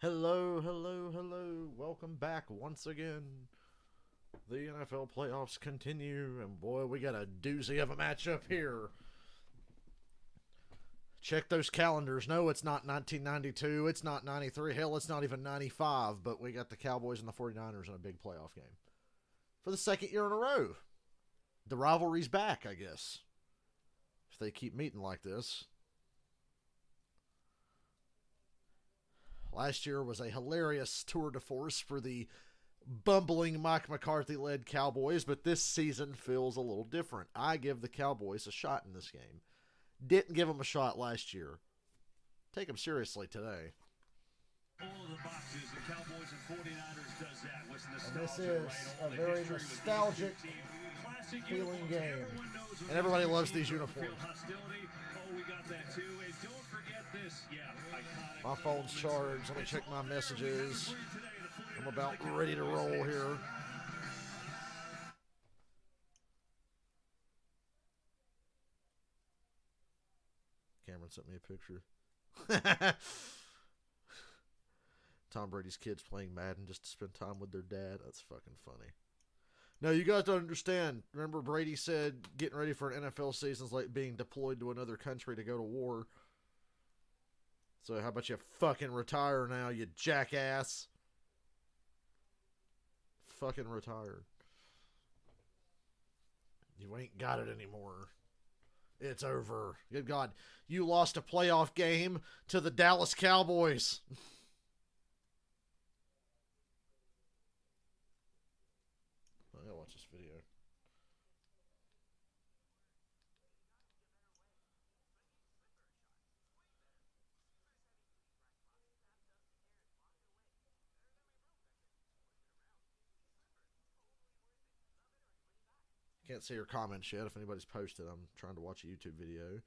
Hello, hello, hello. Welcome back once again. The NFL playoffs continue, and boy, we got a doozy of a matchup here. Check those calendars. No, it's not 1992. It's not 93. Hell, it's not even 95. But we got the Cowboys and the 49ers in a big playoff game for the second year in a row. The rivalry's back, I guess, if they keep meeting like this. Last year was a hilarious tour de force for the bumbling Mike McCarthy-led Cowboys, but this season feels a little different. I give the Cowboys a shot in this game. Didn't give them a shot last year. Take them seriously today. All of the boxes, the Cowboys and 49ers does that. And this is a very nostalgic feeling game. And everybody loves these uniforms. Oh, we got that too. And don't forget this. Yeah, my phone's charged. Let me check my messages. I'm about ready to roll here. Cameron sent me a picture. Tom Brady's kids playing Madden just to spend time with their dad. That's fucking funny. No, you guys don't understand. Remember Brady said getting ready for an NFL season is like being deployed to another country to go to war. So how about you fucking retire now, you jackass? Fucking retire. You ain't got it anymore. It's over. Good God. You lost a playoff game to the Dallas Cowboys. I gotta watch this video. Can't see your comments yet if anybody's posted. I'm trying to watch a YouTube video.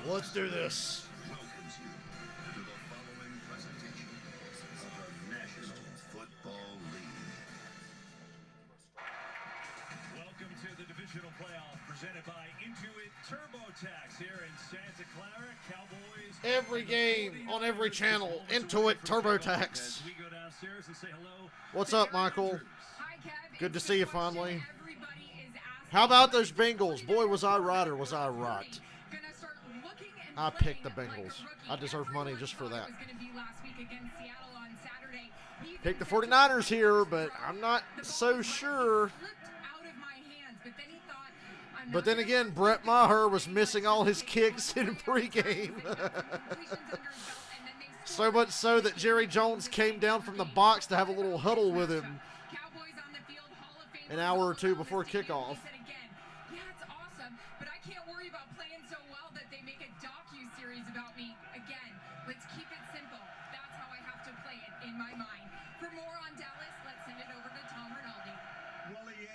Let's do this. Welcome to the following presentation of the National Football League. Welcome to the divisional playoff presented by Intuit TurboTax here in Santa Clara. Cowboys. Every game on every channel. Intuit TurboTax. We go downstairs and say hello. What's up, Michael? Hi, Kev. Good to see you finally. Everybody is asking How about those Bengals? Boy, was I right or was I right? Gonna start looking and I playing picked the like a Bengals. rookie. I deserve money Everyone just for thought that. it was gonna be last week against Seattle on Saturday. He's Picked the been 49ers here, but I'm not The ball so might sure. have slipped out of my hands, but then he thought, I'm not But then gonna again, let Brett this Maher happen. was missing all his kicks in pregame. So much so that Jerry Jones came down from the box to have a little huddle with him an hour or two before kickoff. Yeah, it's awesome, but I can't worry about playing so well that they make a docu-series about me. Again, let's keep it simple. That's how I have to play it in my mind. For more on Dallas, let's send it over to Tom Rinaldi.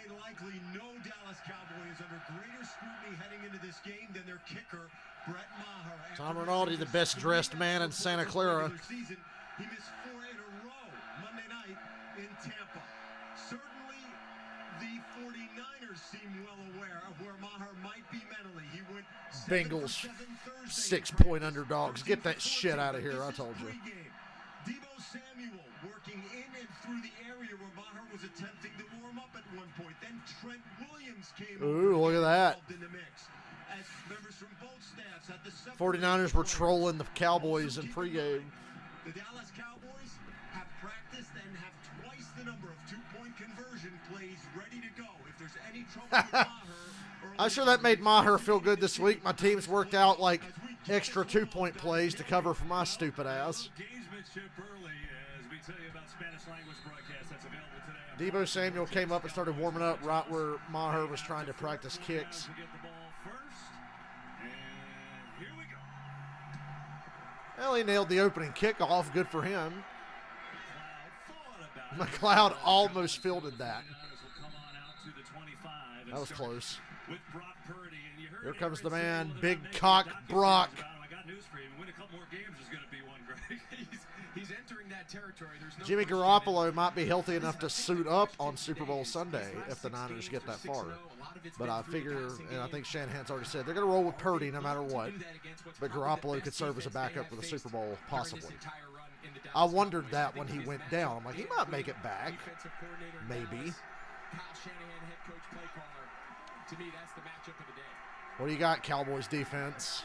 than likely, no Dallas Cowboy is under greater scrutiny heading into this game than their kicker, Brett Maher. Tom Rinaldi, the best dressed man in Santa Clara. Season, he missed 4 in a row Monday night in Tampa. Certainly, the 49ers seem well aware of where Maher might be mentally. He went Bengals 7 for 7 Thursday 6-point underdogs. Get that shit out of here, I told you. Deebo Samuel working in and through the area where Maher was attempting to warm up at one point. Then Trent Williams came Ooh, over look at that. in the mix. As members from both staffs at the 49ers were trolling the Cowboys in pregame. The Dallas Cowboys have practiced and have twice the number of 2-point conversion plays ready to go. If there's any trouble with Maher, I'm sure that made Maher feel good this week. My team's worked out like extra 2-point plays to cover for my stupid ass. Deebo Samuel came up and started warming up right where Maher was trying to practice kicks. Well, he nailed the opening kickoff. Good for him. McLeod almost fielded that. That was close. Here comes the man, Big Cock Brock. I got news for you. Win a couple more games is going to be one, Greg. He's entering that territory. There's no Jimmy Garoppolo might be healthy enough to suit up on Super Bowl Sunday if the Niners get that far. But I figure, and I think Shanahan's already said, they're going to roll with Purdy no matter what. But Garoppolo could serve as a backup for the Super Bowl, possibly. I wondered that when he went down. I'm like, he might make it back. Maybe. What do you got, Cowboys defense?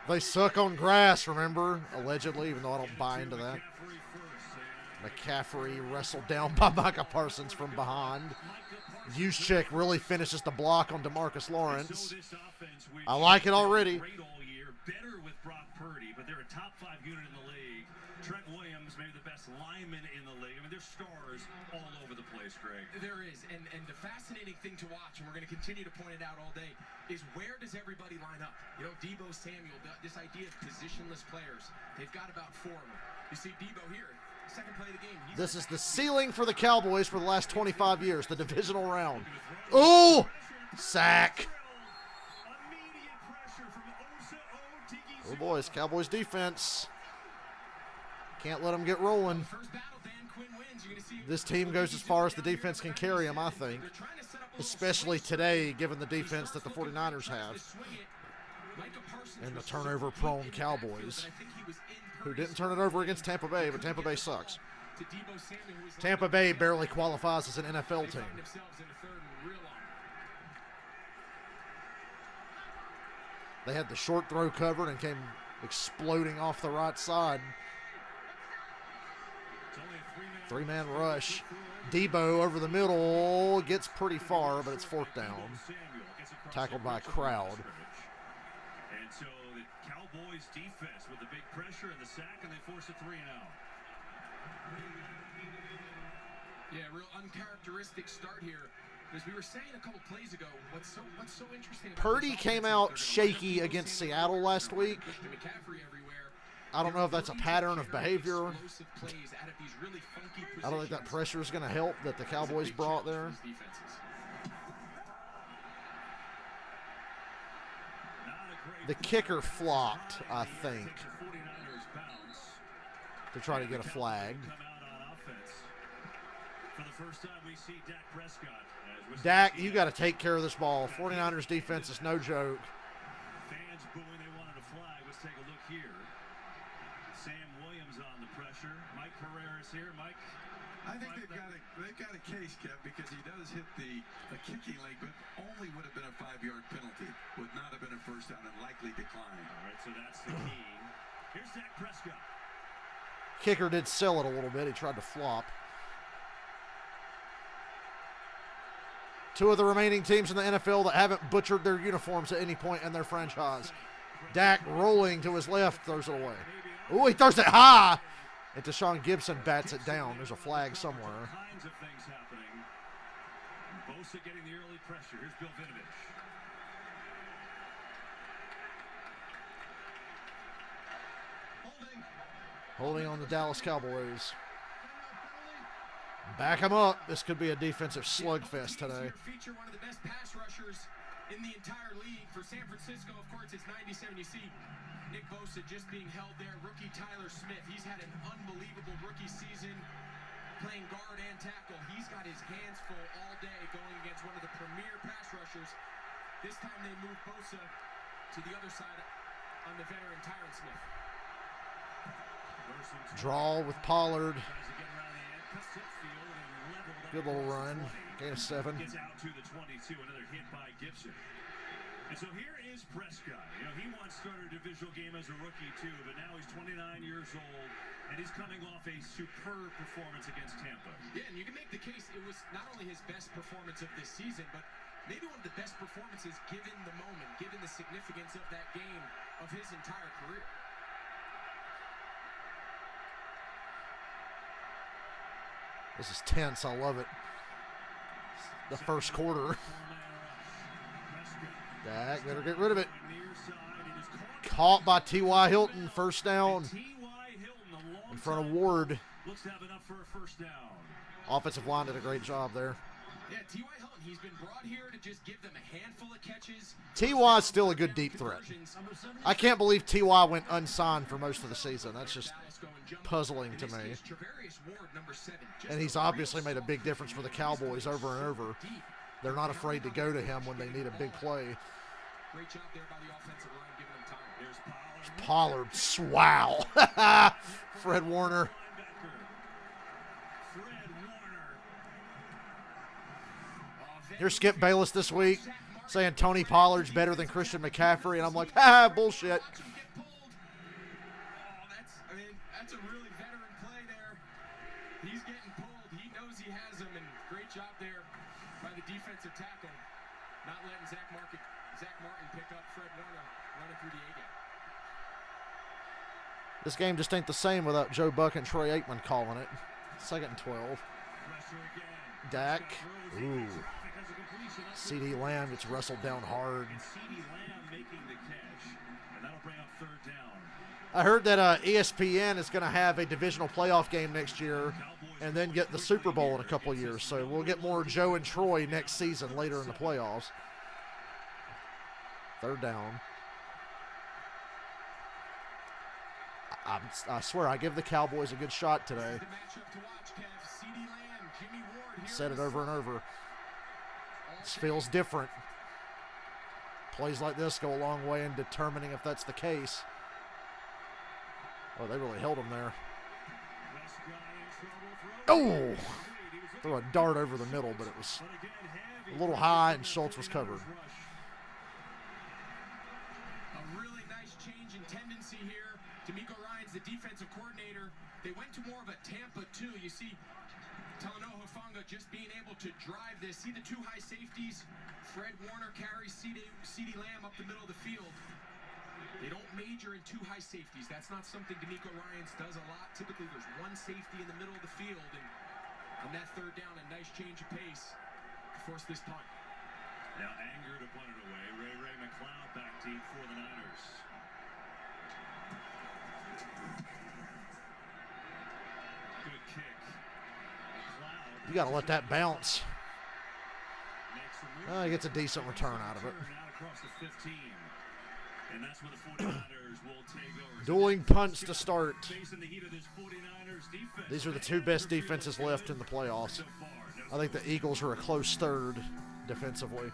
They suck on grass, remember? Allegedly, even though I don't buy into that. McCaffrey wrestled down by Micah Parsons from behind. Juszczyk really finishes the block on DeMarcus Lawrence. I like it already. Better with Brock Purdy, but they're a top 5 unit in the league. Trent Williams, maybe the best lineman in the league. I mean, there's stars all over the place, Greg. There is, and the fascinating thing to watch, and we're going to continue to point it out all day, is where does everybody line up? You know, Deebo Samuel, this idea of positionless players. They've got about 4 of them. You see Deebo here, second play of the game. This is the ceiling for the Cowboys for the last 25 years, the divisional round. Ooh! Sack. Oh, boys, Cowboys defense. Can't let them get rolling. This team goes as far as the defense can carry them, I think. Especially today, given the defense that the 49ers have. And the turnover-prone Cowboys, who didn't turn it over against Tampa Bay, but Tampa Bay sucks. Tampa Bay barely qualifies as an NFL team. They had the short throw covered and came exploding off the right side. 3-man rush. Deebo over the middle gets pretty far, but it's 4th down. Tackled by a crowd. And so the Cowboys defense with the big pressure and the sack, and they force a 3-and-out. Yeah, real uncharacteristic start here. As we were saying a couple plays ago, what's so interesting about Purdy came out shaky against Seattle last week. I don't know if that's a pattern of behavior. I don't think that pressure is going to help that the Cowboys brought there. The kicker flopped, I think, to try to get a flag. Dak, you got to take care of this ball. 49ers defense is no joke. Fans booing, they wanted a flag. Let's take a look here. Sam Williams on the pressure. Mike Pereira's here. Mike. I think they've got a case, Kev, because he does hit the kicking leg, but only would have been a 5-yard penalty. Would not have been a first down and likely decline. All right, so that's the key. Here's Dak Prescott. Kicker did sell it a little bit. He tried to flop. 2 of the remaining teams in the NFL that haven't butchered their uniforms at any point in their franchise. Dak rolling to his left, throws it away. Ooh, he throws it high. And Deshaun Gibson bats it down. There's a flag somewhere. Kinds of things happening. Bosa getting the early pressure. Here's Bill Vinovich. Holding on the Dallas Cowboys. Back him up. This could be a defensive slugfest today. Feature one of the best pass rushers in the entire league for San Francisco. Of course, it's 97. You see Nick Bosa just being held there. Rookie Tyler Smith. He's had an unbelievable rookie season playing guard and tackle. He's got his hands full all day going against one of the premier pass rushers. This time they move Bosa to the other side on the veteran Tyron Smith. Draw with Pollard. Good little run. Gain of 7. Gets out to the 22. Another hit by Gibson. And so here is Prescott. You know, he once started a divisional game as a rookie too, but now he's 29 years old, and he's coming off a superb performance against Tampa. Yeah, and you can make the case it was not only his best performance of this season, but maybe one of the best performances given the moment, given the significance of that game of his entire career. This is tense. I love it. The first quarter. Dak better get rid of it. Caught by T.Y. Hilton. First down. In front of Ward. Offensive line did a great job there. Yeah, T.Y. Hilton, he's been brought here to just give them a handful of catches. T.Y. is still a good deep threat. I can't believe T.Y. went unsigned for most of the season. That's just puzzling to me. And he's obviously made a big difference for the Cowboys over and over. They're not afraid to go to him when they need a big play. Great job there by the offensive line, giving them time. There's Pollard. Wow. Fred Warner. Here's Skip Bayless this week saying Tony Pollard's better than Christian McCaffrey, and I'm like, bullshit. That's a really veteran play there. He's getting pulled. He knows he has him, and great job there by the defensive tackle. Not letting Zach Martin pick up Fred Warner running through the A-gap. This game just ain't the same without Joe Buck and Troy Aikman calling it. 2nd and 12. Dak. Ooh. CD Lamb gets wrestled down hard. I heard that ESPN is going to have a divisional playoff game next year and then get the Super Bowl in a couple of years. So we'll get more Joe and Troy next season later in the playoffs. 3rd down. I swear, I give the Cowboys a good shot today. Said it over and over. This feels different. Plays like this go a long way in determining if that's the case. Oh, they really held him there. Oh! Threw a dart over the middle, but it was a little high, and Schultz was covered. A really nice change in tendency here. D'Amico Ryan's the defensive coordinator. They went to more of a Tampa 2. You see Talanoa Hufanga just being able to drive this. See the 2 high safeties? Fred Warner carries CD Lamb up the middle of the field. They don't major in 2 high safeties. That's not something D'Amico Ryans does a lot. Typically, there's 1 safety in the middle of the field. And on that 3rd down, a nice change of pace to force this punt. Now Anger to punt it away. Ray McLeod back deep for the Niners. Good kick. You got to let that bounce. He gets a decent return out of it. And that's where the 49ers will take over. Dueling punts to start. These are the 2 best defenses left in the playoffs. I think the Eagles are a close 3rd defensively.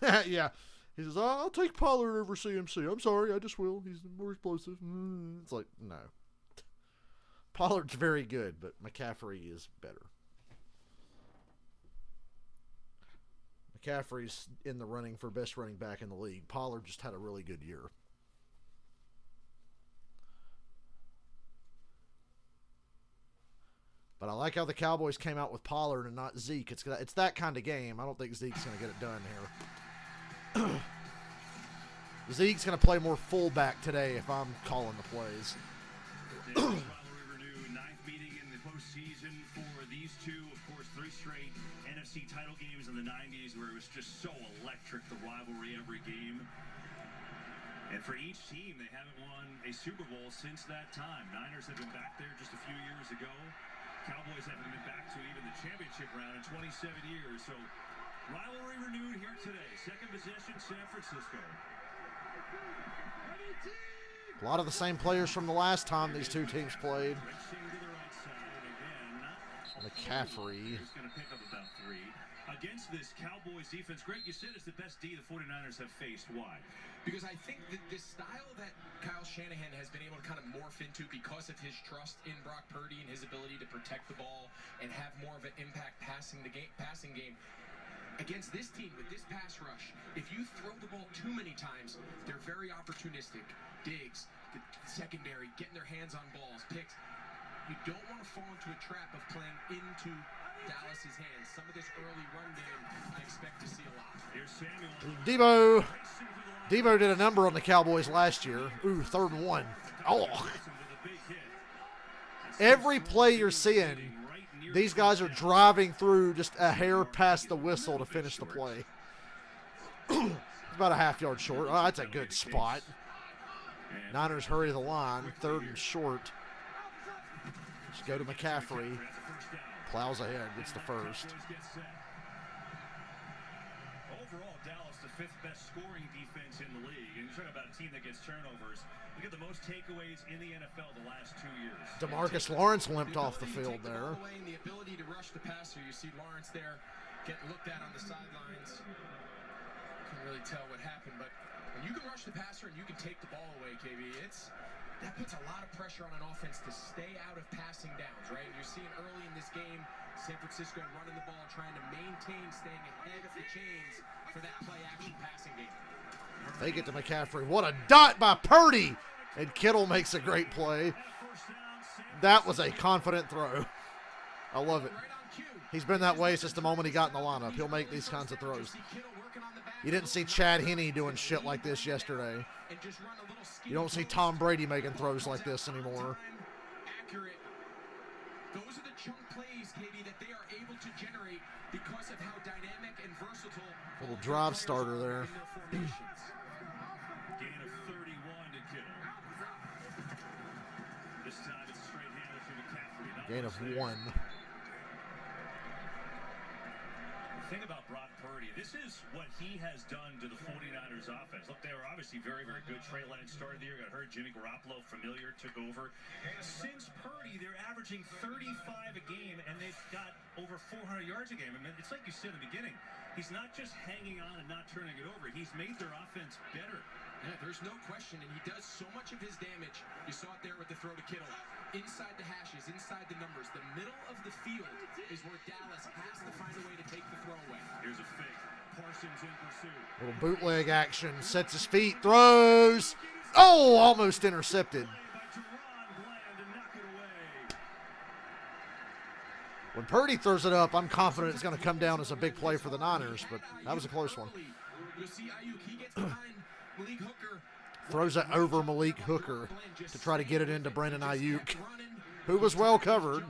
Yeah. He says, I'll take Pollard over CMC. I'm sorry, I just will. He's more explosive. It's like, no. Pollard's very good, but McCaffrey is better. McCaffrey's in the running for best running back in the league. Pollard just had a really good year. But I like how the Cowboys came out with Pollard and not Zeke. It's that kind of game. I don't think Zeke's going to get it done here. Zeke's going to play more fullback today if I'm calling the plays. Rivalry renewed, ninth meeting in the postseason for these two. Of course, 3 straight NFC title games in the 90s where it was just so electric, the rivalry every game. And for each team, they haven't won a Super Bowl since that time. Niners have been back there just a few years ago. Cowboys haven't been back to even the championship round in 27 years. So rivalry renewed here today. Second possession, San Francisco. A lot of the same players from the last time these two teams played. McCaffrey. He's going to pick up about 3. Against this Cowboys defense, Greg, you said it's the best D the 49ers have faced. Why? Because I think that this style that Kyle Shanahan has been able to kind of morph into because of his trust in Brock Purdy and his ability to protect the ball and have more of an impact passing game. Against this team, with this pass rush, if you throw the ball too many times, they're very opportunistic. Diggs, the secondary, getting their hands on balls, picks. You don't want to fall into a trap of playing into Dallas's hands. Some of this early run game, I expect to see a lot. Here's Samuel. Debo did a number on the Cowboys last year. Ooh, 3rd and 1. Oh. Every play you're seeing, these guys are driving through just a hair past the whistle to finish the play. About a half-yard short. Oh, that's a good spot. Niners hurry the line. 3rd and short. Just go to McCaffrey. Plows ahead. Gets the first. Overall, Dallas, the 5th best scoring defense in the league. And you're talking about a team that gets turnovers. Look at the most takeaways in the NFL the last 2 years. DeMarcus Lawrence limped off the field there. The ability to rush the passer. You see Lawrence there getting looked at on the sidelines. Couldn't really tell what happened, but when you can rush the passer and you can take the ball away, KB, that puts a lot of pressure on an offense to stay out of passing downs, right? You're seeing early in this game, San Francisco running the ball, trying to maintain staying ahead of the chains for that play-action passing game. They get to McCaffrey. What a dot by Purdy! And Kittle makes a great play. That was a confident throw. I love it. He's been that way since the moment he got in the lineup. He'll make these kinds of throws. You didn't see Chad Henne doing shit like this yesterday. You don't see Tom Brady making throws like this anymore. Those are the chunk plays, KB, that they are able to generate because of how dynamic and versatile. Little drive starter there. Gain of 31 to Kittle. This time it's straight-handed to McCaffrey. Gain of 1. The thing about Brock Purdy, this is what he has done to the 49ers offense. Look, they were obviously very, very good. Trey Lance started the year, got hurt. Jimmy Garoppolo, familiar, took over. Since Purdy, they're averaging 35 a game, and they've got over 400 yards a game. I mean, it's like you said in the beginning. He's not just hanging on and not turning it over. He's made their offense better. Yeah, there's no question, and he does so much of his damage. You saw it there with the throw to Kittle. Inside the hashes, inside the numbers. The middle of the field is where Dallas has to find a way to take the throw away. Here's a fake. Parsons in pursuit. Little bootleg action. Sets his feet. Throws. Oh, almost intercepted. When Purdy throws it up, I'm confident it's going to come down as a big play for the Niners, but that was a close one. You'll see Ayuk, he gets behind Malik Hooker. Throws it over Malik Hooker to try to get it into Brandon Ayuk, who was well covered.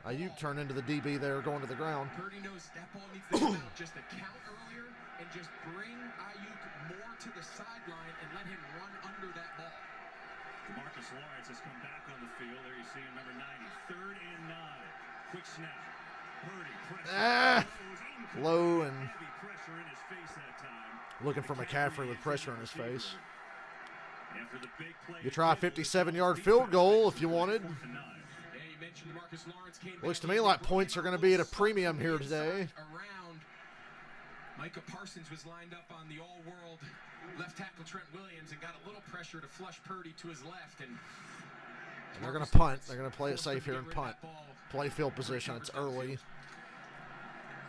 Ayuk turned into the DB there, going to the ground. Purdy knows that ball needs to come out just a count earlier and just bring Ayuk more to the sideline and let him run under that ball. Marcus Lawrence has come back on the field. There you see him, number 90. 3rd and 9. Quick snap. Purdy pressure. Low and Heavy pressure in his face that time. looking for McCaffrey with pressure on his face. After the big play, You try a 57-yard field goal if you wanted. Yeah, you mentioned Marcus Lawrence came Looks to back me in. like points are going to be at a premium here today. Around Micah Parsons was lined up on the all-world left tackle Trent Williams and got a little pressure to flush Purdy to his left. And they're going to punt. They're going to play it safe here and punt. Play field position. It's early.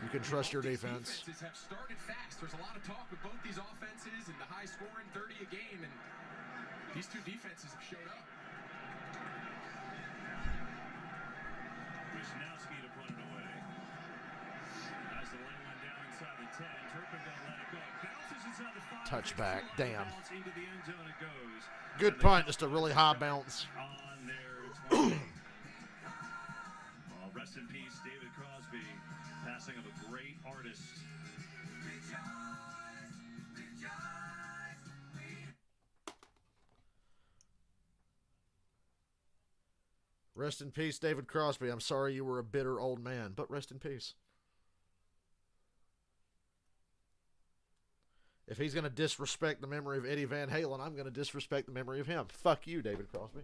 You can trust your defense. Defenses have started fast. There's a lot of talk with both these offenses and the high scoring 30 a game, and these two defenses have showed up. Wisnowski to put it away. As the lay one down inside the 10, Turpin gonna let it go. Bounces inside the 5. Touchback. Damn. Into the end zone it goes. Good punt. Just a really high bounce. On their 20. Well, rest in peace, David Crosby. Passing of a great artist. Rest in peace, David Crosby. I'm sorry you were a bitter old man, but rest in peace. If he's going to disrespect the memory of Eddie Van Halen, I'm going to disrespect the memory of him. Fuck you, David Crosby.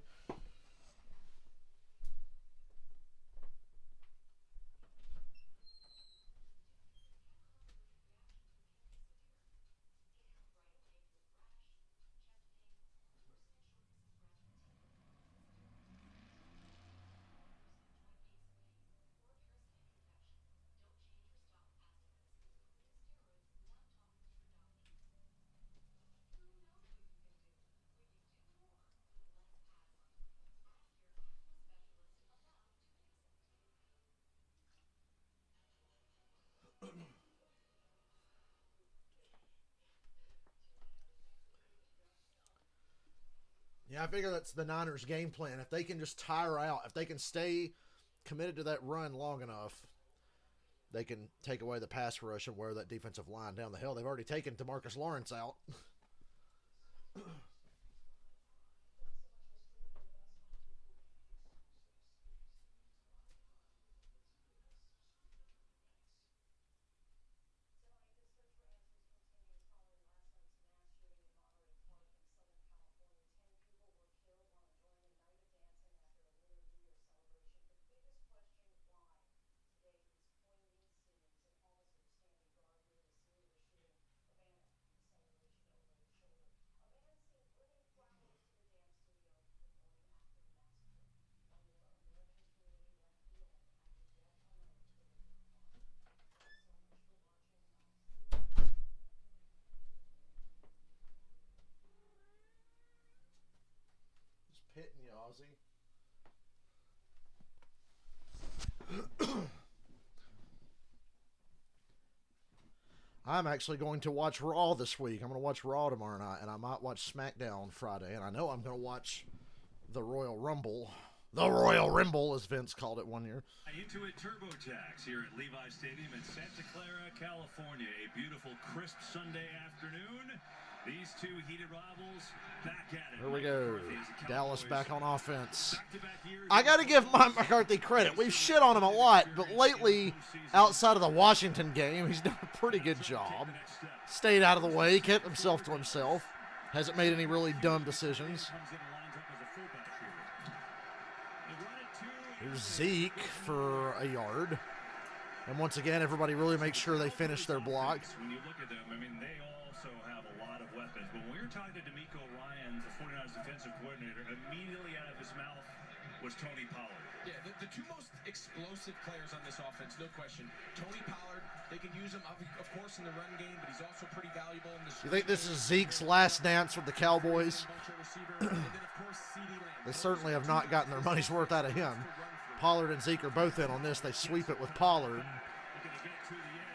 Yeah, I figure that's the Niners' game plan. If they can just tire out, if they can stay committed to that run long enough, they can take away the pass rush and wear that defensive line down the hill. They've already taken DeMarcus Lawrence out. Hitting you, Ozzy. I'm actually going to watch Raw this week. I'm going to watch Raw tomorrow night, and I might watch SmackDown Friday. And I know I'm going to watch the Royal Rumble. The Royal Rumble, as Vince called it one year. Into it TurboTax here at Levi Stadium in Santa Clara, California. A beautiful, crisp Sunday afternoon. These two heated rivals back at it. Here we go. Dallas back on offense. I got to give Mike McCarthy credit. We've shit on him a lot, but lately, outside of the Washington game, he's done a pretty good job. Stayed out of the way, kept himself to himself. Hasn't made any really dumb decisions. Here's Zeke for a yard. And once again, everybody really makes sure they finish their block. When you look at them, I mean, they also have a lot of weapons. But when we were talking to D'Amico Ryans, the 49ers defensive coordinator, immediately out of his mouth was Tony Pollard. Yeah, the two most explosive players on this offense, no question. Tony Pollard, they can use him, of course, in the run game, but he's also pretty valuable in the... You think this is Zeke's last dance with the Cowboys? They certainly have not gotten their money's worth out of him. Pollard and Zeke are both in on this. They sweep it with Pollard.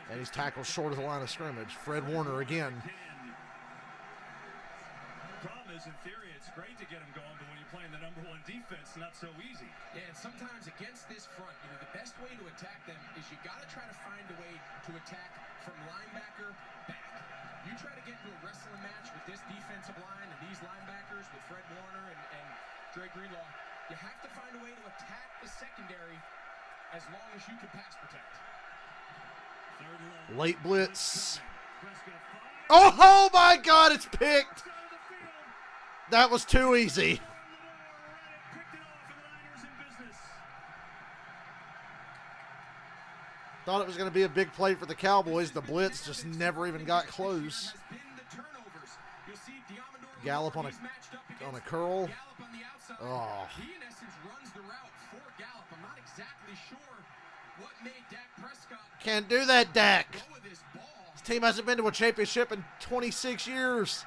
And he's tackled short of the line of scrimmage. Fred Warner again. Problem is, in theory, it's great to get him going, but when you're playing the number one defense, not so easy. Yeah, and sometimes against this front, the best way to attack them is you got to try to find a way to attack from linebacker back. You try to get into a wrestling match with this defensive line and these linebackers with Fred Warner and Dre Greenlaw, you have to find a way to attack the secondary as long as you can pass protect. Late blitz. Oh my God, it's picked. That was too easy. Thought it was going to be a big play for the Cowboys. The blitz just never even got close. Gallup on a curl. Oh. He in essence runs the route for Gallup. I'm not exactly sure what made Dak Prescott Can't do that, Dak. go with this ball. His team hasn't been to a championship in 26 years.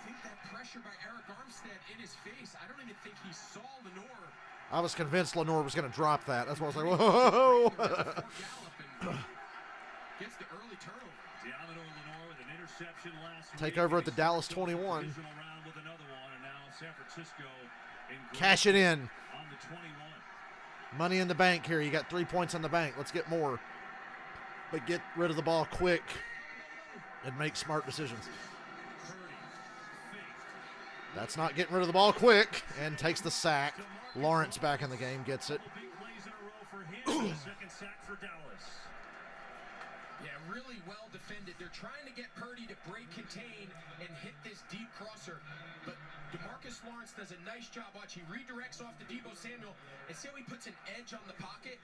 I think that pressure by Eric Armstead in his face. I don't even think he saw Lenore. I was convinced Lenore was going to drop that. That's why I was like, whoa. Gets the early turnover. Lenore with an interception last Take week. over at the Dallas 21. Divisional round with another one, and now San Francisco in Cash it in. on the 21. Money in the bank here. You got 3 points in the bank. Let's get more. But get rid of the ball quick and make smart decisions. That's not getting rid of the ball quick, and takes the sack. Lawrence back in the game, gets it. Big plays in a row for him. Second sack for Dallas. Yeah, really well defended. They're trying to get Purdy to break contain and hit this deep crosser. But DeMarcus Lawrence does a nice job. Watch, he redirects off to Deebo Samuel. And see how he puts an edge on the pocket?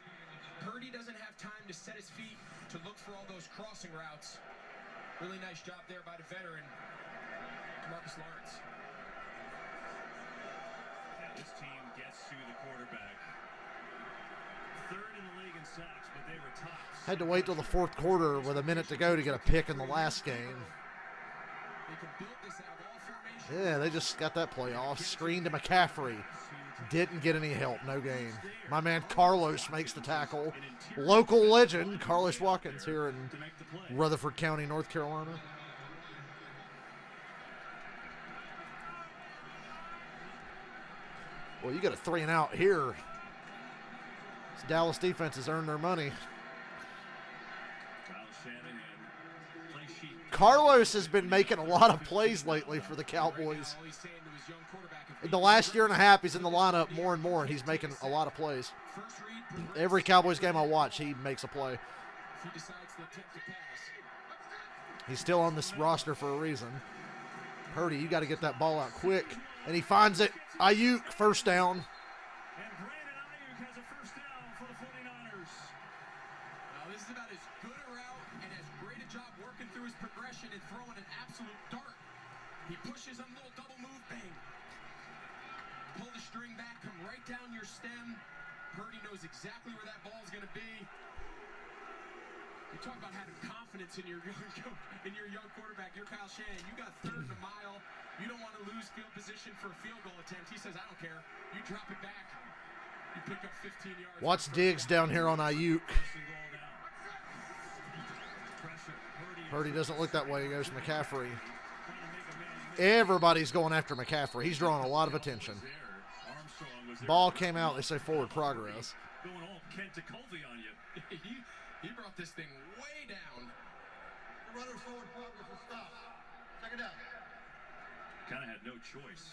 Purdy doesn't have time to set his feet to look for all those crossing routes. Really nice job there by the veteran, DeMarcus Lawrence. Yeah, this team gets to the quarterback. Third in the league in sacks, but they were tops. Had to wait till the fourth quarter with a minute to go to get a pick in the last game. They can build this out of all formations. Yeah, they just got that play off. Screen to McCaffrey. Didn't get any help. No gain. My man Carlos makes the tackle. Local legend Carlos Watkins here in Rutherford County, North Carolina. Well, you got a 3 and out here. This Dallas defense has earned their money. Carlos has been making a lot of plays lately for the Cowboys. In the last year and a half, he's in the lineup more and more, and he's making a lot of plays. Every Cowboys game I watch, he makes a play. He's still on this roster for a reason. Purdy, you got to get that ball out quick. And he finds it. Ayuk, first down. And Brandon Ayuk has a first down for the 49ers. This is about as good a route and as great a job working through his progression and throwing an absolute dart. He pushes him, little double move, bang. Pull the string back, come right down your stem. Purdy knows exactly where that ball is going to be. You talk about having confidence in your young quarterback. You're Kyle Shanahan. You got third and a mile. You don't want to lose field position for a field goal attempt. He says, I don't care. You drop it back. You pick up 15 yards. Watch Diggs down here on Ayuk. Purdy doesn't look that way. He goes to McCaffrey. Everybody's going after McCaffrey. He's drawing a lot of attention. Ball came out. They say forward progress. Going all Kent to Colby on you. He brought this thing way down. The runner's forward progress will stop. Second down. Kind of had no choice.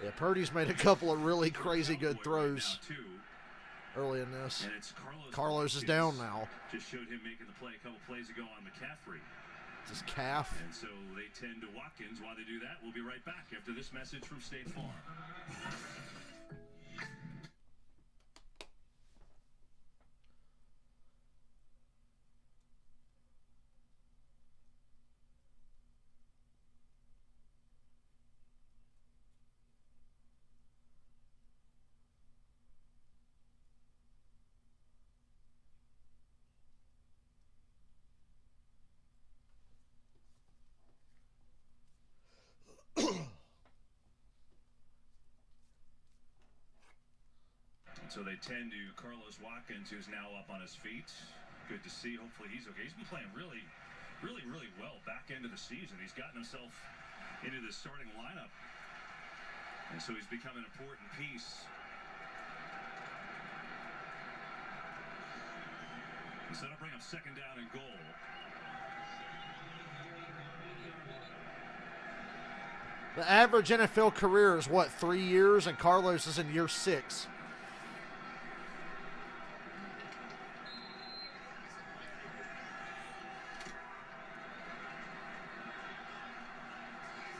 Yeah, Purdy's made a couple of really crazy good throws early in this. And it's Carlos is down now. Just showed him making the play a couple plays ago on McCaffrey. It's his calf. And so they tend to Watkins. While they do that, we'll be right back after this message from State Farm. So they tend to Carlos Watkins, who's now up on his feet. Good to see. Hopefully he's okay. He's been playing really well back end of the season. He's gotten himself into the starting lineup. And so he's become an important piece. So that'll bring up second down and goal. The average NFL career is what, 3 years, and Carlos is in year 6.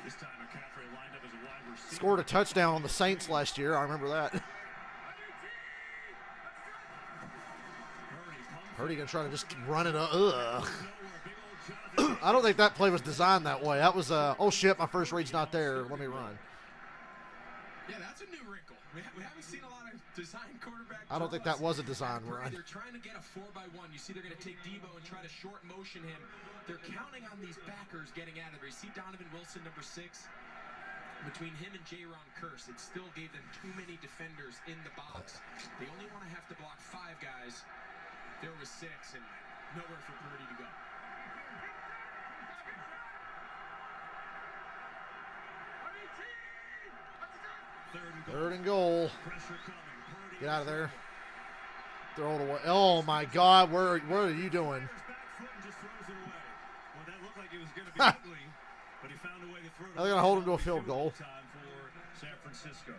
This time McCaffrey lined up as a wide receiver. Scored a touchdown on the Saints last year. I remember that. Purdy Purdy gonna try to just run it up. Ugh. I don't think that play was designed that way. That was oh shit, my first read's not there. Let me run. Yeah, that's a new wrinkle. We haven't seen a lot of design quarterback. I don't think that was a design run. They're trying to get a 4x1. You see, they're going to take Debo and try to short motion him. They're counting on these backers getting out of there. You see Donovan Wilson, number 6. Between him and Jaron Curse, it still gave them too many defenders in the box. They only want to have to block 5 guys. There was 6, and nowhere for Purdy to go. Third and goal. Get out of there. Throw it away. Oh my God, what are you doing? They're going to hold him to a field goal. San Francisco.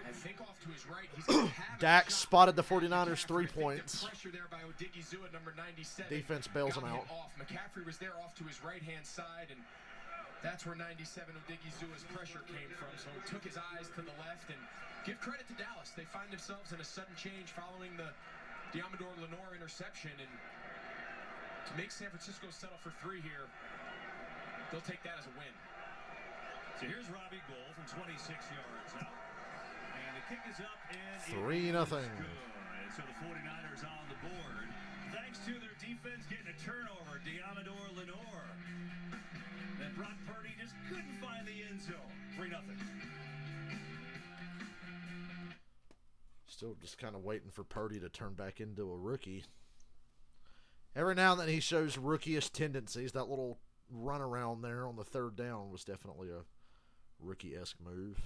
I think off to his right, he's going to have Dak spotted the 49ers 3 points. pressure there by Odighizuwa, number 97. Defense bails him out. Off. McCaffrey was there off to his right-hand side, and that's where 97 Odighizuwa's pressure came from. So he took his eyes to the left, and give credit to Dallas. They find themselves in a sudden change following the Diamador Lenore interception, and to make San Francisco settle for 3 here, they'll take that as a win. So here's Robbie Gould from 26 yards out. And the kick is up, and 3-0. And so the 49ers on the board. Thanks to their defense getting a turnover, Diamador Lenore. Then Brock Purdy just couldn't find the end zone. 3-0. Still just kind of waiting for Purdy to turn back into a rookie. Every now and then he shows rookie-ish tendencies. That little run around there on the 3rd down was definitely a rookie-esque move.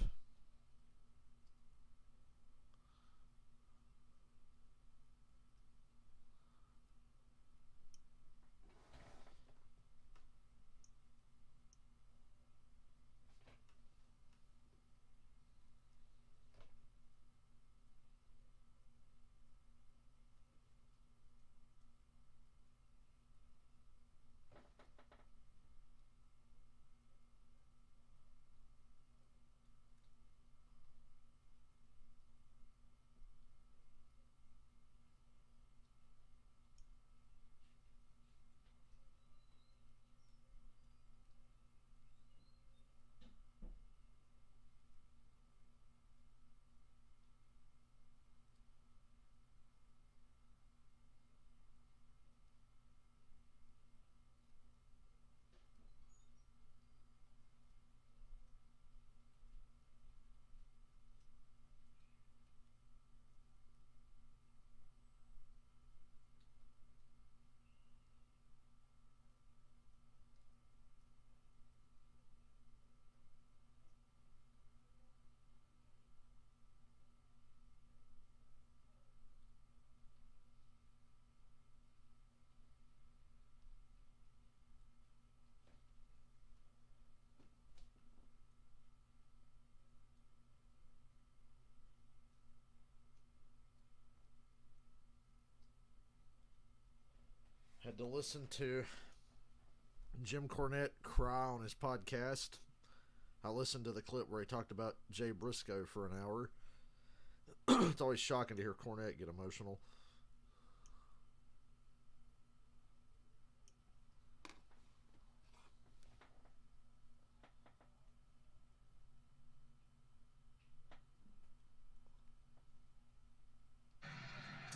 Had to listen to Jim Cornette cry on his podcast. I listened to the clip where he talked about Jay Briscoe for an hour. It's always shocking to hear Cornette get emotional.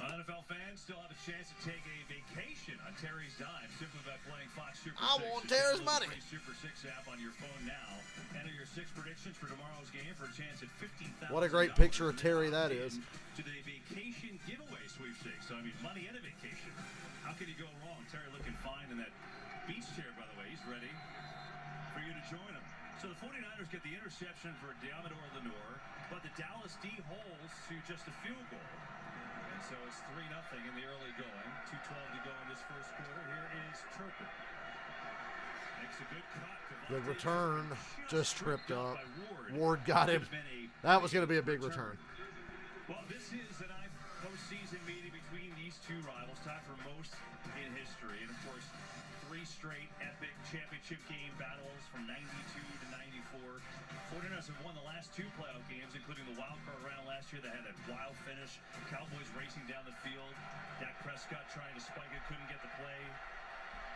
NFL fans still have a chance to take a vacation on Terry's dime simply by playing Fox Super 6. I want Terry's money. Download the free Super 6 app on your phone now. Enter your 6 predictions for tomorrow's game for a chance at $15,000. What a great picture of Terry that is. To the vacation giveaway sweepstakes. So, I mean, money and a vacation. How can you go wrong? Terry looking fine in that beach chair, by the way. He's ready for you to join him. So the 49ers get the interception for Diamador Lenore, but the Dallas D holds to just a field goal. And so it's 3-0 in the early going. 2:12 to go in this first quarter. Here is Turpin. Makes a good cut. Good return. Just tripped up. Ward got him. That was going to be a big return. Well, this is the 9th postseason meeting between these two rivals, tied for most in history. And, of course, 3 3 straight epic championship game battles from 92 to 94. 49ers have won the last 2 playoff games, including the wild card round last year that had a wild finish. Cowboys racing down the field. Dak Prescott trying to spike it, couldn't get the play.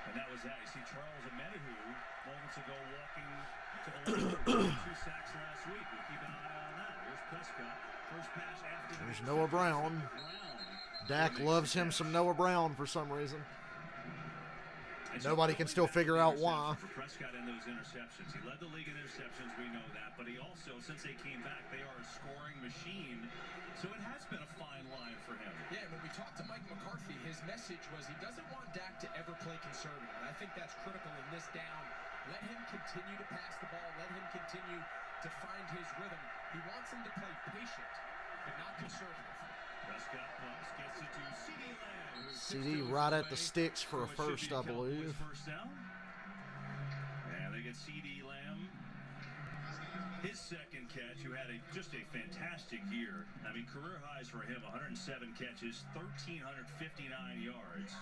And that was that. You see Charles Omenihu moments ago walking to the line. 2 sacks last week. We'll keep an eye on that. Here's Prescott. First pass after There's Noah Brown. Dak loves him some Noah Brown for some reason. Nobody can still figure out why. For Prescott and those interceptions. He led the league in interceptions, we know that. But he also, since they came back, they are a scoring machine. So it has been a fine line for him. Yeah, when we talked to Mike McCarthy, his message was he doesn't want Dak to ever play conservative. And I think that's critical in this down. Let him continue to pass the ball. Let him continue to find his rhythm. He wants him to play patient, but not conservative. Prescott pumps, gets it to CD Lamb. CD right at the sticks for a first, I believe. First down. And they get CD Lamb. His second catch, who had just a fantastic year. I mean, career highs for him, 107 catches, 1,359 yards.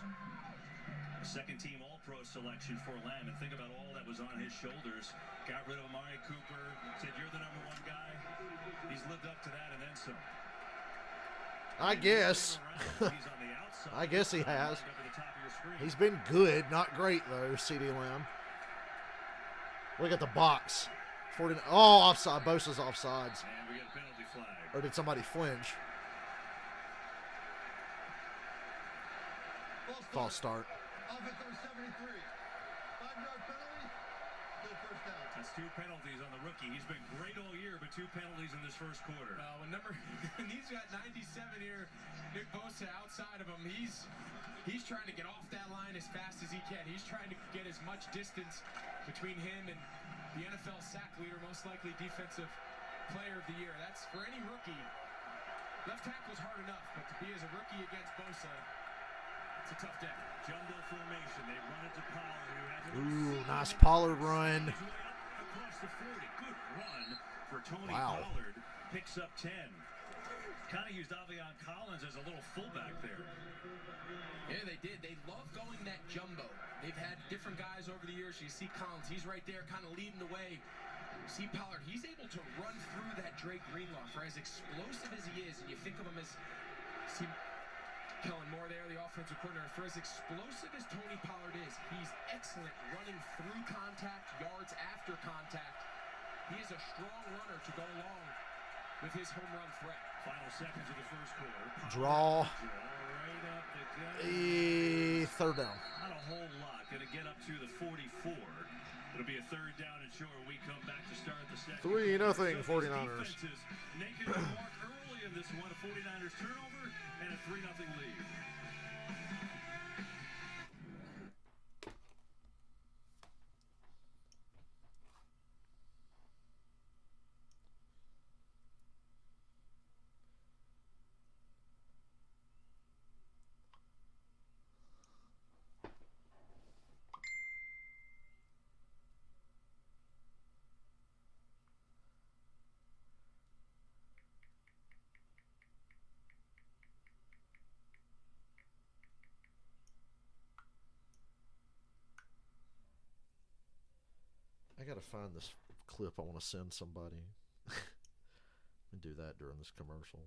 A second-team All-Pro selection for Lamb. And think about all that was on his shoulders. Got rid of Amari Cooper, said, "You're the number 1 guy." He's lived up to that and then some. I guess. I guess he has. He's been good, not great though, CD Lamb. Look at the box. 49. Oh, offside. Bosa's offsides. And we get a penalty flag. Or did somebody flinch? False start. Offense number 73. 5-yard penalty. Full first down. That's 2 penalties on the rookie. He's been great all year, but 2 penalties in this first quarter. When he's got 97 here, Nick Bosa outside of him, he's trying to get off that line as fast as he can. He's trying to get as much distance between him and the NFL sack leader, most likely defensive player of the year. That's for any rookie. Left tackle's hard enough, but to be as a rookie against Bosa, it's a tough day. Jumbo formation. They run it to Pollard, who has a Ooh, nice Pollard run. He's way up across the 40. Good run for Tony Wow. Pollard. Picks up 10. Kind of used Avion Collins as a little fullback there. Yeah, they did. They love going that jumbo. They've had different guys over the years. You see Collins, he's right there kind of leading the way. You see Pollard, he's able to run through that Drake Greenlaw for as explosive as he is. And you think of him as, see Kellen Moore there, the offensive coordinator. For as explosive as Tony Pollard is, he's excellent running through contact, yards after contact. He is a strong runner to go along with his home run threat. Final seconds of the first quarter. Draw. Right up the gut. Third down. Not a whole lot. Going to get up to the 44. It'll be a third down and short. We come back to start the second. 3-0 So these 49ers. defenses naked the mark early in this one. A 49ers turnover and a 3-0 lead. I gotta find this clip I want to send somebody. And do that during this commercial.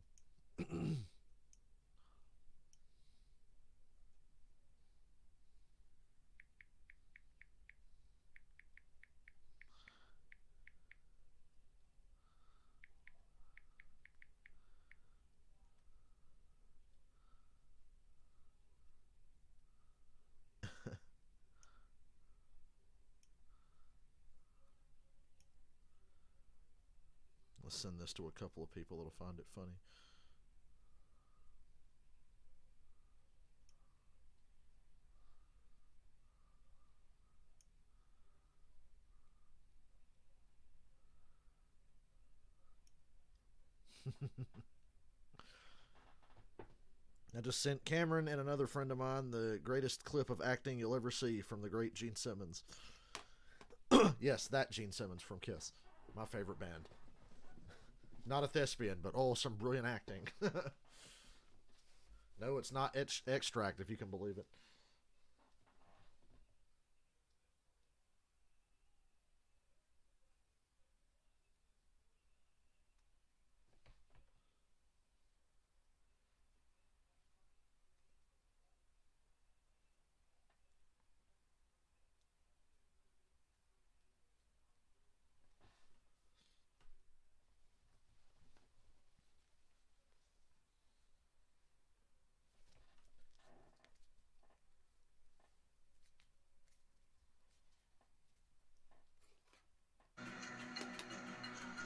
Let's send this to a couple of people that'll find it funny. I just sent Cameron and another friend of mine the greatest clip of acting you'll ever see from the great Gene Simmons. Yes, that Gene Simmons from Kiss. My favorite band. Not a thespian, but oh, some brilliant acting. No, it's not Extract, if you can believe it.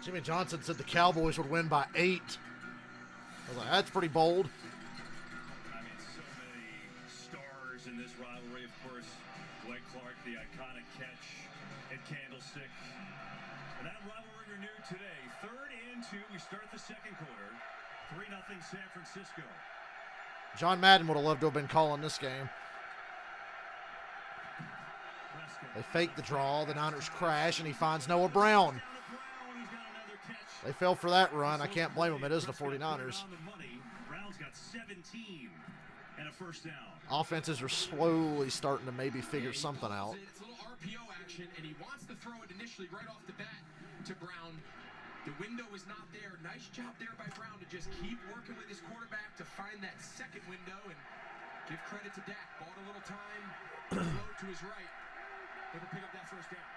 Jimmy Johnson said the Cowboys would win by 8. I was like, that's pretty bold. I mean, so many stars in this rivalry. Of course, Dwight Clark, the iconic catch at Candlestick. And that rivalry renewed today. 3rd and 2. We start the second quarter. 3-0 San Francisco. John Madden would have loved to have been calling this game. They fake the draw. The Niners crash, and he finds Noah Brown. They fell for that run. I can't blame them. It is the 49ers. Brown's got 17 and a first down. Offenses are slowly starting to maybe figure something out. It's a little RPO action, and he wants to throw it initially right off the bat to Brown. The window is not there. Nice job there by Brown to just keep working with his quarterback to find that second window, and give credit to Dak. Bought a little time, throw to his right. Able to pick up that first down.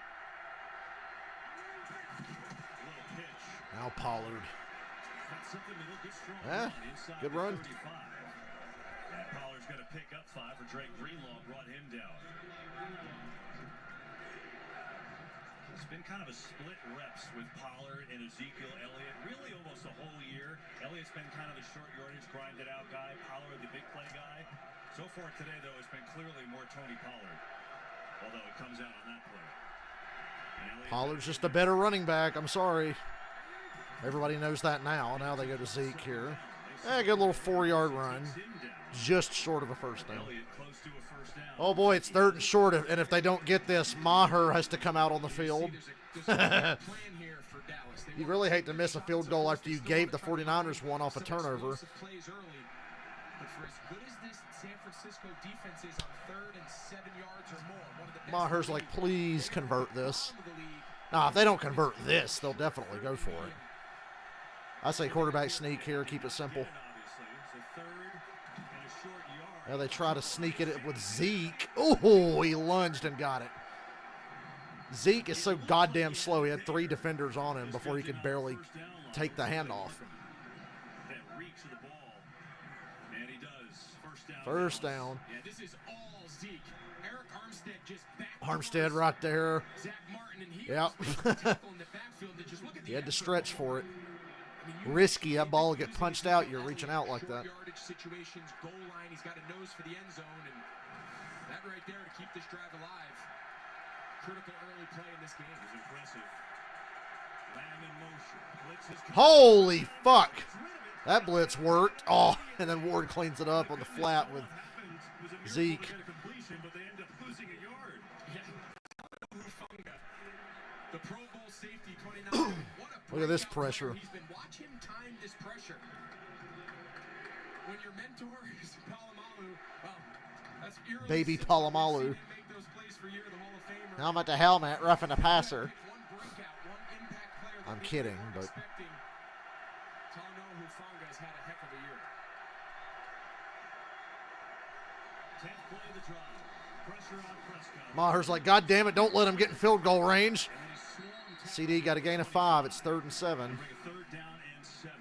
Little pitch. Now Pollard. That's something to look strong Yeah, on inside good the run. 35. And Pollard's going to pick up 5 for Drake Greenlaw, brought him down. It's been kind of a split reps with Pollard and Ezekiel Elliott, really almost the whole year. Elliott's been kind of the short yardage, grinded out guy. Pollard, the big play guy. So far today, though, it's been clearly more Tony Pollard, although it comes out on that play. Pollard's just a better running back. I'm sorry. Everybody knows that now. Now they go to Zeke here. Good little 4-yard run. Just short of a first down. Oh, boy, it's 3rd and short. And if they don't get this, Maher has to come out on the field. You really hate to miss a field goal after you gave the 49ers one off a turnover. Maher's like, please convert this. Nah, if they don't convert this, they'll definitely go for it. I say quarterback sneak here, keep it simple. Now they try to sneak it with Zeke. Oh, he lunged and got it. Zeke is so goddamn slow. He had 3 defenders on him before he could barely take the handoff. First down. Armstead right there. Yep. He had to stretch for it. Risky. That ball will get punched out. You're reaching out like that. Goal line. He's got a nose for the end zone, and that right there to keep this drive alive. Critical early play in this game is impressive. Lamb in motion. Blitz is Holy fuck! That blitz worked. Oh, and then Ward cleans it up on the flat with Zeke. The Pro Bowl safety 29. Look at this pressure. He's been watching time this pressure. When your mentor is Palomalu, well, that's eerily Baby similar. Palomalu. Make those plays for you, the Hall of Famer. Now I'm at the helmet, roughing the passer. One breakout, one impact player that I'm we kidding, weren't but expecting. Talanoa Hufanga has had a heck of a year. 10th play of the drive. Pressure on Prescott. Maher's like, God damn it, don't let him get in field goal range. CD got a gain of 5. It's 3rd and 7. Bring a 3rd down and 7.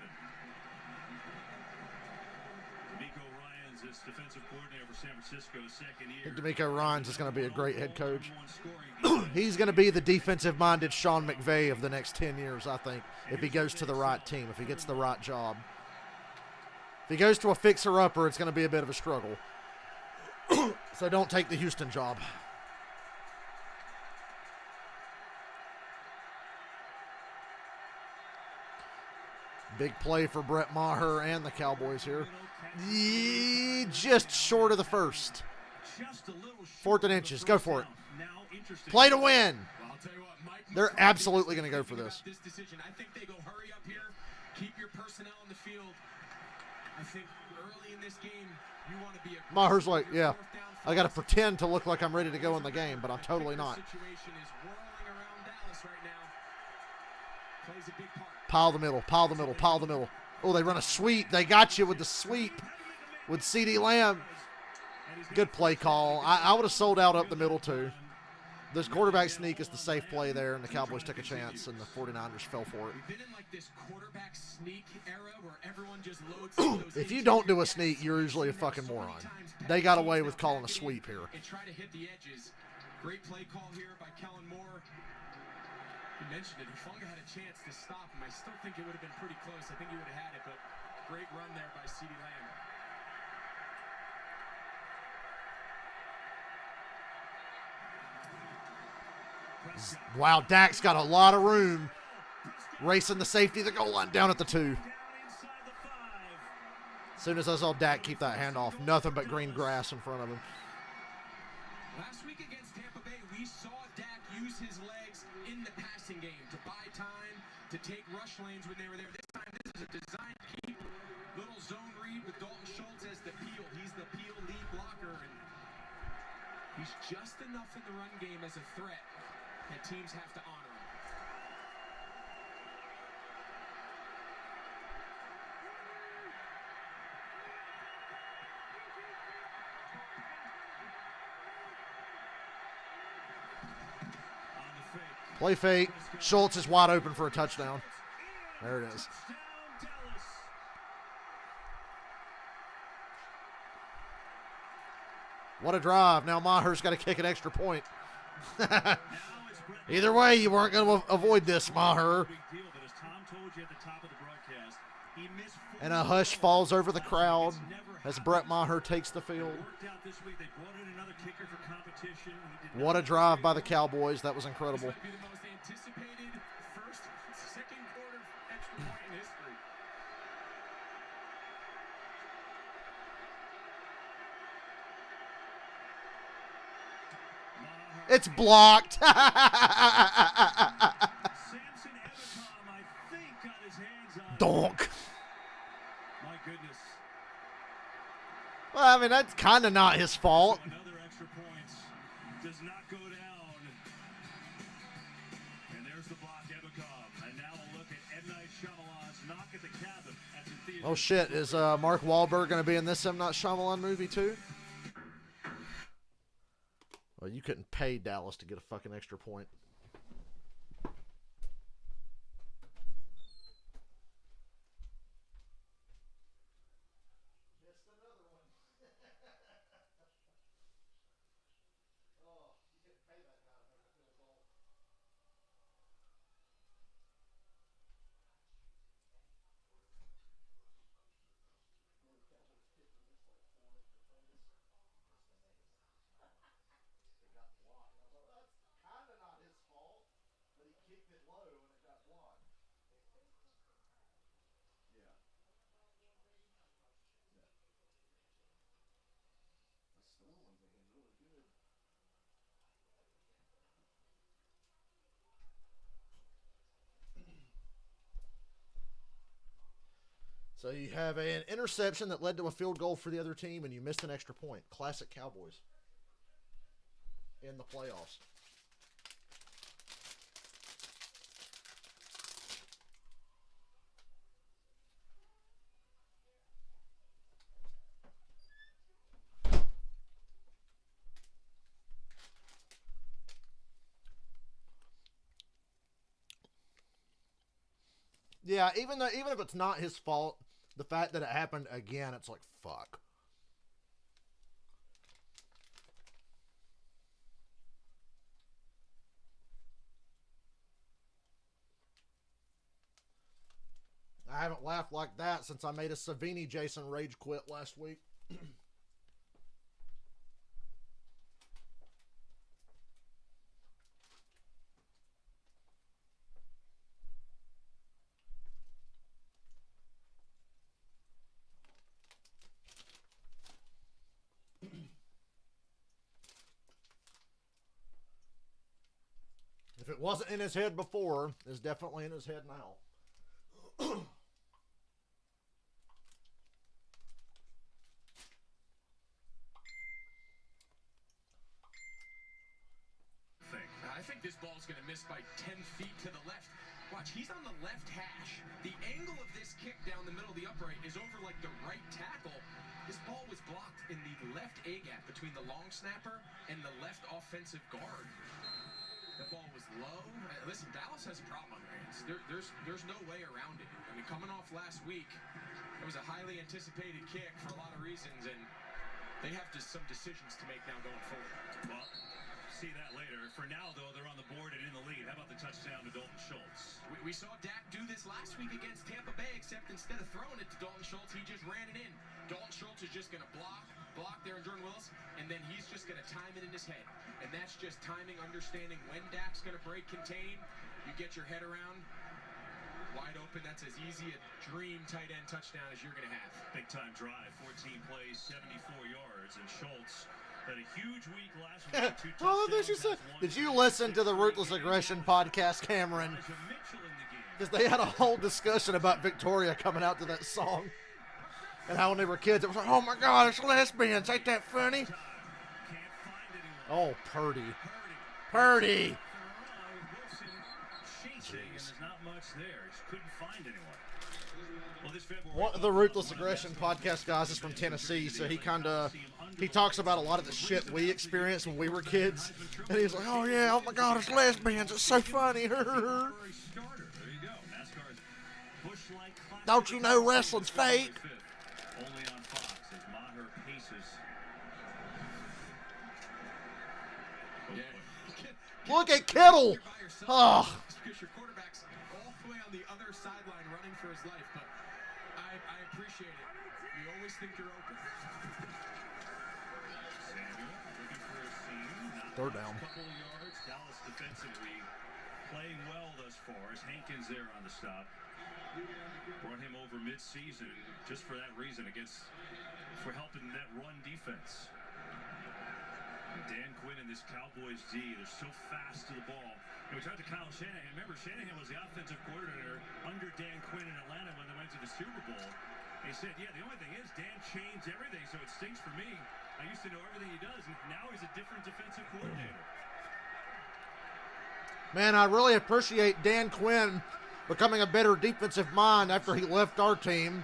D'Amico Ryans is defensive coordinator for San Francisco, second year. I think D'Amico Ryans is going to be a great head coach. He's going to be the defensive-minded Sean McVay of the next 10 years, I think, if he goes to the right team, if he gets the right job. If he goes to a fixer-upper, it's going to be a bit of a struggle. So don't take the Houston job. Big play for Brett Maher and the Cowboys here. Just short of the first. 4th and inches. Go for it. Play to win. They're absolutely going to go for this. I think they go hurry up here. Keep your personnel on the field. I think early in this game, you want to be a Maher's like, yeah, I got to pretend to look like I'm ready to go in the game, but I'm totally not. Situation is whirling around Dallas right now. Plays a big part. Pile the middle, pile the middle, pile the middle. Oh, they run a sweep. They got you with the sweep with CeeDee Lamb. Good play call. I would have sold out up the middle too. This quarterback sneak is the safe play there, and the Cowboys took a chance, and the 49ers fell for it. We've been in like this quarterback sneak era where everyone just loads If you don't do a sneak, you're usually a fucking moron. They got away with calling a sweep here. And try to hit the edges. Great play call here by Kellen Moore. You mentioned it. Hufanga had a chance to stop him. I still think it would have been pretty close. I think he would have had it, but great run there by CeeDee Lamb. Wow, Dak's got a lot of room. Racing the safety of the goal line down at the 2. As soon as I saw Dak keep that handoff, nothing but green grass in front of him. Last week against Tampa Bay, we saw Dak use his legs in the passing game to buy time, to take rush lanes when they were there. This time, this is a design keep. Little zone read with Dalton Schultz as the peel. He's the peel lead blocker, and he's just enough in the run game as a threat that teams have to honor him. Play fake. Schultz is wide open for a touchdown. There it is. What a drive. Now Maher's got to kick an extra point. Either way, you weren't going to avoid this, Maher. And a hush falls over the crowd as Brett Maher takes the field. What a drive by the Cowboys. That was incredible. It's blocked. Donk. My goodness. Well, I mean, that's kind of not his fault. So another extra point does not go down. And there's the block, Ebicom. And now we'll look at M. Night Shyamalan's Knock at the Cabin. That's in theaters. Oh, shit. Is Mark Wahlberg going to be in this M. Night Shyamalan movie, too? Well, you couldn't pay Dallas to get a fucking extra point. So you have an interception that led to a field goal for the other team, and you missed an extra point. Classic Cowboys in the playoffs. Yeah, even if it's not his fault, the fact that it happened again, it's like, fuck. I haven't laughed like that since I made a Savini Jason rage quit last week. If it wasn't in his head before, it's definitely in his head now. I think this ball's going to miss by 10 feet to the left. Watch, he's on the left hash. The angle of this kick down the middle of the upright is over like the right tackle. This ball was blocked in the left A-gap between the long snapper and the left offensive guard. The ball was low. Listen, Dallas has a problem on their hands. There's no way around it. I mean, coming off last week, it was a highly anticipated kick for a lot of reasons, and they have just some decisions to make now going forward. Well, see that later. For now, though, they're on the board and in the lead. How about the touchdown? touchdown to Dalton Schultz. We saw Dak do this last week against Tampa Bay, except instead of throwing it to Dalton Schultz, he just ran it in. Dalton Schultz is just going to block there in Jordan Willis, and then he's just going to time it in his head. And that's just timing, understanding when Dak's going to break, contain. You get your head around, wide open. That's as easy a dream tight end touchdown as you're going to have. Big time drive, 14 plays, 74 yards, and Schultz had a huge week last week. Oh, did you listen to the Ruthless Aggression podcast, Cameron? Because they had a whole discussion about Victoria coming out to that song. And how when they were kids, it was like, oh my God, it's lesbians. Ain't that funny? Oh, Purdy. Purdy. There's not much there. Just couldn't find anyone. Well, this February, One of the Ruthless Aggression podcast guys is from Tennessee, so he talks about a lot of the shit we experienced when we were kids. And he's like, oh yeah, oh my God, it's lesbians. It's so funny. Don't you know wrestling's fake? Only on Fox as Maher paces. Look at Kittle. Oh. Because your quarterback's all the way on the other sideline running for his life, but I appreciate it. You always think you're open. Samuel looking for a seam. Third down. A couple of yards. Dallas defensively playing well thus far as Hankins there on the stop. Brought him over mid-season just for that reason for helping that run defense. And Dan Quinn and this Cowboys D, they're so fast to the ball. And we talked to Kyle Shanahan. Remember, Shanahan was the offensive coordinator under Dan Quinn in Atlanta when they went to the Super Bowl. And he said, yeah, the only thing is Dan changed everything, so it stinks for me. I used to know everything he does, and now he's a different defensive coordinator. Man, I really appreciate Dan Quinn becoming a better defensive mind after he left our team.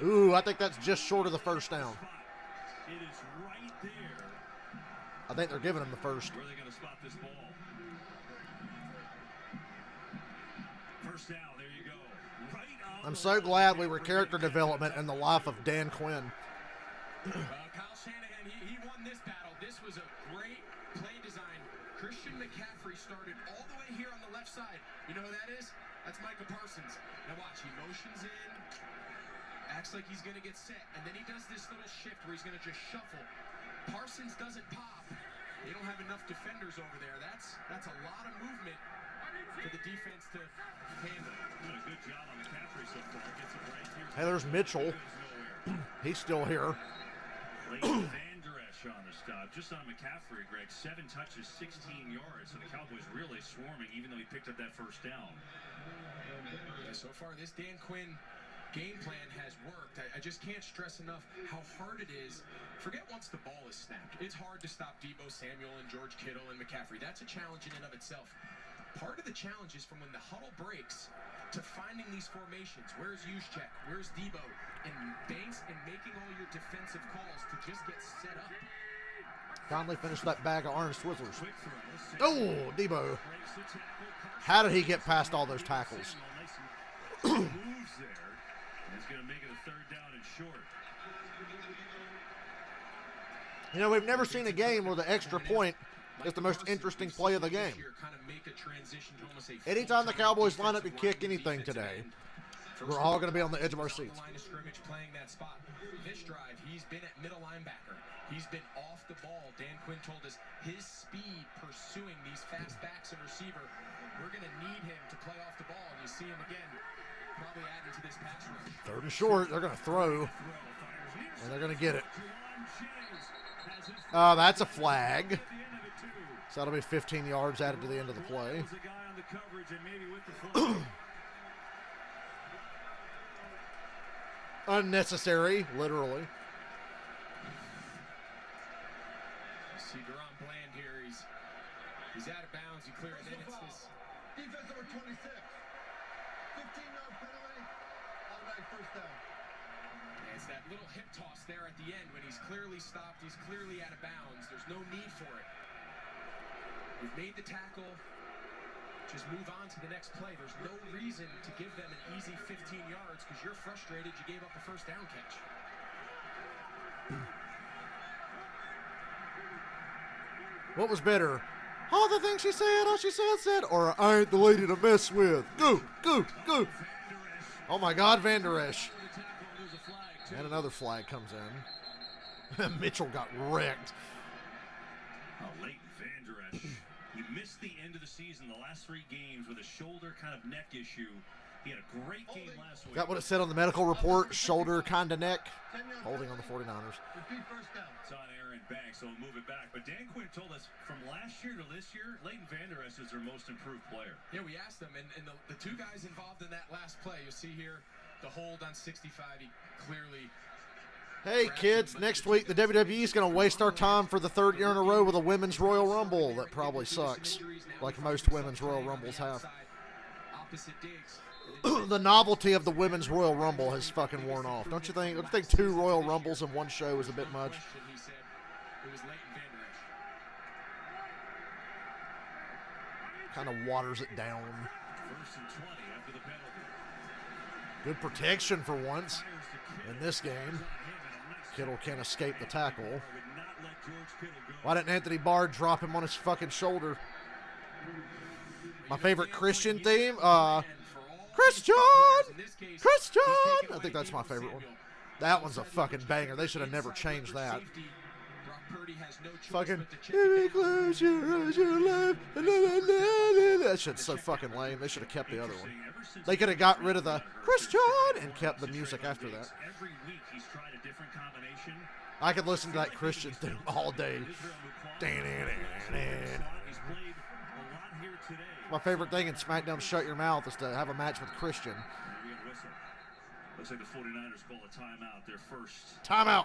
Ooh, I think that's just short of the first down. It is right there. I think they're giving him the first. Where are they going to spot this ball? First down, there you go. Right on. I'm so glad we were character development in the life of Dan Quinn. Kyle Shanahan, he won this battle. This was a great play design. Christian McCaffrey started all the way here on the left side. You know who that is? That's Micah Parsons. Now watch, he motions in, acts like he's going to get set, and then he does this little shift where he's going to just shuffle. Parsons doesn't pop. They don't have enough defenders over there. That's a lot of movement for the defense to handle. Doing a good job on McCaffrey so far. Gets it right here. Hey, there's Mitchell. He's still here. Leighton Vander Esch on the stop. Just on McCaffrey, Greg. 7 touches, 16 yards. So the Cowboys really swarming, even though he picked up that first down. Yeah, so far, this Dan Quinn game plan has worked. I just can't stress enough how hard it is. Forget once the ball is snapped. It's hard to stop Deebo Samuel and George Kittle and McCaffrey. That's a challenge in and of itself. Part of the challenge is from when the huddle breaks to finding these formations. Where's Juszczyk? Where's Deebo? And Banks, and making all your defensive calls to just get set up. Finally finished that bag of orange Twizzlers. Oh, Deebo. How did he get past all those tackles? Moves there. And it's going to make it a third down and short. You know, we've never seen a game where the extra point is the most interesting play of the game. Anytime the Cowboys line up to kick anything today, we're all going to be on the edge of our seats. This drive, he's been at middle linebacker. He's been off the ball. Dan Quinn told us his speed pursuing these fast backs and receiver. We're going to need him to play off the ball. And you see him again, probably adding to this pass rush. Third and short, they're going to throw, and they're going to get it. That's a flag. So that'll be 15 yards added to the end of the play. Unnecessary, literally. See Deron Bland here. He's out of bounds. He cleared it. It's this. Defense number 26. 15-yard penalty. Automatic first down. Yeah, it's that little hip toss there at the end when he's clearly stopped. He's clearly out of bounds. There's no need for it. We've made the tackle. Just move on to the next play. There's no reason to give them an easy 15 yards because you're frustrated you gave up a first down catch. What was better, All the things she said, all she said, or I ain't the lady to mess with. Go, go, go. Oh my God, Van Der Esch. And another flag comes in. Mitchell got wrecked. Leighton Van Der Esch. He missed the end of the season, the last 3 games, with a shoulder kind of neck issue. He had a great game last week. Got what it said on the medical report, shoulder kind of neck. Holding on the 49ers. It's on Aaron Banks, so we'll move it back. But Dan Quinn told us from last year to this year, Leighton Van Der Esch is their most improved player. Yeah, we asked them, and the 2 guys involved in that last play, you'll see here the hold on 65. He clearly... Hey kids, next week the WWE is going to waste our time for the 3rd year in a row with a Women's Royal Rumble that probably sucks, like most Women's Royal Rumbles have. The novelty of the Women's Royal Rumble has fucking worn off. Don't you think? Don't you think 2 Royal Rumbles in one show is a bit much? Kind of waters it down. Good protection for once in this game. Kittle can't escape the tackle. Why didn't Anthony Barr drop him on his fucking shoulder? My favorite Christian theme? Christian! Christian! I think that's my favorite one. That one's a fucking banger. They should have never changed that. Fucking, close your eyes, your life. That shit's so fucking lame. They should have kept the other one. They could have got rid of the Christian and kept the music after that. I could listen to that Christian thing all day. My favorite thing in SmackDown Shut Your Mouth is to have a match with Christian. Looks like the 49ers call a timeout, their first timeout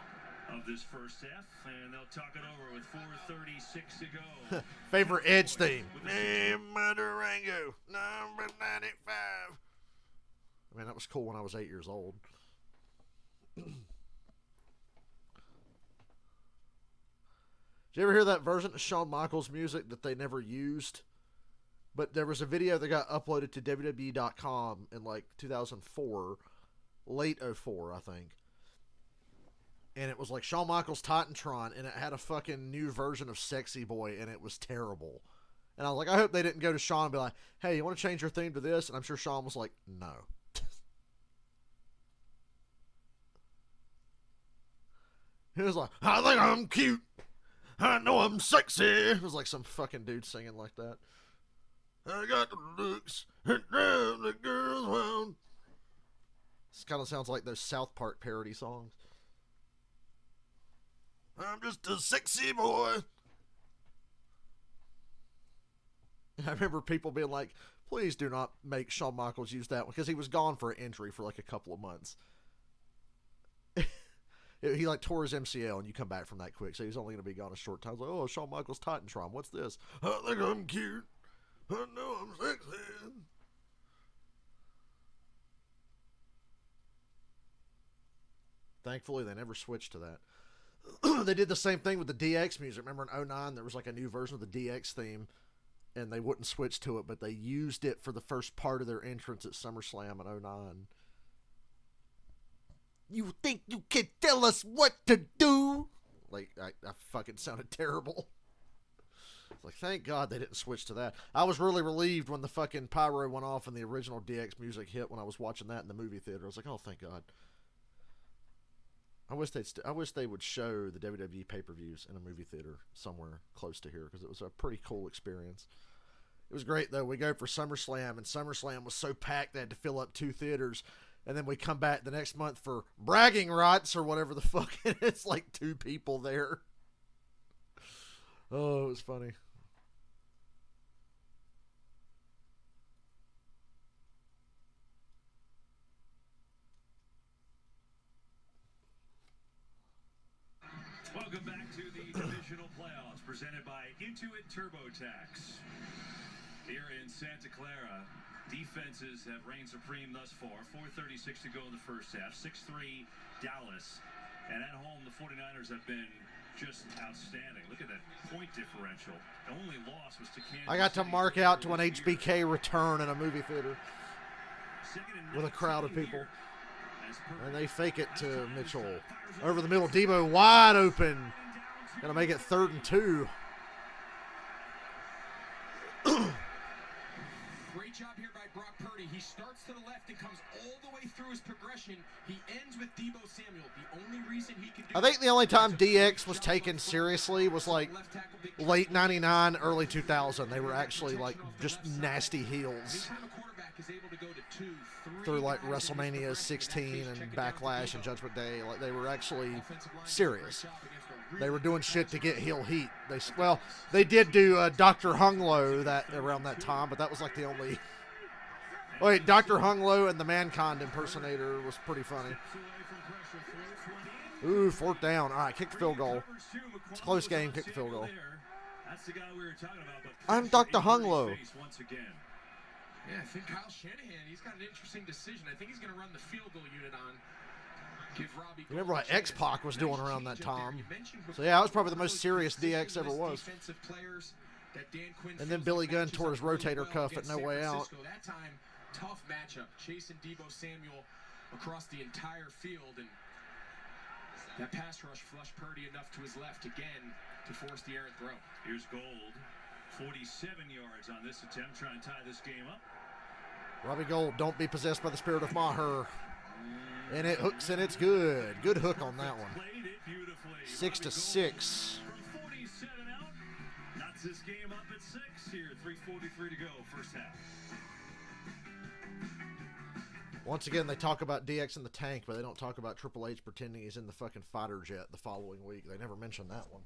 of this first half, and they'll talk it over with 4:36 to go. Favorite Edge theme. Durango, number 95. I mean, that was cool when I was 8 years old. Did you ever hear that version of Shawn Michaels music that they never used? But there was a video that got uploaded to WWE.com in like 2004, late 04, I think. And it was like Shawn Michaels Titantron, and it had a fucking new version of Sexy Boy, and it was terrible. And I was like, I hope they didn't go to Shawn and be like, hey, you want to change your theme to this? And I'm sure Shawn was like, no. He was like, I think I'm cute. I know I'm sexy. It was like some fucking dude singing like that. I got the looks and drive the girls wild. This kind of sounds like those South Park parody songs. I'm just a sexy boy. I remember people being like, please do not make Shawn Michaels use that one, because he was gone for an injury for like a couple of months. He like tore his MCL, and you come back from that quick, so he's only going to be gone a short time. I was like, oh, Shawn Michaels Titantron, what's this? I think I'm cute. I know I'm sexy. Thankfully, they never switched to that. They did the same thing with the DX music. Remember in 2009, there was like a new version of the DX theme, and they wouldn't switch to it, but they used it for the first part of their entrance at SummerSlam in 2009. You think you can tell us what to do? Like, I fucking sounded terrible. It's like, thank God they didn't switch to that. I was really relieved when the fucking pyro went off and the original DX music hit when I was watching that in the movie theater. I was like, oh, thank God. I wish they would show the WWE pay-per-views in a movie theater somewhere close to here, because it was a pretty cool experience. It was great, though. We go for SummerSlam, and SummerSlam was so packed they had to fill up 2 theaters. And then we come back the next month for bragging rights or whatever the fuck. And it's like 2 people there. Oh, it was funny. Welcome back to the divisional playoffs presented by Intuit TurboTax. Here in Santa Clara, defenses have reigned supreme thus far. 4:36 to go in the first half. 6-3 Dallas. And at home, the 49ers have been just outstanding. Look at that point differential. The only loss was to Kansas I got to City mark out to an HBK return in a movie theater with a crowd of people. And they fake it to Mitchell. Over the middle, Debo wide open. Gonna make it 3rd and 2. job here by Brock Purdy. He starts to the left and comes all the way through his progression. He ends with Deebo Samuel. The only reason he can do I think the only time DX was taken seriously was like late 99, early 2000. They were actually like just nasty heels through like WrestleMania 16 and Backlash and Judgment Day. Like they were actually serious. They were doing shit to get heel heat. They did do Dr. Hunglo that around that time, but that was like the only. Wait, Dr. Hunglo and the Mankind impersonator was pretty funny. Ooh, 4th down. All right, kick the field goal. It's a close game. Kick the field goal. I'm Dr. Hunglo. Yeah, I think Kyle Shanahan, he's got an interesting decision. I think he's going to run the field goal unit on. Give Robbie. Remember what X-Pac was doing around that time. So, yeah, that was probably the most serious DX ever was. And then Billy Gunn tore his rotator cuff at No Way Out. That time, tough matchup. Chasing Deebo Samuel across the entire field. And that pass rush flushed Purdy enough to his left again to force the errant throw. Here's Gold. 47 yards on this attempt, trying to tie this game up. Robbie Gold, don't be possessed by the spirit of Maher. And it hooks and it's good. Good hook on that one. 6-6. From 47 out, knocks this game up at 6 here. 3:43 to go, first half. Once again, they talk about DX in the tank, but they don't talk about Triple H pretending he's in the fucking fighter jet the following week. They never mention that one.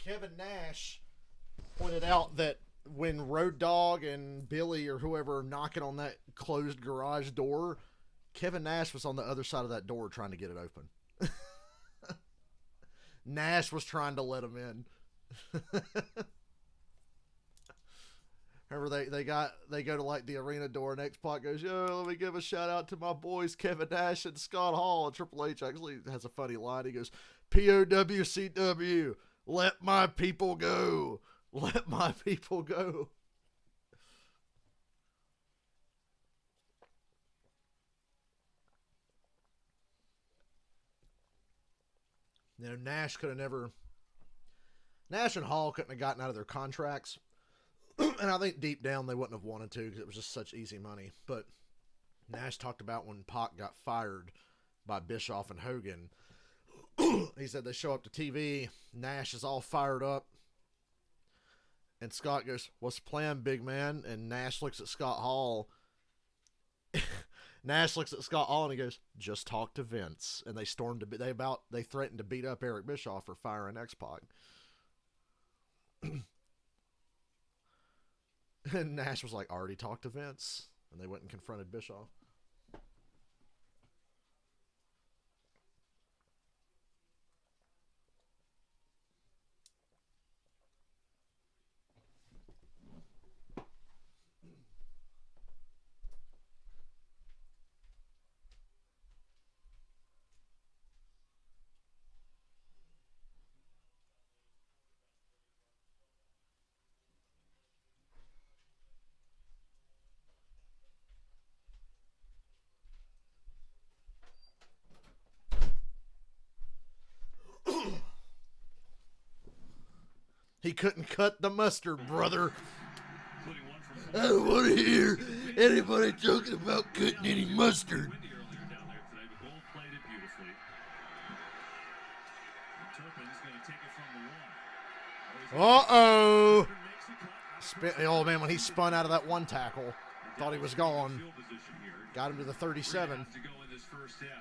Kevin Nash pointed out that when Road Dogg and Billy or whoever are knocking on that closed garage door, Kevin Nash was on the other side of that door trying to get it open. Nash was trying to let him in. Remember they go to like the arena door and X-Pac goes, yo, let me give a shout out to my boys Kevin Nash and Scott Hall. And Triple H actually has a funny line. He goes, POWCW. Let my people go. Let my people go. You know, Nash and Hall couldn't have gotten out of their contracts. And I think deep down they wouldn't have wanted to because it was just such easy money. But Nash talked about when Pac got fired by Bischoff and Hogan. He said they show up to TV, Nash is all fired up, and Scott goes, what's the plan, big man? And Nash looks at Scott Hall. Nash looks at Scott Hall and he goes, just talk to Vince. And they they threatened to beat up Eric Bischoff for firing X-Pac. And Nash was like, already talked to Vince. And they went and confronted Bischoff. He couldn't cut the mustard, brother. I don't want to hear anybody talking about cutting any mustard. Uh-oh. Oh, man, when he spun out of that one tackle, thought he was gone. Got him to the 37.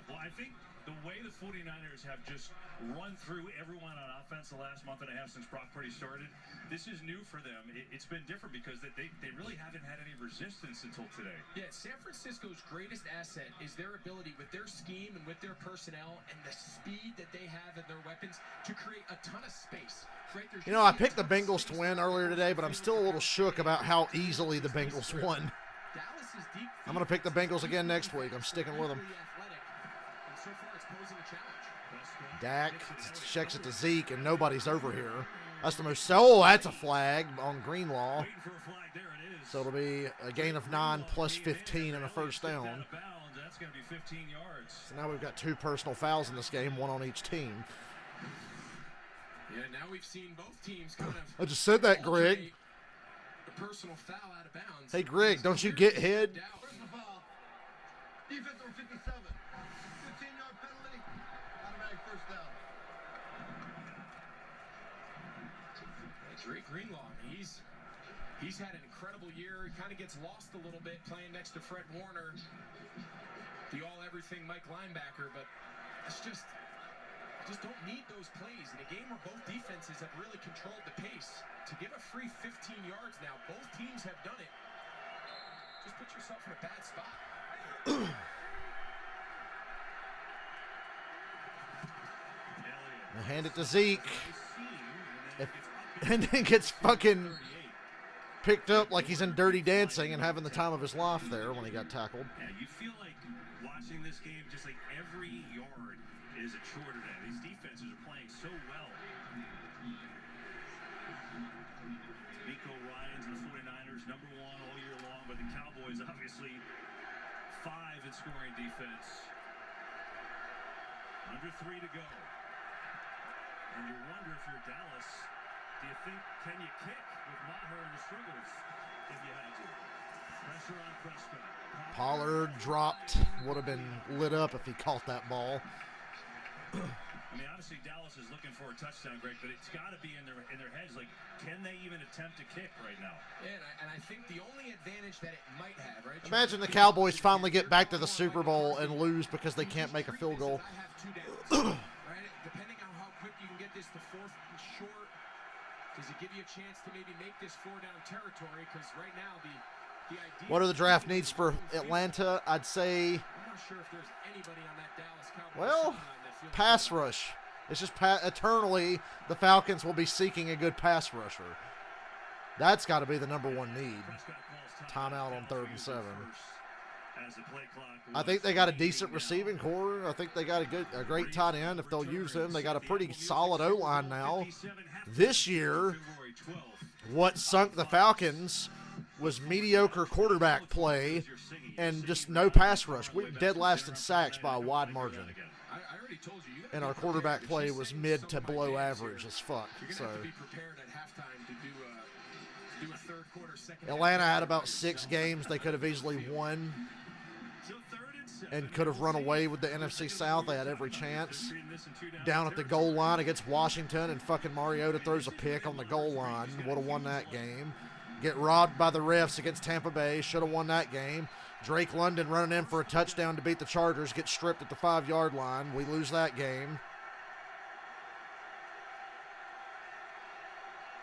Well, I think the way the 49ers have just run through everyone on offense the last month and a half since Brock Purdy started, this is new for them. It's been different because they really haven't had any resistance until today. Yeah, San Francisco's greatest asset is their ability with their scheme and with their personnel and the speed that they have in their weapons to create a ton of space. Right? You know, I picked the Bengals to win earlier today, but I'm still a little shook about how easily the Bengals won. Dallas's deep I'm going to pick the Bengals again next week. I'm sticking with them. And so far, it's posing a challenge. Dak checks it to Zeke, and nobody's over here. That's the most. Oh, that's a flag on Greenlaw. Waiting for a flag. There it is. So it'll be a gain of 9 plus 15 and a first down. That's going to be 15 yards. So now we've got 2 personal fouls in this game, 1 on each team. Yeah, now we've seen both teams kind of. I just said that, Greg. The personal foul out of bounds. Hey, Greg, don't you get hit? Personal foul. Defense over 57. 15-yard penalty. Automatic first down. Drake Greenlaw, he's had an incredible year. He kind of gets lost a little bit playing next to Fred Warner, the all-everything Mike linebacker, but it's just don't need those plays in a game where both defenses have really controlled the pace. To give a free 15 yards now, both teams have done it. Just put yourself in a bad spot. I hand it to Zeke. And then gets fucking picked up like he's in Dirty Dancing and having the time of his life there when he got tackled. Yeah, you feel like watching this game, just like every yard is a chore today. These defenses are playing so well. Nico Ryans and the 49ers, #1 all year long, but the Cowboys obviously 5 in scoring defense. Under 3 to go. And you wonder if you're Dallas, do you think, can you kick with Maher and the struggles if you had to? Pressure on Prescott. Pollard dropped. Would have been lit up if he caught that ball. I mean, obviously Dallas is looking for a touchdown, Greg, but it's got to be in their heads. Like, can they even attempt to kick right now? Yeah, and I think the only advantage that it might have, right? Imagine the Cowboys finally get back to the Super Bowl and lose because they can't make a field goal. I have 2 downs, right? Depending on how quick you can get this to 4th and short, does it give you a chance to maybe make this 4-down territory? Because right now the idea. What are the draft needs for Atlanta? I'd say, I'm not sure if there's anybody on that Dallas Cowboys well, sideline that feels pass rush. It's just eternally the Falcons will be seeking a good pass rusher. That's got to be the #1 need. Timeout on 3rd and 7. I think they got a decent receiving core. I think they got a great tight end if they'll use them. They got a pretty solid O-line now. This year, what sunk the Falcons was mediocre quarterback play and just no pass rush. We dead last in sacks by a wide margin. I already told you. And our quarterback play was mid to below average as fuck. You're So gonna have to be prepared at halftime to do a 3rd quarter, 2nd. Atlanta had about 6 games they could have easily won and could have run away with the NFC South. They had every chance. Down at the goal line against Washington, and fucking Mariota throws a pick on the goal line. Would have won that game. Get robbed by the refs against Tampa Bay. Should have won that game. Drake London running in for a touchdown to beat the Chargers. Gets stripped at the 5-yard line. We lose that game.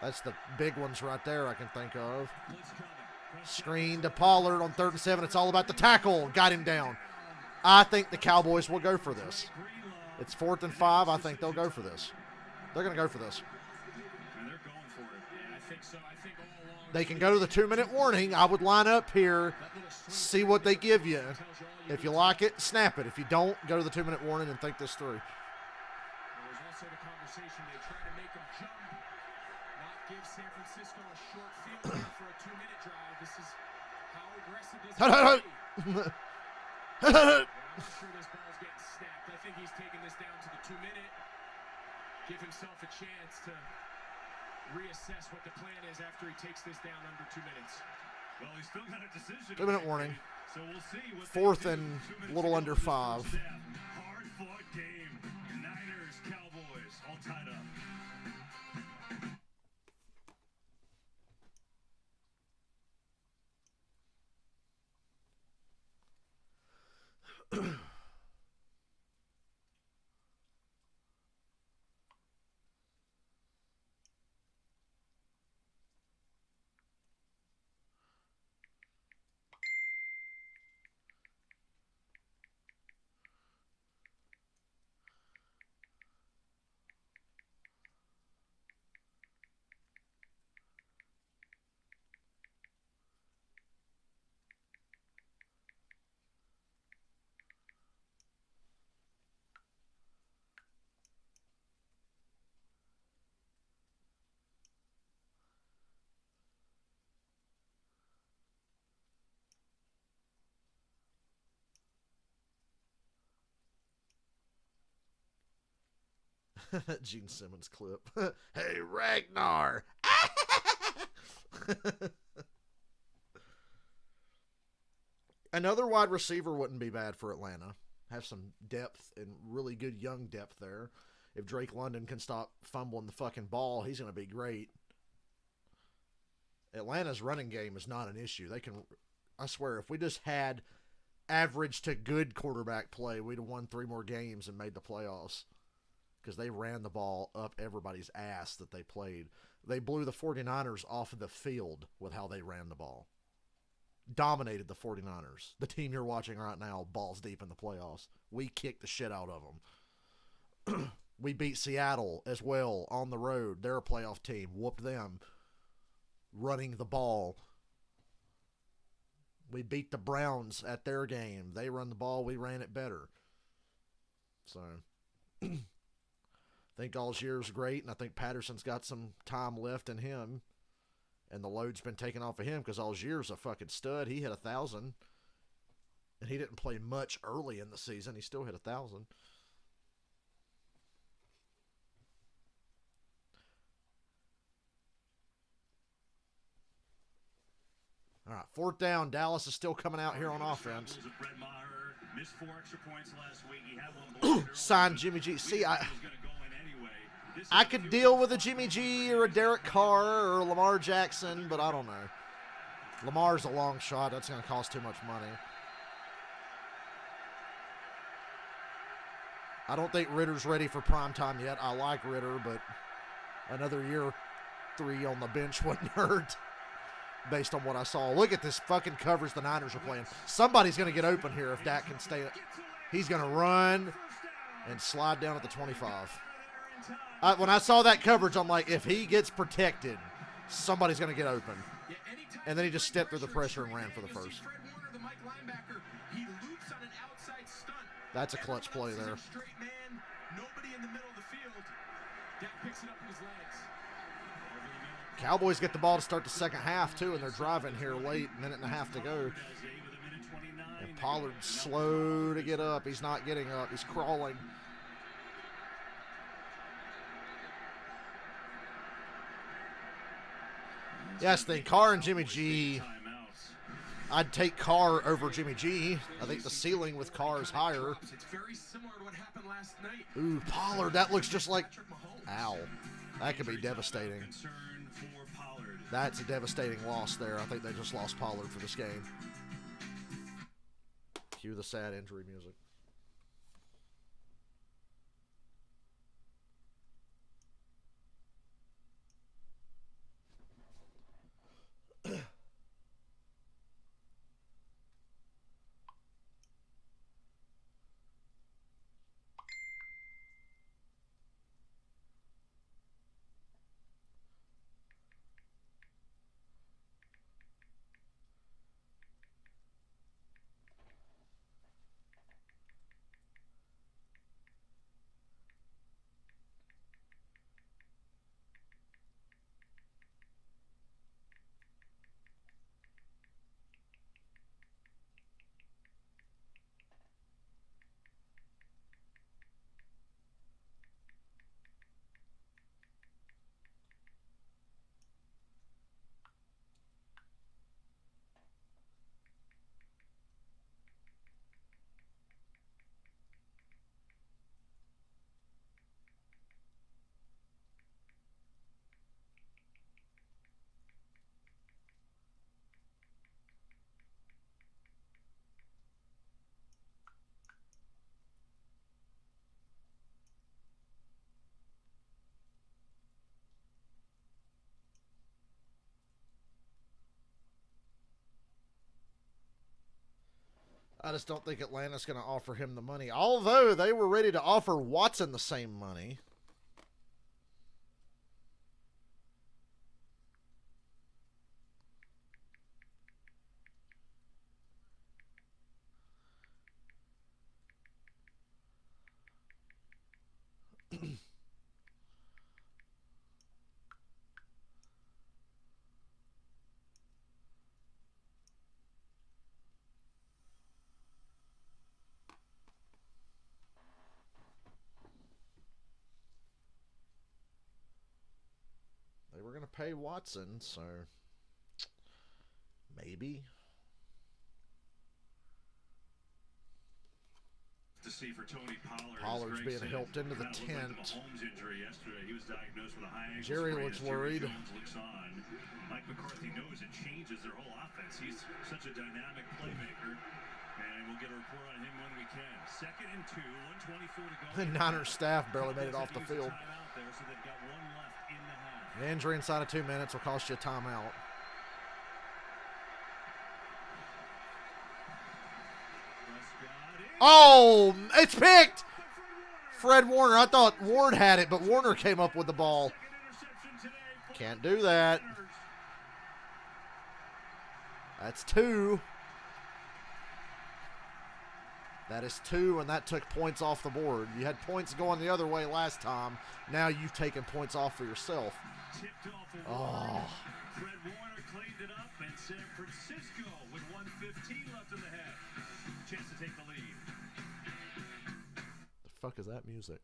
That's the big ones right there I can think of. Screen to Pollard on 3rd and 7. It's all about the tackle. Got him down. I think the Cowboys will go for this. It's 4th and 5. I think they'll go for this. They're going to go for this. And they're going for it. Yeah, I think so. I think all along They can go to the 2-minute warning. I would line up here, see what they give you. If you like it, snap it. If you don't, go to the 2-minute warning and think this through. There's also the conversation they try to make them jump, not give San Francisco a short field goal for a 2-minute drive. This is how aggressive this is. I'm not sure this ball's getting snapped. I think he's taking this down to the 2-minute. Give himself a chance to reassess what the plan is after he takes this down under 2 minutes. Well, he's still got a decision. 2-minute warning. So we'll see what 4th they do. and 2 minutes a little to go under in this 5. first half. Hard-fought game. Niners, Cowboys, all tied up. Gene Simmons clip. Hey, Ragnar! Another wide receiver wouldn't be bad for Atlanta. Have some depth and really good young depth there. If Drake London can stop fumbling the fucking ball, he's going to be great. Atlanta's running game is not an issue. They can, I swear, if we just had average to good quarterback play, we'd have won 3 more games and made the playoffs. Because they ran the ball up everybody's ass that they played. They blew the 49ers off of the field with how they ran the ball. Dominated the 49ers. The team you're watching right now, balls deep in the playoffs. We kicked the shit out of them. We beat Seattle as well on the road. They're a playoff team. Whooped them. Running the ball. We beat the Browns at their game. They run the ball. We ran it better. So, I think Allgeier's great, and I think Patterson's got some time left in him. And the load's been taken off of him because Allgeier's a fucking stud. He hit 1,000. And he didn't play much early in the season. He still hit 1,000. All right, 4th down. Dallas is still coming out here on offense. Signed Jimmy G. See, I could deal with a Jimmy G or a Derek Carr or Lamar Jackson, but I don't know. Lamar's a long shot. That's going to cost too much money. I don't think Ritter's ready for prime time yet. I like Ritter, but another year 3 on the bench wouldn't hurt based on what I saw. Look at this fucking coverage the Niners are playing. Somebody's going to get open here if Dak can stay. He's going to run and slide down at the 25. When I saw that coverage, I'm like, if he gets protected, somebody's going to get open. And then he just stepped through the pressure and ran for the first. That's a clutch play there. Cowboys get the ball to start the second half, too, and they're driving here late, 1.5 to go. And Pollard's slow to get up. He's not getting up. He's crawling. Yes, the Carr and Jimmy G. I'd take Carr over Jimmy G. I think the ceiling with Carr is higher. Ooh, Pollard. That looks just like... Ow. That could be devastating. That's a devastating loss there. I think they just lost Pollard for this game. Cue the sad injury music. I just don't think Atlanta's going to offer him the money. Although they were ready to offer Watson the same money. pay Watson, so maybe. To see for Tony Pollard. Pollard's being helped into the tent. Mahomes injury yesterday. He was diagnosed with a high ankle Jerry sprain looks as Jerry worried. Jones looks on. Mike McCarthy knows it changes their whole offense. He's such a dynamic playmaker. And we'll get a report on him when we can. 2nd and 2, 1:24 to go. The Niners staff barely made it off the field. There, so they've got 1 left in the half. An injury inside of 2 minutes will cost you a timeout. Oh, it's picked! Fred Warner. I thought Ward had it, but Warner came up with the ball. Can't do that. That's 2. That is 2, and that took points off the board. You had points going the other way last time. Now you've taken points off for yourself. Oh. Fred Warner cleaned it up, and San Francisco with 1:15 left in the half. Chance to take the lead. The fuck is that music?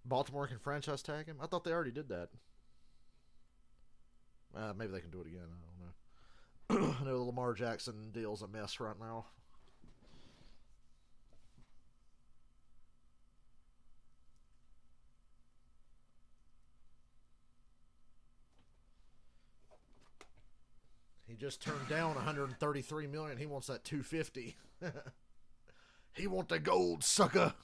Baltimore can franchise tag him? I thought they already did that. Maybe they can do it again. I don't know. I know the Lamar Jackson deal's a mess right now. He just turned down $133 million. He wants that $250. He want the gold, sucker.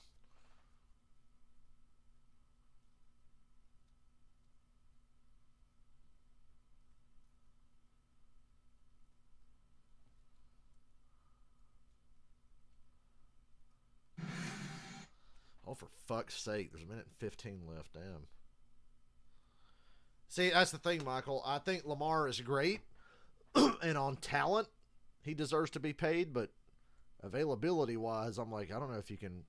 Oh, for fuck's sake. There's a minute and 15 left. Damn. See, that's the thing, Michael. I think Lamar is great. And on talent, he deserves to be paid. But availability-wise, I'm like, I don't know if you can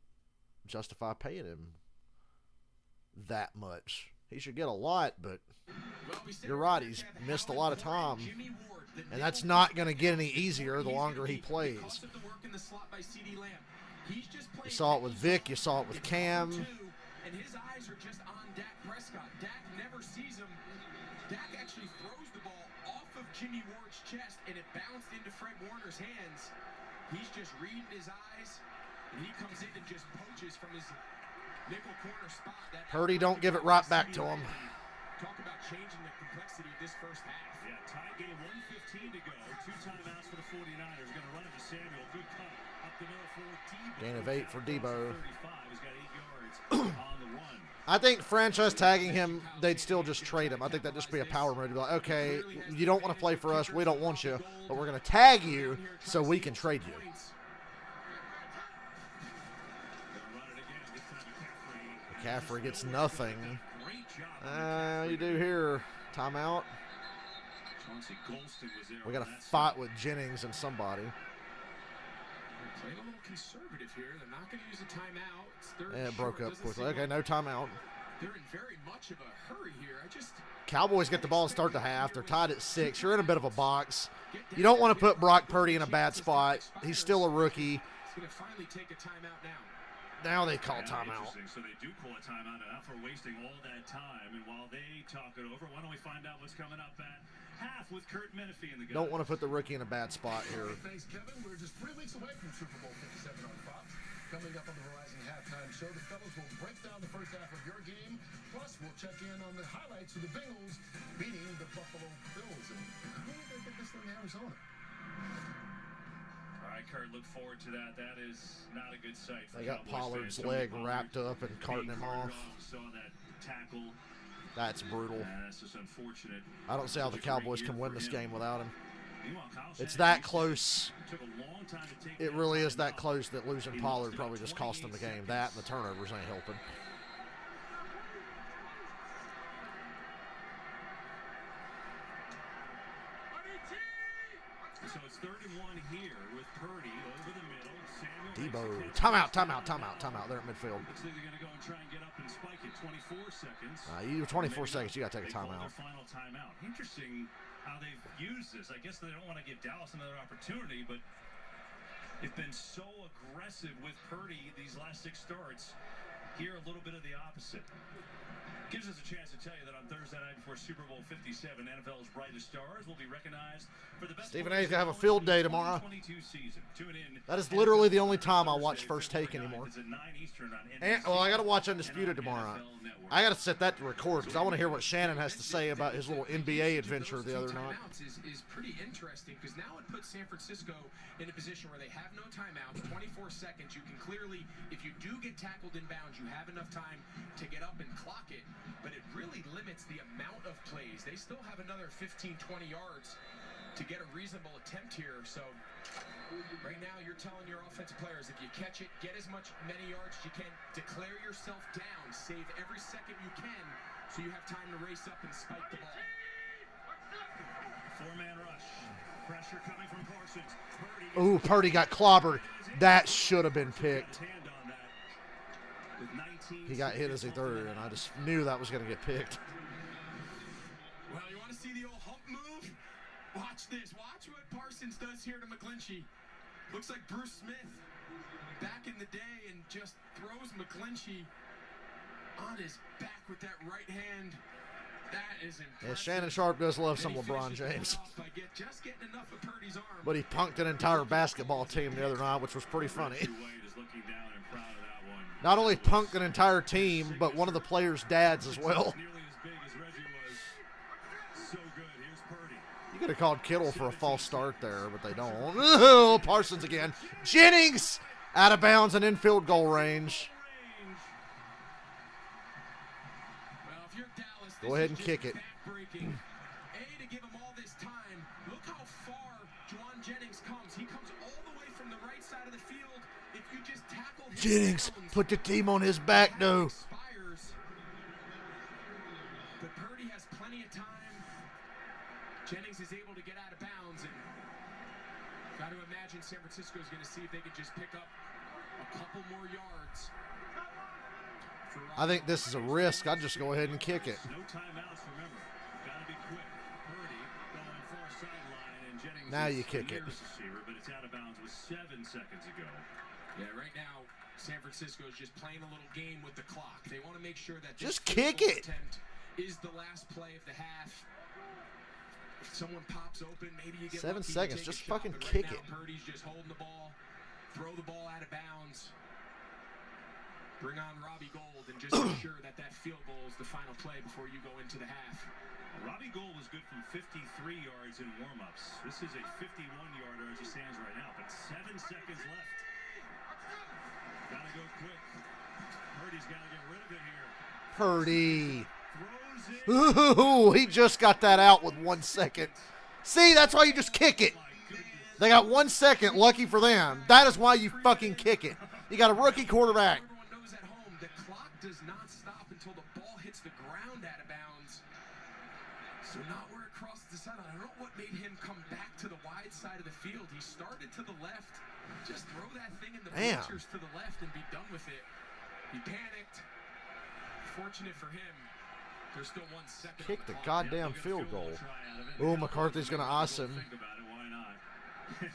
justify paying him that much. He should get a lot, but you're right. He's missed a lot of time. And that's not going to get any easier the longer he plays. You saw it with Vic. You saw it with Cam. And his eyes are just on Dak Prescott. Dak never sees him. Dak actually throws the ball off of Jimmy Ward's chest, and it bounced into Fred Warner's hands. He's just reading his eyes, and he comes in and just poaches from his nickel corner spot. Purdy don't give it right back to him. Talk about changing the complexity of this first half. Yeah, tie game, 1:15 to go. 2 timeouts for the 49ers. Going to run it to Samuel. Good cut. Up the middle for Debo. Gain of 8 for Debo. 35. He's got 8 yards on the run. I think franchise tagging him, they'd still just trade him. I think that'd just be a power move to be like, okay, you don't want to play for us, we don't want you, but we're going to tag you so we can trade you. McCaffrey gets nothing. You do here. Timeout. We got to fight with Jennings and somebody. Playing a little conservative here. They're not going to use a timeout. It's third and it broke short. up quickly. Okay, no timeout. They're in very much of a hurry here. Cowboys get the ball to start the half. They're tied at 6. You're in a bit of a box. You don't want to put Brock Purdy in a bad spot. He's still a rookie. He's going to finally take a timeout now. Now they call Yeah, timeout. interesting. So they do call a timeout enough for wasting all that time. And while they talk it over, why don't we find out what's coming up at half with Kurt Menefee in the guys. Don't want to put the rookie in a bad spot here. Thanks, Kevin. We're just 3 weeks away from Super Bowl 57 on Fox. Coming up on the Verizon Halftime Show, the fellas will break down the first half of your game. Plus, we'll check in on the highlights of the Bengals beating the Buffalo Bills. And how did they get this thing in Arizona? All right, Kurt, look forward to that. That is not a good sight for They got Cowboys Pollard's fans. leg Pollard wrapped up and carting being him off. Saw that tackle. That's brutal. That's just unfortunate. I don't see how the Such a great Cowboys year can win for this him. game without him. Meanwhile, Kyle It's Shanahan that close. took a long time to take It that really is time that out. close that losing He Pollard lost probably about just cost them the 28 game. That and seconds. the turnovers ain't helping. So it's 3rd and 1 here with Purdy over the middle. Samuel Debo. makes the catch. Timeout. They're at midfield. Looks like they're going to go and try and get up and spike it. 24 seconds. You 24 Maybe seconds, you got to take a they call timeout. their final timeout. Interesting how they've used this. I guess they don't want to give Dallas another opportunity, but they've been so aggressive with Purdy these last 6 starts. Here, a little bit of the opposite. Gives us a chance to tell you that on Thursday night before Super Bowl 57, NFL's brightest stars will be recognized for the best. Stephen A's gonna have a field day tomorrow. 2022 season. Tune in. That is literally the only time I watch First Take anymore. It's at 9 Eastern on And, NBC well, I got to watch and Undisputed on tomorrow. NFL Network. I got to set that to record because I want to hear what Shannon has to say about his little NBA adventure the other night. Timeouts is pretty interesting because now it puts San Francisco in a position where they have no timeouts, 24 seconds. You can clearly, if you do get tackled in bounds, you have enough time to get up and clock it, but it really limits the amount of plays. They still have another 15, 20 yards to get a reasonable attempt here. So right now you're telling your offensive players, if you catch it, get as many yards as you can, declare yourself down, save every second you can so you have time to race up and spike the ball. 4-man rush. Pressure coming from Parsons. Ooh, Purdy got clobbered. That should have been picked. He got hit as he threw it, and I just knew that was going to get picked. Well, you want to see the old hump move? Watch this. Watch what Parsons does here to McGlinchey. Looks like Bruce Smith back in the day and just throws McGlinchey on his back with that right hand. That is impressive. Yeah, Shannon Sharp does love some Then he LeBron finishes the James. playoff by just getting enough of Purdy's arm. But he punked an entire basketball team the other night, which was pretty funny. Not only punked an entire team, but one of the players' dads as well. You could have called Kittle for a false start there, but they don't. Oh, Parsons again. Jennings out of bounds and in field goal range. Well, if you're Dallas, Go ahead and kick it. Backbreaking. A, to give him all this time. Look how far Juwan Jennings comes. He comes all the way from the right side of the field. If you just tackle him Jennings down, put the team on his back, though. expires. But Purdy has plenty of time. Jennings is able to get out of bounds, and got to imagine San Francisco is going to see if they can just pick up a couple more yards. I think this is a risk. I'd just go ahead and kick it. No timeouts, remember. Got to be quick. Purdy going far sideline, and Jennings Now is you kick the it. nearest receiver, but it's out of bounds with 7 seconds ago. Yeah, right now San Francisco is just playing a little game with the clock. They want to make sure that Just this kick field goal it. attempt is the last play of the half. If someone pops open, maybe you get 7 lucky, you seconds, take a just shot, fucking but kick right it. now, Purdy's just holding the ball, throw the ball out of bounds. Bring on Robbie Gold and just ensure that field goal is the final play before you go into the half. Robbie Gold was good from 53 yards in warm-ups. This is a 51-yarder as he stands right now, but 7 seconds left. Gotta go quick. Purdy's gotta get rid of it here. Purdy. Throws it. Ooh, he just got that out with 1 second. See, that's why you just kick it. They got 1 second, lucky for them. That is why you fucking kick it. You got a rookie quarterback. Everyone knows at home the clock does not stop until the ball hits the ground out of bounds. So not where it crosses the sideline. I don't know what made him come back to the wide side of the field. He started to the left. Just throw that thing in the Damn. bleachers to the left and be done with it. He panicked. Fortunate for him, there's still 1 second. Kick on the clock. goddamn field goal. Try out of it. Ooh, McCarthy's going to ice him. Think about it, why not?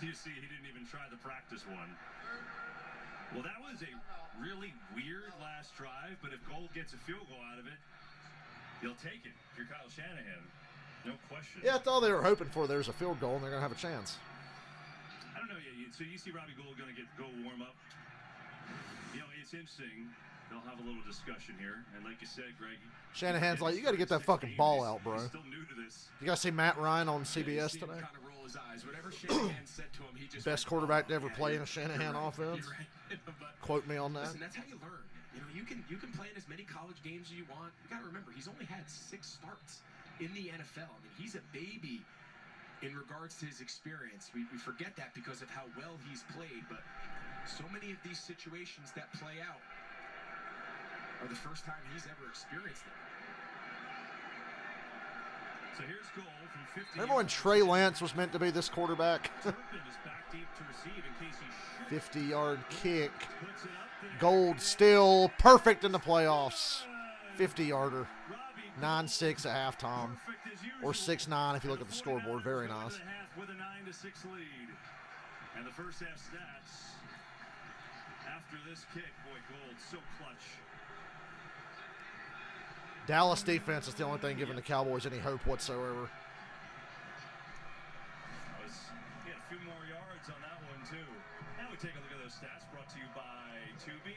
You see, he didn't even try the practice one. Well, that was a really weird last drive, but if Gold gets a field goal out of it, he'll take it. If you're Kyle Shanahan, no question. Yeah, that's all they were hoping for. There's a field goal, and they're going to have a chance. I don't know. So you see Robbie Gould going to go warm up. You know, it's interesting. They'll have a little discussion here, and like you said, Greg, Shanahan's like, you got to get that fucking ball out, bro. Still new to this. You got to see Matt Ryan on CBS today. Kind of roll his eyes. Whatever Shanahan said to him, he just Best quarterback to ever play in a Shanahan offense. Quote me on that. Listen, that's how you learn. You know, you can play in as many college games as you want. You got to remember, he's only had 6 starts in the NFL. I mean, he's a baby in regards to his experience. We forget that because of how well he's played, but so many of these situations that play out are the first time he's ever experienced them. So here's goal from 50. Remember when Trey Lance was meant to be this quarterback? Turpin is back deep to receive in case he 50-yard kick. puts it up there. Gold still perfect in the playoffs. 50-yarder. 9-6 at halftime. Perfect as usual. Or 6-9 if you look at the scoreboard. Very nice. With a 9-6 lead. And the first half stats after this kick, boy, Gold so clutch. Dallas defense is the only thing giving the Cowboys any hope whatsoever. He had a few more yards on that one, too. Now we take a look at those stats brought to you by Tubi.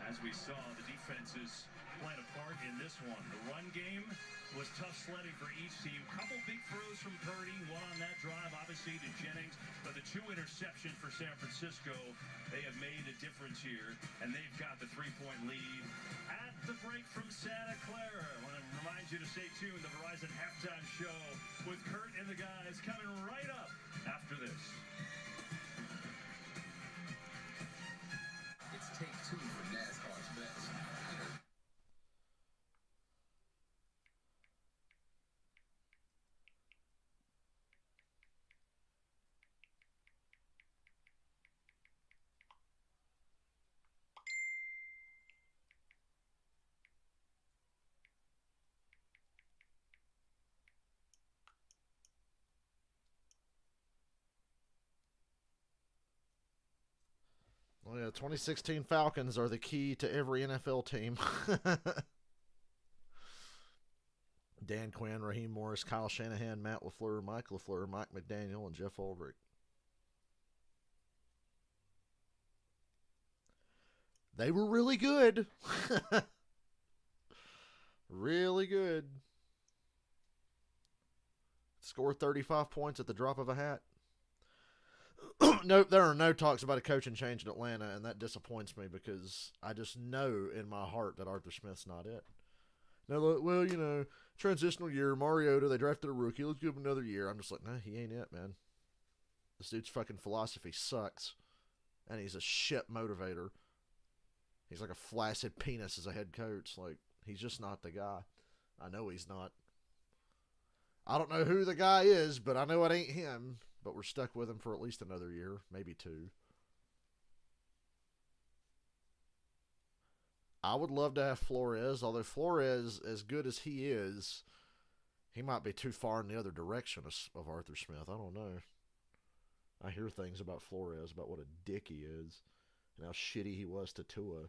As we saw, the defenses playing a part in this one. The run game was tough sledding for each team. Couple big throws from Purdy, one on that drive, obviously, to Jennings. But the 2 interceptions for San Francisco, they have made a difference here, and they've got the 3-point lead. At the break from Santa Clara, I want to remind you to stay tuned. The Verizon Halftime Show with Kurt and the guys coming right up after this. It's take 2 for NASCAR's best. Well, yeah, 2016 Falcons are the key to every NFL team. Dan Quinn, Raheem Morris, Kyle Shanahan, Matt LaFleur, Mike LaFleur, Mike McDaniel, and Jeff Ulbrich. They were really good. Really good. Scored 35 points at the drop of a hat. Nope, there are no talks about a coaching change in Atlanta, and that disappoints me because I just know in my heart that Arthur Smith's not it. Now, well, you know, transitional year, Mariota, they drafted a rookie. Let's give him another year. I'm just like, nah, he ain't it, man. This dude's fucking philosophy sucks, and he's a shit motivator. He's like a flaccid penis as a head coach. Like, he's just not the guy. I know he's not. I don't know who the guy is, but I know it ain't him. But we're stuck with him for at least another year, maybe 2. I would love to have Flores, although Flores, as good as he is, he might be too far in the other direction of Arthur Smith. I don't know. I hear things about Flores, about what a dick he is, and how shitty he was to Tua.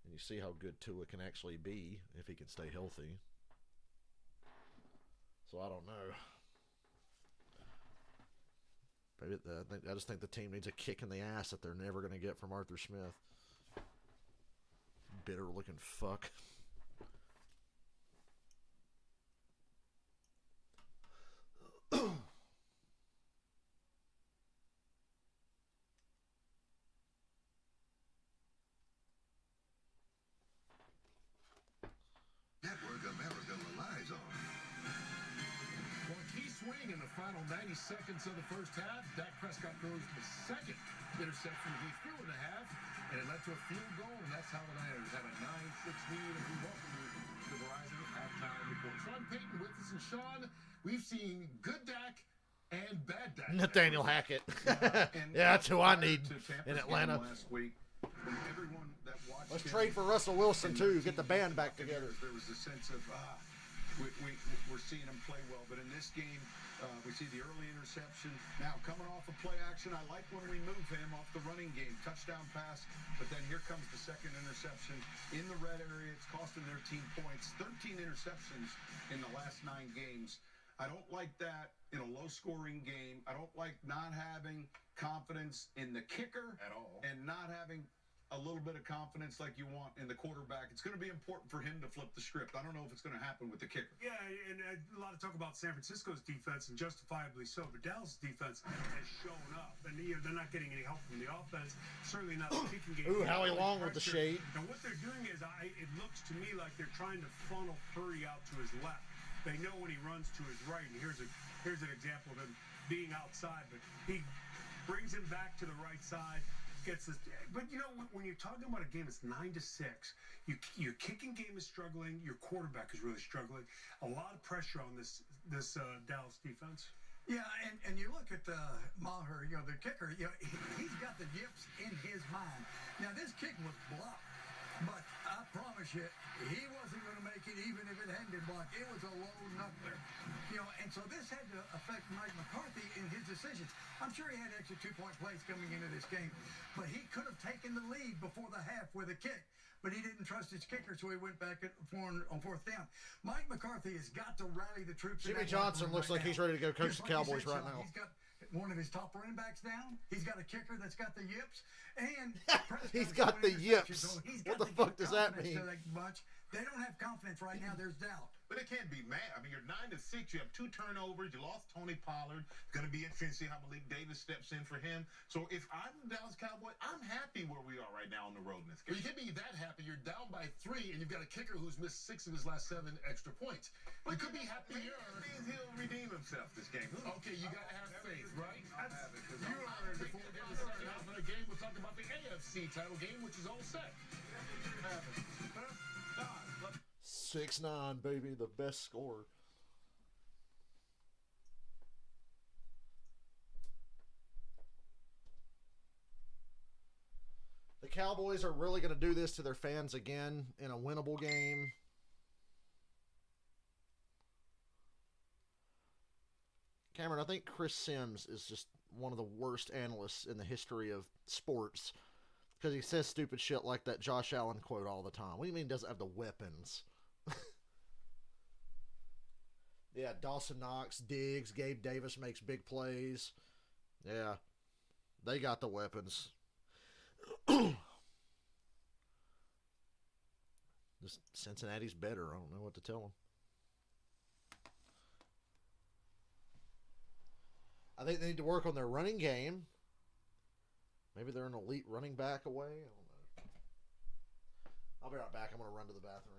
And you see how good Tua can actually be if he can stay healthy. So I don't know. Maybe I just think the team needs a kick in the ass that they're never going to get from Arthur Smith. Bitter looking fuck. Network America relies on. Well, a key swing in the final 90 seconds of the first half. Dak Prescott throws the second interception he threw in the half, and it led to a field goal, and that's how the Niners have a 9-6 lead. And we welcome you to the Verizon halftime report. Sean Payton with us, and Sean, we've seen good Dak and bad Dak. Nathaniel Hackett. And Yeah, that's who I need to Tampa's in game Atlanta. last week, from everyone that watched Let's him trade for Russell Wilson, and too. the Get the team band back together. There was a sense of, we're seeing him play well. But in this game, we see the early interception. Now, coming off of play action, I like when we move him off the running game. Touchdown pass, but then here comes the second interception in the red area. It's costing their team points. 13 interceptions in the last 9 games. I don't like that in a low-scoring game. I don't like not having confidence in the kicker At all. and not having a little bit of confidence like you want in the quarterback. It's going to be important for him to flip the script. I don't know if it's going to happen with the kicker. Yeah, and a lot of talk about San Francisco's defense, and justifiably so, but Dallas' defense has shown up. And they're not getting any help from the offense, certainly not the kicking game. Ooh, Howie Long with the shade. And what they're doing is, it looks to me like they're trying to funnel Purdy out to his left. They know when he runs to his right, and here's an example of him being outside, but he brings him back to the right side. Gets this, but when you're talking about a game that's 9-6, your kicking game is struggling, your quarterback is really struggling. A lot of pressure on this Dallas defense. Yeah, and you look at Maher, the kicker, he's got the yips in his mind. Now, this kick was blocked, but I promise you, he wasn't going to make it even if it hadn't been blocked. It was a low knuckler. And so this had to affect Mike McCarthy in his decisions. I'm sure he had extra 2-point plays coming into this game, but he could have taken the lead before the half with a kick. But he didn't trust his kicker, so he went back on 4th down. Mike McCarthy has got to rally the troops. Jimmy Johnson looks like he's ready to go coach the Cowboys right now. He's got one of his top running backs down. He's got a kicker that's got the yips. And he's got the yips. What the fuck does that mean? They don't have confidence right now. There's doubt. But it can't be mad. I mean, you're 9-6. You have 2 turnovers. You lost Tony Pollard. It's going to be interesting to see how Malik Davis steps in for him. So if I'm the Dallas Cowboy, I'm happy where we are right now on the road in this game. Well, you can't be that happy. You're down by 3, and you've got a kicker who's missed 6 of his last 7 extra points. But you could be happier. It means he'll redeem himself this game. Okay, you got to have faith, right? You learned before we get started out in the game. We're talking about the AFC title game, which is all set. 6-9, baby, the best score. The Cowboys are really going to do this to their fans again in a winnable game. Cameron, I think Chris Sims is just one of the worst analysts in the history of sports because he says stupid shit like that Josh Allen quote all the time. What do you mean he doesn't have the weapons? Yeah, Dawson Knox, Diggs, Gabe Davis makes big plays. Yeah, they got the weapons. Just Cincinnati's better. I don't know what to tell them. I think they need to work on their running game. Maybe they're an elite running back away. I don't know. I'll be right back. I'm going to run to the bathroom.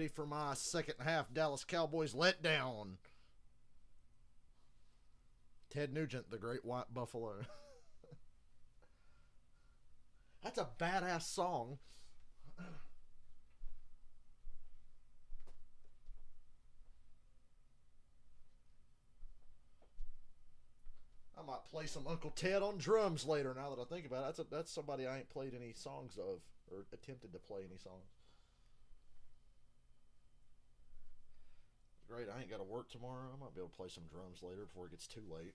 ready for my second half Dallas Cowboys letdown. Ted Nugent, the Great White Buffalo. That's a badass song. I might play some Uncle Ted on drums later. Now that I think about it, that's somebody I ain't played any songs of or attempted to play any songs. Great, I ain't got to work tomorrow. I might be able to play some drums later before it gets too late.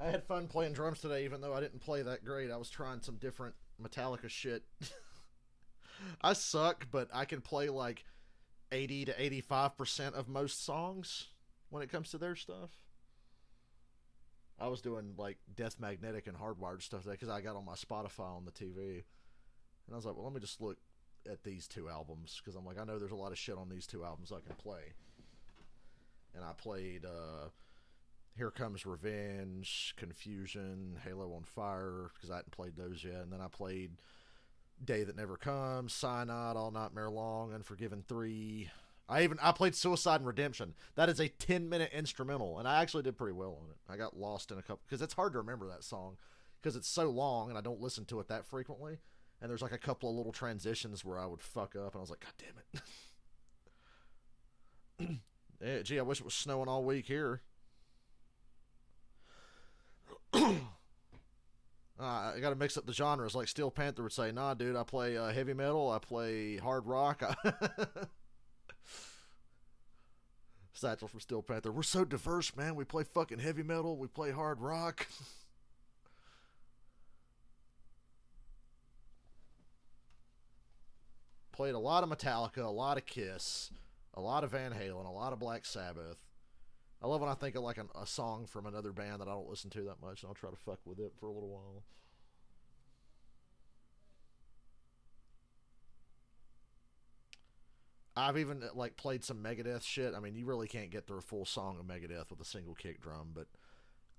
I had fun playing drums today, even though I didn't play that great. I was trying some different Metallica shit. I suck, but I can play like 80 to 85% of most songs when it comes to their stuff. I was doing like Death Magnetic and Hardwired stuff today because I got on my Spotify on the TV. And I was like, well, let me just look at these two albums because I'm like, I know there's a lot of shit on these two albums I can play. And I played Here Comes Revenge, Confusion, Halo on Fire, because I hadn't played those yet. And then I played Day That Never Comes, Cyanide, All Nightmare Long, Unforgiven 3. I played Suicide and Redemption. That is a 10-minute instrumental, and I actually did pretty well on it. I got lost in a couple, because it's hard to remember that song, because it's so long, and I don't listen to it that frequently. And there's like a couple of little transitions where I would fuck up, and I was like, God damn it. Yeah, gee, I wish it was snowing all week here. I got to mix up the genres. Like Steel Panther would say, nah, dude, I play heavy metal, I play hard rock. Satchel from Steel Panther. We're so diverse, man. We play fucking heavy metal, we play hard rock. Played a lot of Metallica, a lot of Kiss, a lot of Van Halen, a lot of Black Sabbath. I love when I think of like a song from another band that I don't listen to that much, and I'll try to fuck with it for a little while. I've even like played some Megadeth shit. I mean, you really can't get through a full song of Megadeth with a single kick drum, but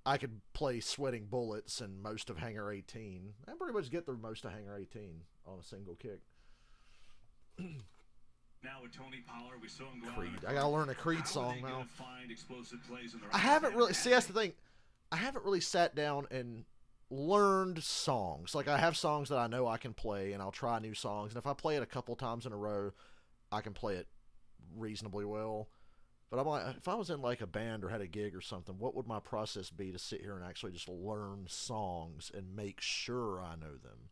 I could play Sweating Bullets and most of Hangar 18. I pretty much get through most of Hangar 18 on a single kick. Now with Tony Pollard, we saw him go Creed. I gotta learn a Creed song now. I haven't really. See, that's the thing. I haven't really sat down and learned songs. Like I have songs that I know I can play, and I'll try new songs. And if I play it a couple times in a row, I can play it reasonably well. But I'm like, if I was in like a band or had a gig or something, what would my process be to sit here and actually just learn songs and make sure I know them?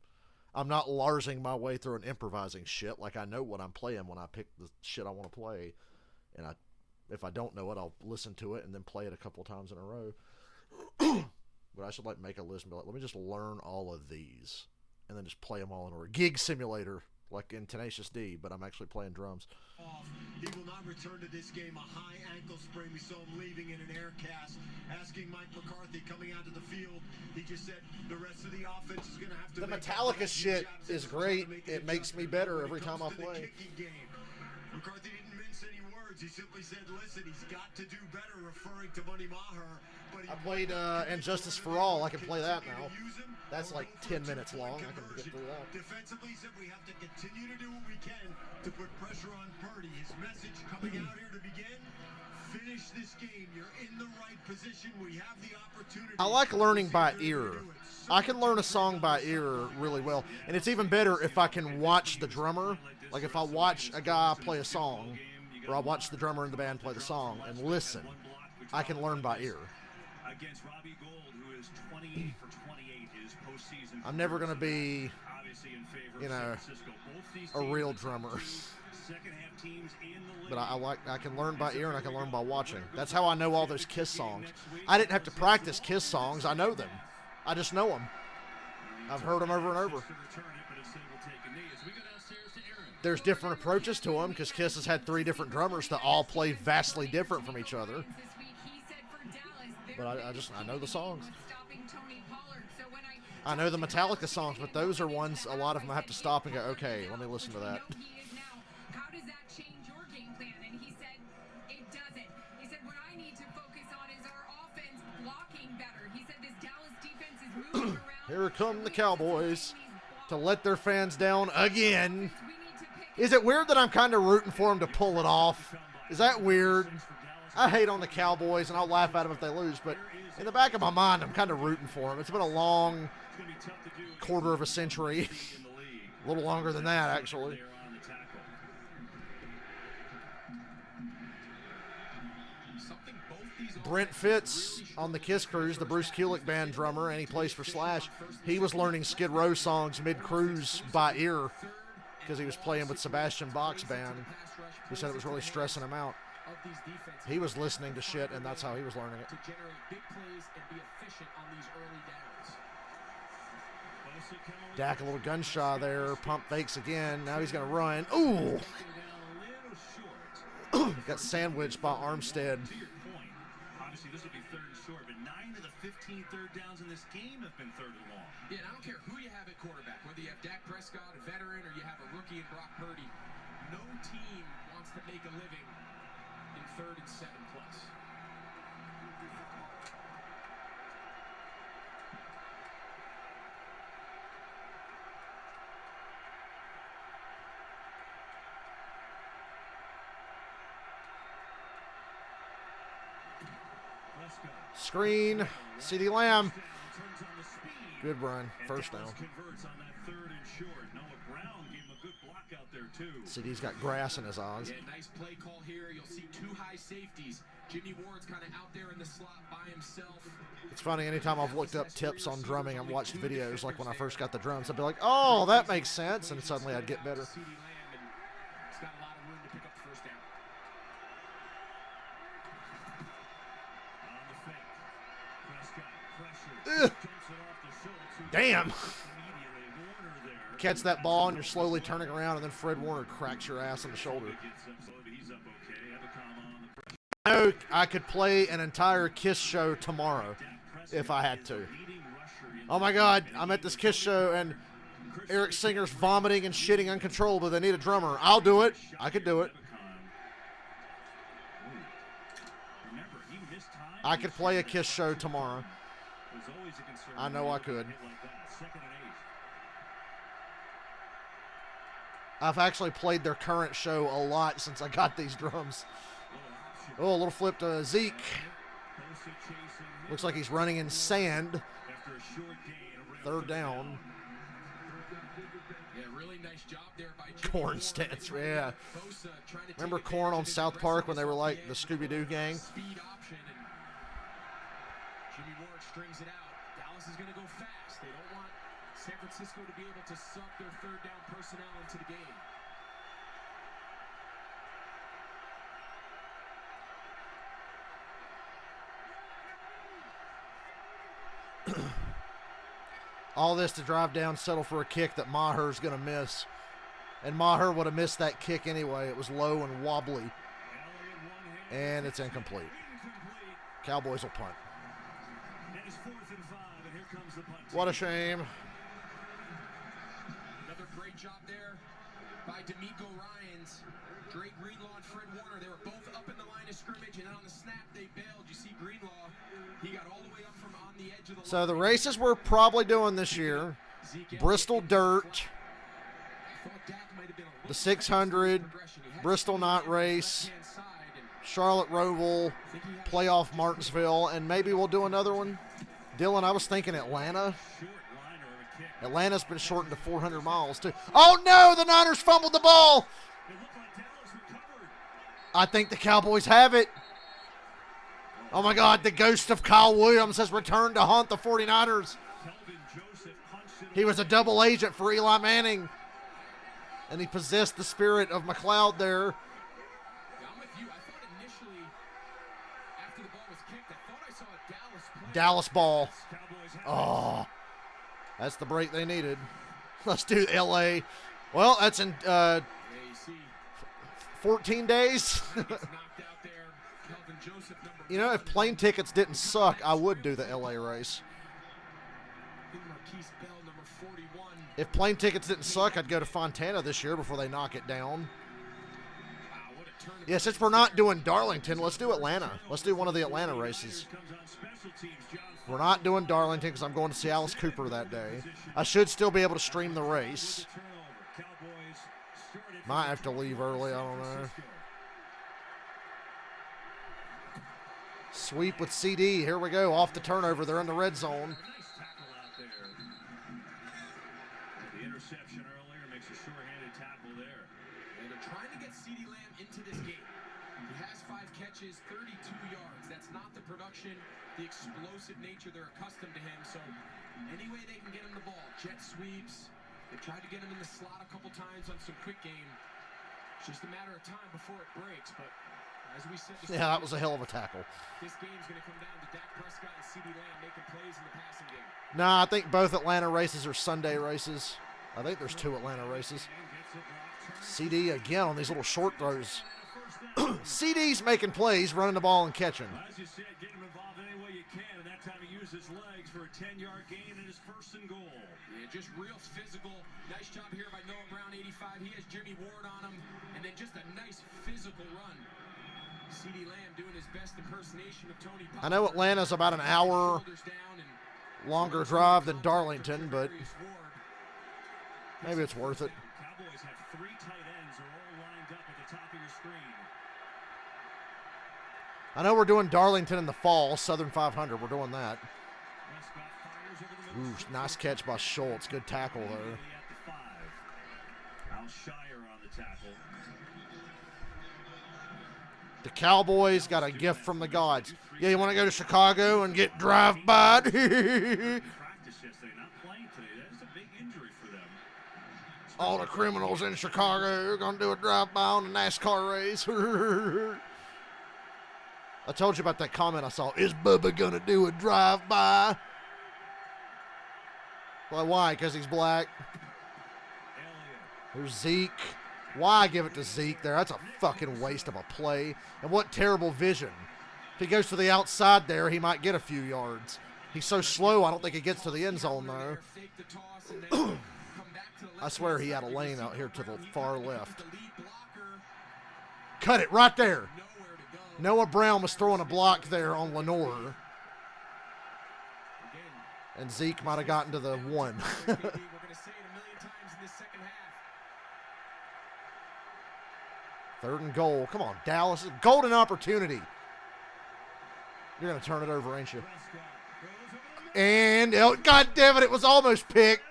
I'm not Larsing my way through and improvising shit. Like I know what I'm playing when I pick the shit I want to play, and if I don't know it, I'll listen to it and then play it a couple times in a row. But I should like make a list and be like, let me just learn all of these, and then just play them all in order. Gig Simulator, like in Tenacious D, but I'm actually playing drums. He will not return to this game. A high ankle sprain. We saw him leaving in an air cast. Asking Mike McCarthy coming out to the field. He just said the rest of the offense is going to have to. The Metallica shit is great. It makes me better every time I play. McCarthy didn't mince any words. He simply said, listen, he's got to do better, referring to Money Maher. I played Injustice for All. I can play that now. That's like 10 minutes long. I can get through that. Defensively, said we have to continue to do what we can to put pressure on Purdy. His message coming out here to begin: finish this game. You're in the right position. We have the opportunity. I like learning by ear. I can learn a song by ear really well, and it's even better if I can watch the drummer. Like if I watch a guy play a song, or I watch the drummer in the band play the song and listen, I can learn by ear. Against Robbie Gould, who is 28 for 28 his postseason. I'm never going to be, Obviously in favor you know, of San Francisco. Both these a real teams drummer. second half teams in the league. But I can learn by ear and I can learn by watching. That's how I know all those Kiss songs. I didn't have to practice Kiss songs. I know them. I just know them. I've heard them over and over. There's different approaches to them because Kiss has had 3 different drummers that all play vastly different from each other. But I know the songs. I know the Metallica songs, but those are ones, a lot of them I have to stop and go, okay, let me listen to that. How does that change your game plan? And he said, it doesn't. He said, what I need to focus on is our offense blocking better. He said, this Dallas defense is moving around. Here come the Cowboys to let their fans down again. Is it weird that I'm kind of rooting for them to pull it off? Is that weird? I hate on the Cowboys, and I'll laugh at them if they lose, but in the back of my mind, I'm kind of rooting for them. It's been a long quarter of a century. A little longer than that, actually. Brent Fitz on the Kiss Cruise, the Bruce Kulick Band drummer, and he plays for Slash. He was learning Skid Row songs mid-cruise by ear because he was playing with Sebastian Bach's band. He said it was really stressing him out. He was listening to shit, and that's how he was learning it. Dak a little gun shy there. Pump fakes again. Now he's going to run. Ooh! Got sandwiched by Armstead. Obviously, this will be 3rd and short, but 9 of the 15 third downs in this game have been 3rd and long. Yeah, and I don't care who you have at quarterback, whether you have Dak Prescott, a veteran, or you have a rookie in Brock Purdy. No team wants to make a living in 3rd and 7 plus. Screen, CeeDee Lamb. Good run, first down. CeeDee's got grass in his eyes. Yeah, nice play call here. You'll see 2 high safeties. Jimmy Ward's kind of out there in the slot by himself. It's funny, anytime I've looked up tips on drumming, I've watched videos like when I first got the drums, I'd be like, oh, that makes sense, and suddenly I'd get better. Ugh. Damn. Catch that ball and you're slowly turning around, and then Fred Warner cracks your ass on the shoulder. I know I could play an entire Kiss show tomorrow if I had to. Oh my God, I'm at this Kiss show and Eric Singer's vomiting and shitting uncontrollably. They need a drummer. I'll do it. I could do it. I could play a Kiss show tomorrow. I know I could. I've actually played their current show a lot since I got these drums. Oh, a little flip to Zeke. Looks like he's running in sand. 3rd down. Yeah, really nice job there by Korn stance, yeah. Remember Korn on South Park when they were like the Scooby-Doo gang? Speed option, and Jimmy Ward strings it out. Dallas is going to go fast. They don't want San Francisco to be able to suck their 3rd down personnel into the game. All this to drive down, settle for a kick that Maher's going to miss. And Maher would have missed that kick anyway. It was low and wobbly. And it's incomplete. Cowboys will punt. What a shame. Another great job there by D'Amico Ryans. Dre Greenlaw and Fred Warner, they were both up in the line of scrimmage, and then on the snap they bailed. You see Greenlaw, he got all the way up from on the edge of the line. So the races we're probably doing this year, Bristol Dirt, the 600, Bristol Knot Race, Charlotte Roval, Playoff Martinsville, and maybe we'll do another one. Dylan, I was thinking Atlanta. Atlanta's been shortened to 400 miles, too. Oh, no, the Niners fumbled the ball. I think the Cowboys have it. Oh, my God, the ghost of Kyle Williams has returned to haunt the 49ers. He was a double agent for Eli Manning. And he possessed the spirit of McLeod there. Yeah, I'm with you. I thought initially, after the ball was kicked, I thought I saw a Dallas play. Dallas ball. Oh, that's the break they needed. Let's do LA. Well, that's in 14 days. You know, if plane tickets didn't suck, I would do the LA race. If plane tickets didn't suck, I'd go to Fontana this year before they knock it down. Yeah, since we're not doing Darlington, let's do Atlanta. Let's do one of the Atlanta races. We're not doing Darlington because I'm going to see Alice Cooper that day. I should still be able to stream the race. Might have to leave early, I don't know. Sweep with CD. Here we go. Off the turnover. They're in the red zone. The interception earlier makes a sure-handed tackle there. And they're trying to get CD Lamb into this game. He has 5 catches, 32 yards. That's not the production, the explosive nature they're accustomed to him. So any way they can get him the ball. Jet sweeps. They tried to get him in the slot a couple times on some quick game. It's just a matter of time before it breaks. But as we said, yeah, that was a hell of a tackle. This game's going to come down to Dak Prescott and CD Lamb making plays in the passing game. Nah, I think both Atlanta races are Sunday races. I think there's 2 Atlanta races. CD again on these little short throws. CD's making plays, running the ball and catching. As you said, get him involved any way you can, and that time he used his legs for a 10-yard gain and his 1st and goal. Yeah, just real physical. Nice job here by Noah Brown, 85. He has Jimmy Ward on him, and then just a nice physical run. CD Lamb doing his best impersonation of Tony Pollard. I know Atlanta's about an hour longer drive than Darlington, but maybe it's worth it. Cowboys have 3 tight ends. They're all lined up at the top of your screen. I know we're doing Darlington in the fall, Southern 500. We're doing that. Ooh, nice catch by Schultz. Good tackle there. Al Shire on the tackle. The Cowboys got a gift from the gods. Yeah, you want to go to Chicago and get drive-by? Practice yesterday, not playing today. That's a big injury for them. All the criminals in Chicago are going to do a drive-by on the NASCAR race. I told you about that comment I saw. Is Bubba going to do a drive-by? Well, why? Because he's black. There's Zeke. Why give it to Zeke there? That's a fucking waste of a play. And what terrible vision. If he goes to the outside there, he might get a few yards. He's so slow, I don't think he gets to the end zone, though. I swear he had a lane out here to the far left. Cut it right there. Noah Brown was throwing a block there on Lenore. And Zeke might have gotten to the 1. Third and goal. Come on, Dallas. Golden opportunity. You're going to turn it over, ain't you? And, God damn it, it was almost picked.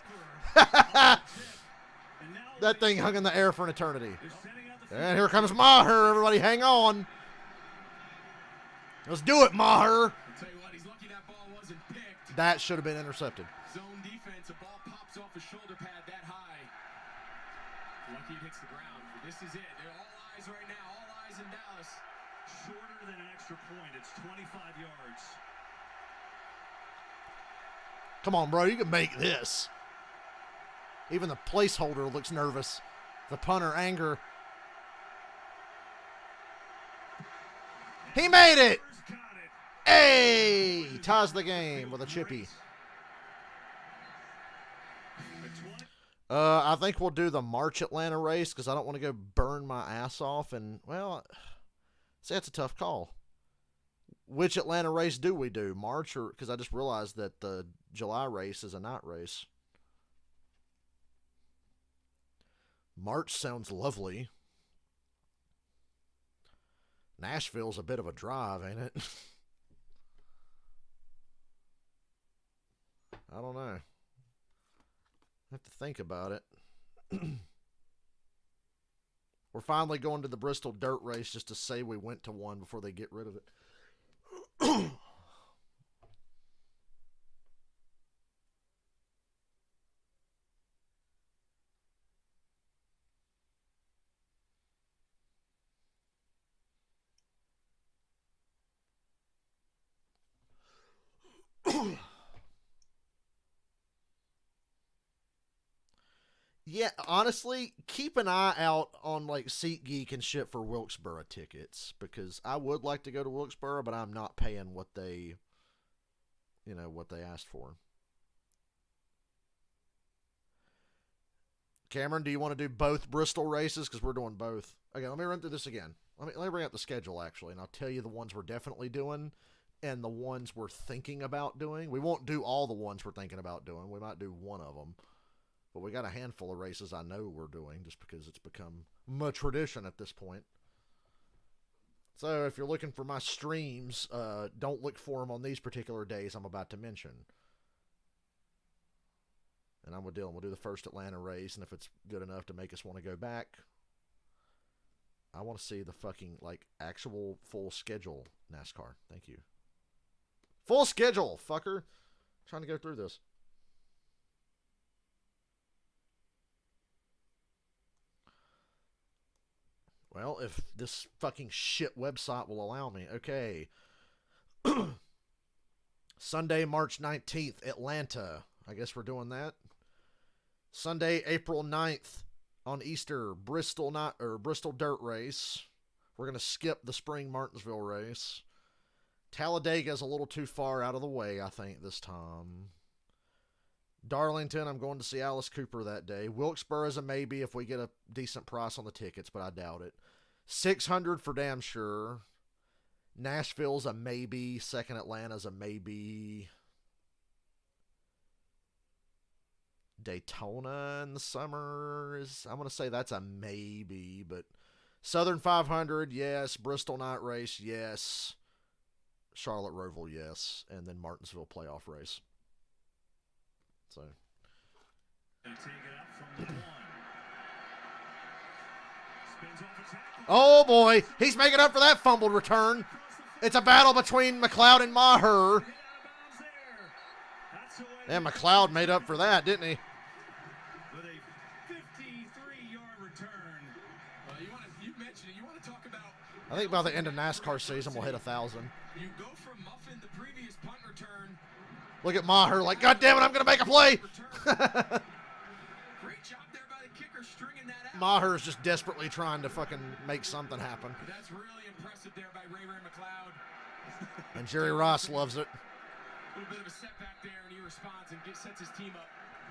That thing hung in the air for an eternity. And here comes Maher. Everybody hang on. Let's do it, Maher. That should have been intercepted. Zone defense, a ball pops off a shoulder pad that high. Lucky it hits the ground. This is it. They're all eyes right now. All eyes in Dallas. Shorter than an extra point. It's 25 yards. Come on, bro. You can make this. Even the placeholder looks nervous. The punter, Anger. He made it. Hey! Ties the game with a chippy. I think we'll do the March Atlanta race because I don't want to go burn my ass off. And, well, see, that's a tough call. Which Atlanta race do we do? March or... Because I just realized that the July race is a night race. March sounds lovely. Nashville's a bit of a drive, ain't it? I don't know. I have to think about it. We're finally going to the Bristol Dirt Race just to say we went to one before they get rid of it. Yeah, honestly, keep an eye out on like SeatGeek and shit for Wilkesboro tickets, because I would like to go to Wilkesboro, but I'm not paying what they, what they asked for. Cameron, do you want to do both Bristol races? Because we're doing both. Okay, let me run through this again. Let me bring up the schedule, actually, and I'll tell you the ones we're definitely doing and the ones we're thinking about doing. We won't do all the ones we're thinking about doing. We might do one of them. But we got a handful of races I know we're doing just because it's become a tradition at this point. So if you're looking for my streams, don't look for them on these particular days I'm about to mention. And I'm with Dylan. We'll do the first Atlanta race, and if it's good enough to make us want to go back, I want to see the fucking, actual full schedule NASCAR. Thank you. Full schedule, fucker. I'm trying to go through this. Well, if this fucking shit website will allow me. Okay. Sunday, March 19th, Atlanta. I guess we're doing that. Sunday, April 9th, on Easter, Bristol Dirt Race. We're going to skip the spring Martinsville race. Talladega's a little too far out of the way, I think, this time. Darlington, I'm going to see Alice Cooper that day. Wilkesboro is a maybe if we get a decent price on the tickets, but I doubt it. 600 for damn sure. Nashville's a maybe. Second Atlanta's a maybe. Daytona in the summer is, I'm going to say that's a maybe, but Southern 500, yes. Bristol night race, yes. Charlotte Roval, yes. And then Martinsville playoff race. So. Oh boy, he's making up for that fumbled return. It's a battle between McLeod and Maher. And McLeod made up for that, didn't he? With a 53-yard return. You mentioned it. You want to talk about... I think by the end of NASCAR season, we'll hit 1,000. You go from muffing the previous punt return. Look at Maher like, God damn it, I'm going to make a play. Great job there by the kicker stringing that out. Maher's just desperately trying to fucking make something happen. That's really impressive there by Ray McLeod. And Jerry Ross loves it. A little bit of a setback there, and he responds and sets his team up.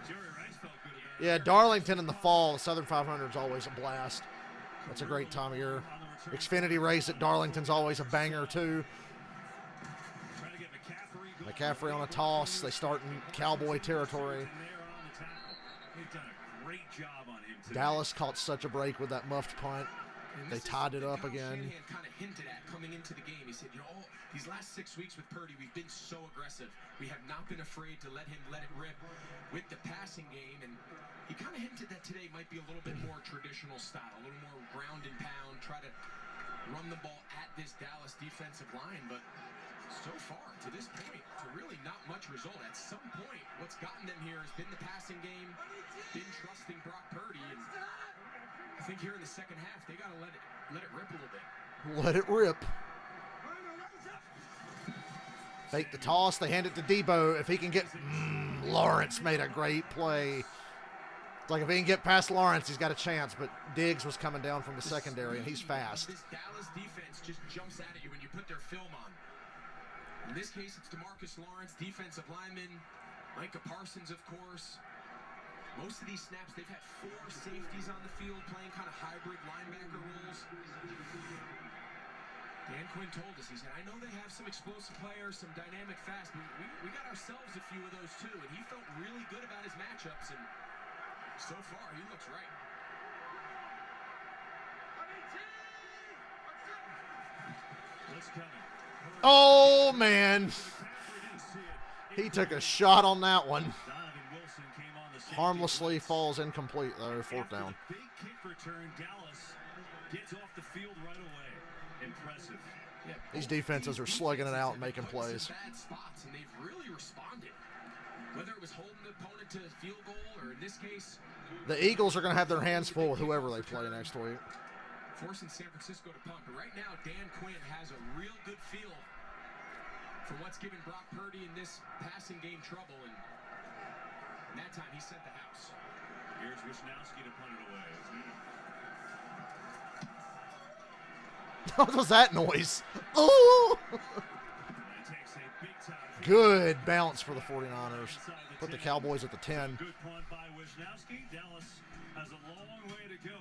Jerry Rice felt good about it. Yeah, Darlington in the fall, the Southern 500 is always a blast. That's a great time of year. Xfinity race at Darlington's always a banger, too. McCaffrey on a toss. They start in Cowboy territory. Dallas caught such a break with that muffed punt. They tied it up again. Kind of hinted at coming into the game. He said, these last 6 weeks with Purdy, we've been so aggressive. We have not been afraid to let it rip with the passing game. And he kind of hinted that today might be a little bit more traditional style, a little more ground and pound, try to run the ball at this Dallas defensive line. But so far, to this point, to really not much result. At some point, what's gotten them here has been the passing game, been trusting Brock Purdy. And I think here in the second half, they got to let it rip a little bit. Let it rip. Fake the toss. They hand it to Debo. If he can get... Lawrence made a great play. It's like if he can get past Lawrence, he's got a chance. But Diggs was coming down from the secondary, and he's fast. This Dallas defense just jumps at you when you put their film on. In this case, it's DeMarcus Lawrence, defensive lineman. Micah Parsons, of course. Most of these snaps, they've had 4 safeties on the field playing kind of hybrid linebacker roles. Dan Quinn told us, he said, I know they have some explosive players, some dynamic fast, but we got ourselves a few of those too, and he felt really good about his matchups, and so far, he looks right. Oh, man. He took a shot on that one. Harmlessly falls incomplete, though, 4th down. Big kick return, Dallas gets off the field right away. Impressive. Yeah, these defenses are slugging it out and making plays. Bad spots, and they've really responded. Whether it was holding the opponent to a field goal, or in this case, the Eagles are going to have their hands full with whoever they play next week. Forcing San Francisco to punt. But right now, Dan Quinn has a real good feel for what's given Brock Purdy in this passing game trouble, and that time he sent the house. Here's Wisnowski to punt it away. What was that noise? Oh! Good bounce for the 49ers. Put the Cowboys at the 10. Good punt by Wisnowski. Dallas has a long way to go,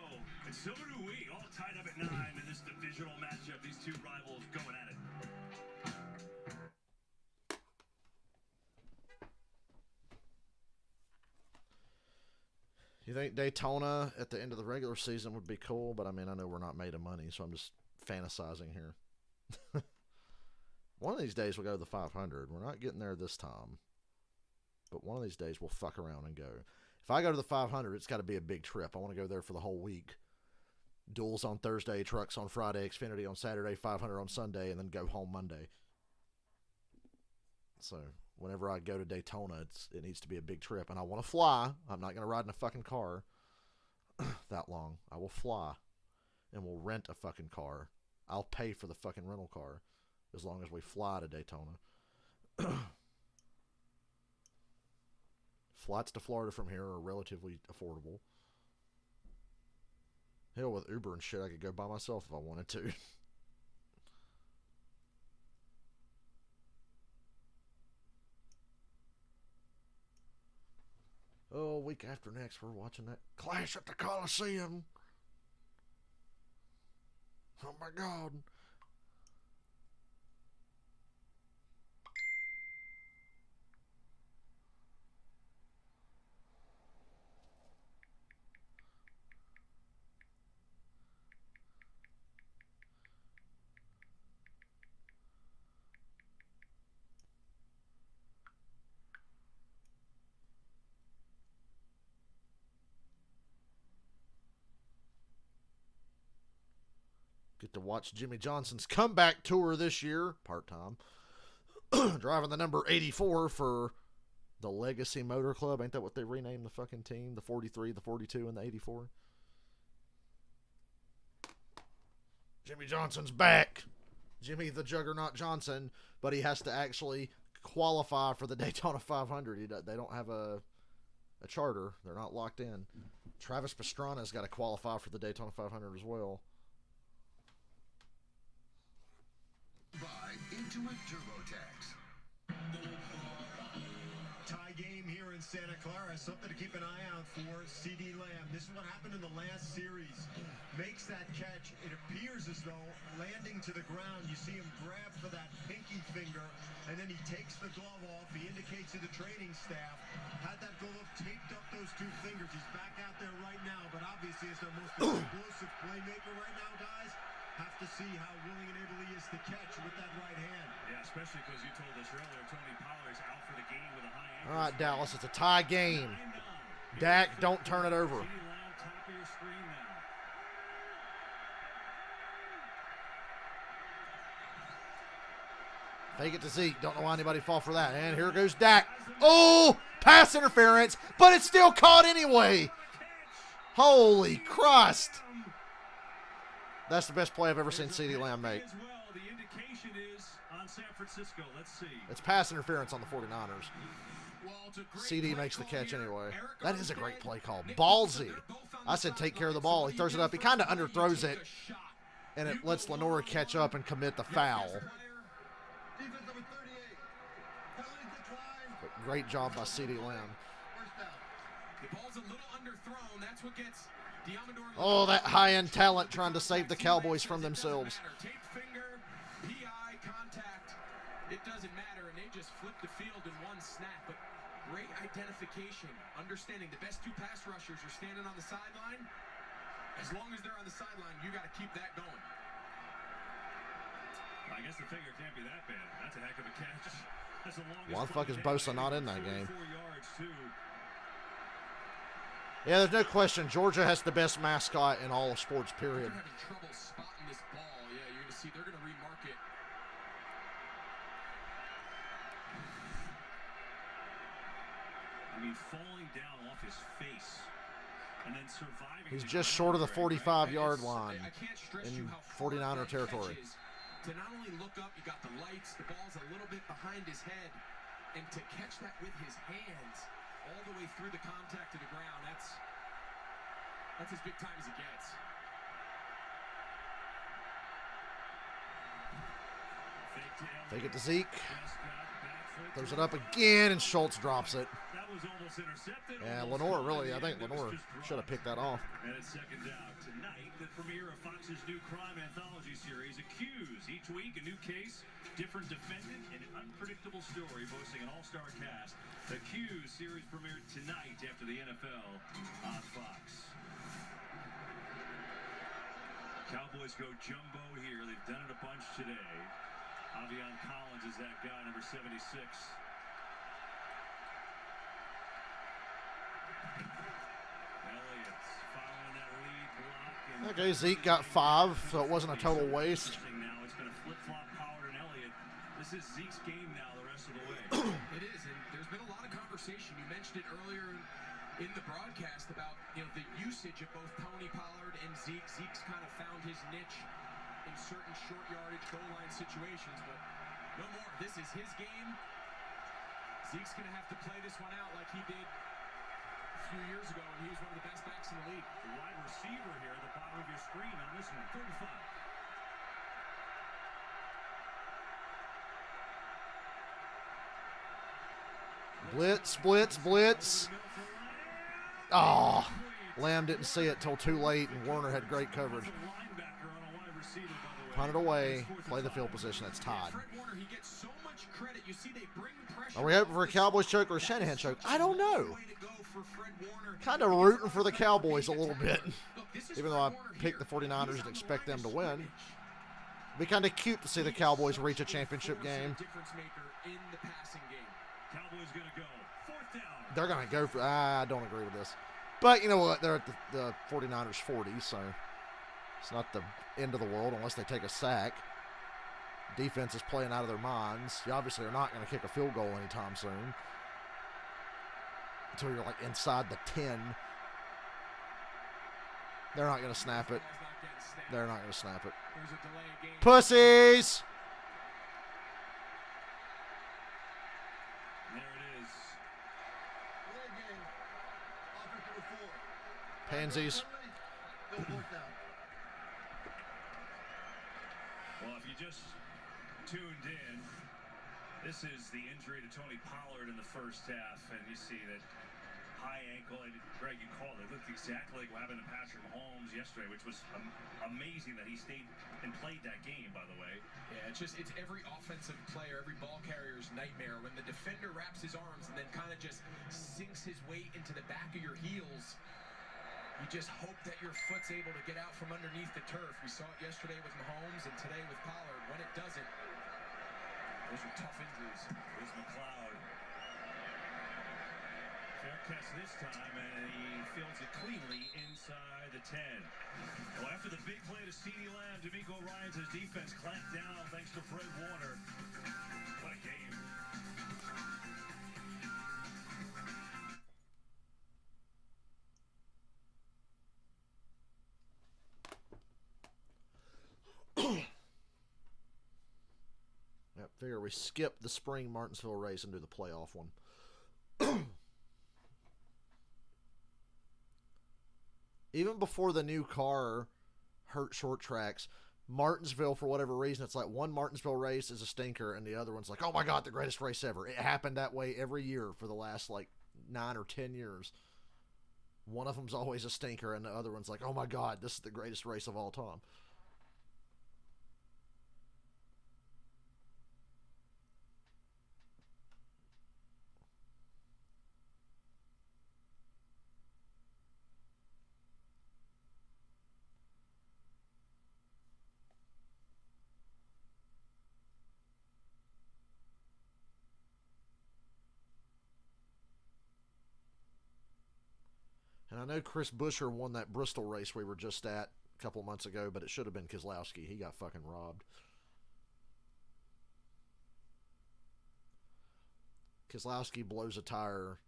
and so do we. All tied up at 9 in this divisional matchup. These two rivals going at it. You think Daytona at the end of the regular season would be cool? But I mean, I know we're not made of money, so I'm just fantasizing here. One of these days we'll go to the 500. We're not getting there this time. But one of these days we'll fuck around and go. If I go to the 500, it's got to be a big trip. I want to go there for the whole week. Duels on Thursday, trucks on Friday, Xfinity on Saturday, 500 on Sunday, and then go home Monday. So whenever I go to Daytona, it needs to be a big trip. And I want to fly. I'm not going to ride in a fucking car that long. I will fly. And we'll rent a fucking car. I'll pay for the fucking rental car as long as we fly to Daytona. Flights to Florida from here are relatively affordable. Hell, with Uber and shit, I could go by myself if I wanted to. Oh, week after next, we're watching that Clash at the Coliseum. Oh my God. Get to watch Jimmy Johnson's comeback tour this year, part-time. Driving the number 84 for the Legacy Motor Club. Ain't that what they renamed the fucking team? The 43, the 42, and the 84? Jimmy Johnson's back. Jimmy the Juggernaut Johnson, but he has to actually qualify for the Daytona 500. They don't have a charter. They're not locked in. Travis Pastrana's got to qualify for the Daytona 500 as well. By Intuit TurboTax. Tie game here in Santa Clara. Something to keep an eye out for. CeeDee Lamb. This is what happened in the last series. Makes that catch. It appears as though landing to the ground. You see him grab for that pinky finger, and then he takes the glove off. He indicates to the training staff, had that glove taped up those two fingers. He's back out there right now, but obviously is their most explosive playmaker right now, guys. Have to see how willing and able he is to catch with that right hand. Yeah, especially because you told us earlier, Tony Pollard's out for the game with a high ankle. All right, Dallas, it's a tie game. Dak, don't turn it over. CeeDee Lamb, top of your screen now. Fake it to Zeke. Don't know why anybody fall for that. And here goes Dak. Oh, pass interference, but it's still caught anyway. Holy Christ. That's the best play I've ever seen CeeDee Lamb make. The indication is on San Francisco. Let's see. It's pass interference on the 49ers. CeeDee makes the catch anyway. That is a great play call. Ballsy. I said take care of the ball. He throws it up. He kind of underthrows it, and it lets Lenore catch up and commit the foul. But great job by CeeDee Lamb. The ball's a little underthrown. That's what gets Oh, that high-end talent trying to save the Cowboys from themselves. Tape finger, PI contact. It doesn't matter, and they just flip the field in one snap. But great identification, understanding the best two pass rushers are standing on the sideline. As long as they're on the sideline, you got to keep that going. I guess the finger can't be that bad. That's a heck of a catch. That's the longest. Why the fuck is Bosa not in that game? 4 yards too. Yeah, there's no question. Georgia has the best mascot in all of sports, period. They're having trouble spotting this ball. Yeah, you're going to see they're going to remark it. I mean, falling down off his face and then surviving. He's just short of the 45-yard line in 49er territory. to not only look up, you got the lights, the ball's a little bit behind his head, and to catch that with his hands all the way through the contact to the ground, that's as big time as it gets. Fake it to Zeke. Throws it up again, and Schultz drops it. Yeah, Lenore, really, I think Lenore should have picked that off. And it's second down. Tonight, the premiere of Fox's new crime anthology series, Accused. Each week, a new case, different defendant, and an unpredictable story boasting an all-star cast. Accused series premiered tonight after the NFL on Fox. Cowboys go jumbo here. They've done it a bunch today. Avion Collins is that guy, number 76. Elliott's following that lead block. Okay, Zeke got 5, so it wasn't a total waste. Now it's going to flip-flop Pollard and Elliott. This is Zeke's game now the rest of the way. It is, and there's been a lot of conversation. You mentioned it earlier in the broadcast about the usage of both Tony Pollard and Zeke. Zeke's kind of found his niche in certain short yardage goal line situations, but no more. This is his game. Zeke's going to have to play this one out like he did a few years ago when he was one of the best backs in the league. The wide receiver here at the bottom of your screen on this one. 35. Blitz, blitz, blitz. Oh, Lamb didn't see it till too late, and Warner had great coverage. Punt it away, play the field position. That's tied. Are we hoping for a Cowboys choke or a Shanahan choke? I don't know. Kind of rooting for the Cowboys a little bit, even though I picked the 49ers and expect them to win. It'd be kind of cute to see the Cowboys reach a championship game. They're going to go for... I don't agree with this. But you know what? They're at the 49ers 40, so it's not the end of the world unless they take a sack. Defense is playing out of their minds. You obviously are not going to kick a field goal anytime soon. Until you're like inside the 10. They're not going to snap it. They're not going to snap it. Pussies! Pansies. Well, if you just tuned in, this is the injury to Tony Pollard in the first half, and you see that high ankle, and Greg, you called it. It looked exactly like what happened to Patrick Mahomes yesterday, which was amazing that he stayed and played that game, by the way. Yeah, it's every offensive player, every ball carrier's nightmare. When the defender wraps his arms and then kind of just sinks his weight into the back of your heels, you just hope that your foot's able to get out from underneath the turf. We saw it yesterday with Mahomes and today with Pollard. When it doesn't, those are tough injuries. Here's McLeod. Fair catch this time, and he fields it cleanly inside the 10. Well, after the big play to CeeDee Lamb, D'Amico Ryans' defense clamped down thanks to Fred Warner. What a game. Yep, figure we skip the spring Martinsville race and do the playoff one. Even before the new car hurt short tracks, Martinsville, for whatever reason, it's like one Martinsville race is a stinker and the other one's like, oh my God, the greatest race ever. It happened that way every year for the last like 9 or 10 years. One of them's always a stinker and the other one's like, oh my God, this is the greatest race of all time. And I know Chris Buescher won that Bristol race we were just at a couple months ago, but it should have been Keselowski. He got fucking robbed. Keselowski blows a tire,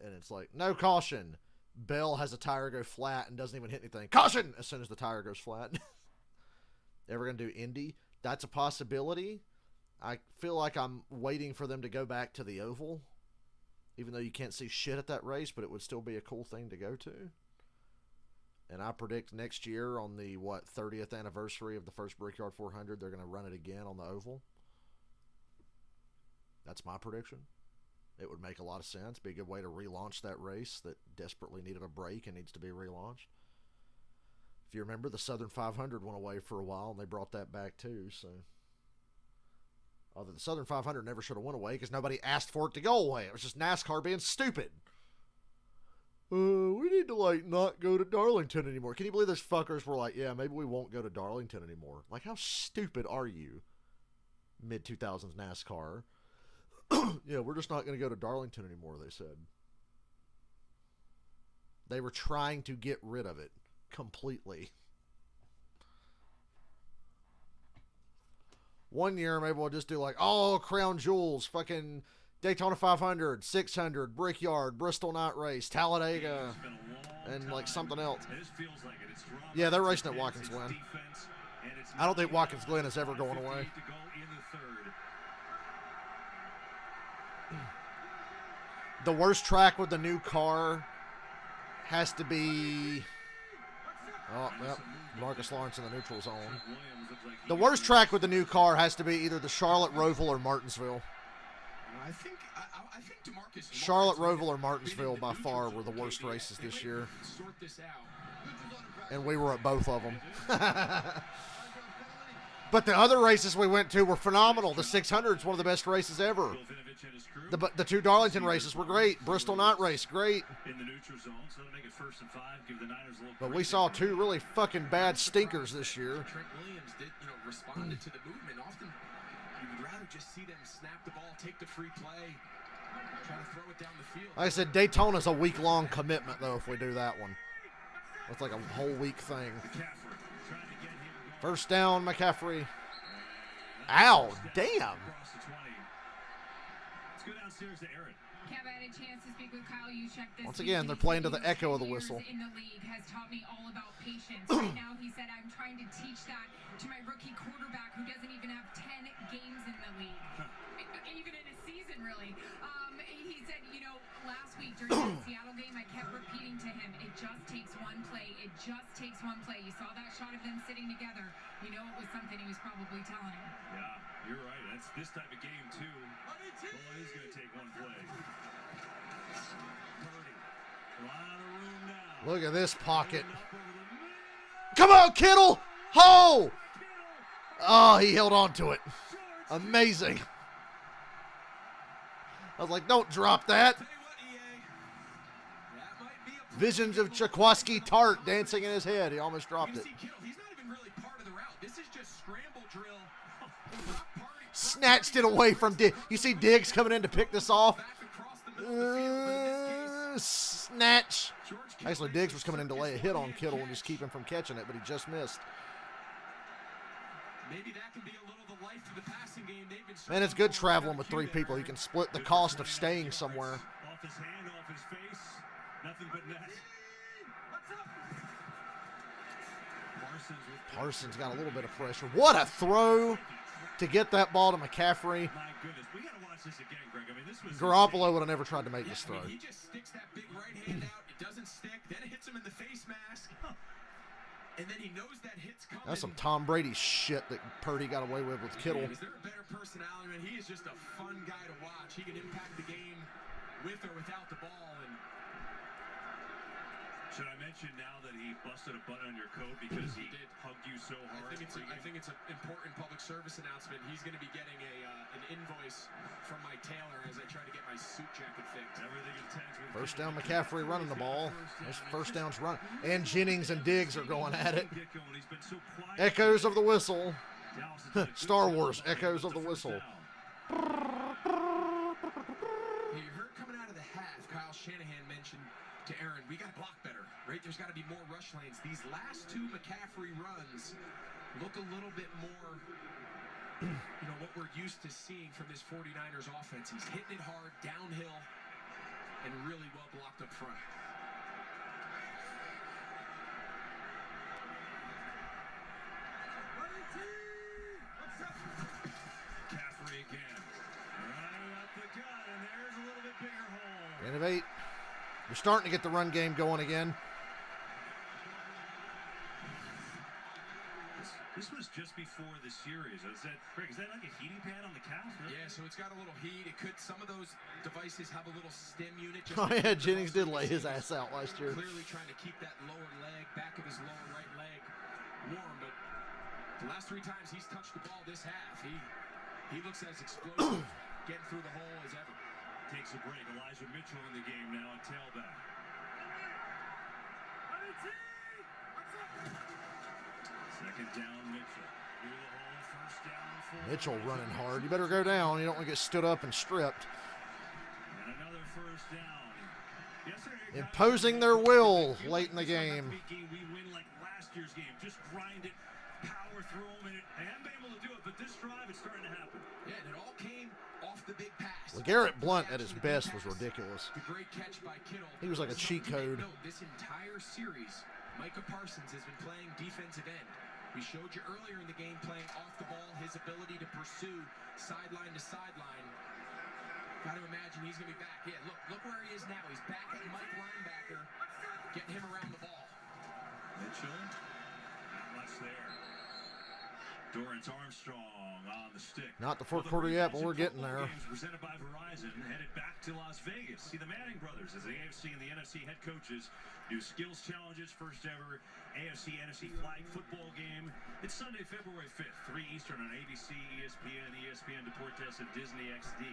and it's like, no caution. Bell has a tire go flat and doesn't even hit anything. Caution! As soon as the tire goes flat. Ever going to do Indy? That's a possibility. I feel like I'm waiting for them to go back to the Oval, even though you can't see shit at that race, but it would still be a cool thing to go to. And I predict next year on the, 30th anniversary of the first Brickyard 400, they're going to run it again on the Oval. That's my prediction. It would make a lot of sense. Be a good way to relaunch that race that desperately needed a break and needs to be relaunched. If you remember, the Southern 500 went away for a while, and they brought that back too. So, although the Southern 500 never should have went away because nobody asked for it to go away. It was just NASCAR being stupid. We need to, not go to Darlington anymore. Can you believe those fuckers were like, yeah, maybe we won't go to Darlington anymore? Like, how stupid are you? Mid-2000s NASCAR. Yeah, we're just not going to go to Darlington anymore, they said. They were trying to get rid of it completely. One year, maybe we'll just do Crown Jewels, fucking Daytona 500, 600, Brickyard, Bristol Night Race, Talladega, and something else. Yeah, they're racing at Watkins Glen. I don't think Watkins Glen is ever going away. The worst track with the new car has to be... Oh, yep. Marcus Lawrence in the neutral zone. The worst track with the new car has to be either the Charlotte, Roval, or Martinsville. I think DeMarcus Charlotte, Roval, or Martinsville by far were the worst races this year. And we were at both of them. But the other races we went to were phenomenal. The 600 is one of the best races ever. The two Darlington races were great. Bristol Night Race, great. But we saw two really fucking bad stinkers this year. Trent Williams responded to the movement. Often you would rather just see them snap the ball, take the free play, try to throw it down the field. Like I said, Daytona's a week-long commitment, though, if we do that one. It's like a whole week thing. First down, McCaffrey. Ow, damn. Kev, I had a chance to speak with Kyle Juszczyk this Once again, they're week. playing to the echo of the whistle. In the league has taught me all about patience. Right now, he said, I'm trying to teach that to my rookie quarterback who doesn't even have 10 games in the league, even in a season, really. He said, last week during the Seattle game, I kept repeating to him, it just takes one play. It just takes one play. You saw that shot of them sitting together. It was something he was probably telling him. Yeah, you're right. That's this type of game, too. Well, it is going to take one play. Purdy. A lot of room now. Look at this pocket. Come on, Kittle! Ho! Oh, he held on to it. Amazing. I was like, don't drop that. Visions of Chakwaski Tart dancing in his head. He almost dropped it. He's not even really part of the route. This is just scramble drill. Snatched it away from Diggs. You see Diggs coming in to pick this off. Snatch. Actually, Diggs was coming in to lay a hit on Kittle and just keep him from catching it, but he just missed. Maybe that can be a little the life of the passing game. Man, it's good traveling with three people. You can split the cost of staying somewhere. Off his hand, off his face. Nothing but net. Parsons got a little bit of pressure. What a throw to get that ball to McCaffrey. My goodness, we got to watch this again, Greg. I mean, this was Garoppolo would have never tried to make this throw. He just sticks that big right hand out. It doesn't stick. Then it hits him in the face mask. And then he knows that hit's coming. That's some Tom Brady shit that Purdy got away with Kittle. Is there a better personality? I mean, he is just a fun guy to watch. He can impact the game with or without the ball. And should I mention now that he busted a button on your coat because he hugged you so hard? I think it's an important public service announcement. He's going to be getting an invoice from my tailor as I try to get my suit jacket fixed. Everything intense. First down, McCaffrey running the ball. Those first downs run. And Jennings and Diggs are going at it. Echoes of the whistle. Star Wars, echoes of the whistle. You heard coming out of the half, Kyle Shanahan mentioned to Aaron, we got to block better, right? There's got to be more rush lanes. These last two McCaffrey runs look a little bit more, what we're used to seeing from this 49ers offense. He's hitting it hard, downhill, and really well blocked up front. 5-8. You're starting to get the run game going again. This was just before the series. Is that like a heating pad on the calf? Really? Yeah, so it's got a little heat. It could. Some of those devices have a little stem unit. Just Oh yeah, Jennings did lay his ass out last year. Clearly trying to keep that lower leg, back of his lower right leg, warm. But the last 3 times he's touched the ball this half, he looks as explosive, getting through the hole as ever. Takes a break. Elijah Mitchell in the game now at tailback. Second down, Mitchell. Through the hole, first down. Mitchell running hard. You better go down. You don't want to get stood up and stripped. And another first down. Yesterday, imposing their will late in the game. We win like last year's game. Just grind it, power through them, and they haven't been able to do it, but this drive it's starting to happen. Yeah, and it all came off the big pass. LeGarrette Blount at his best was ridiculous. The great catch by Kittle. He was like a cheat code. This entire series, Micah Parsons has been playing defensive end. We showed you earlier in the game playing off the ball, his ability to pursue sideline to sideline. Got to imagine he's going to be back. Yeah, look where he is now. He's back at Mike linebacker, getting him around the ball. Mitchell, not much there. Dorrance Armstrong on the stick. Not the fourth quarter yet, but we're getting there. Presented by Verizon, headed back to Las Vegas. See the Manning brothers as the AFC and the NFC head coaches do skills challenges. First ever AFC NFC flag football game. It's Sunday, February 5th, 3 Eastern on ABC, ESPN, ESPN Deportes, and Disney XD.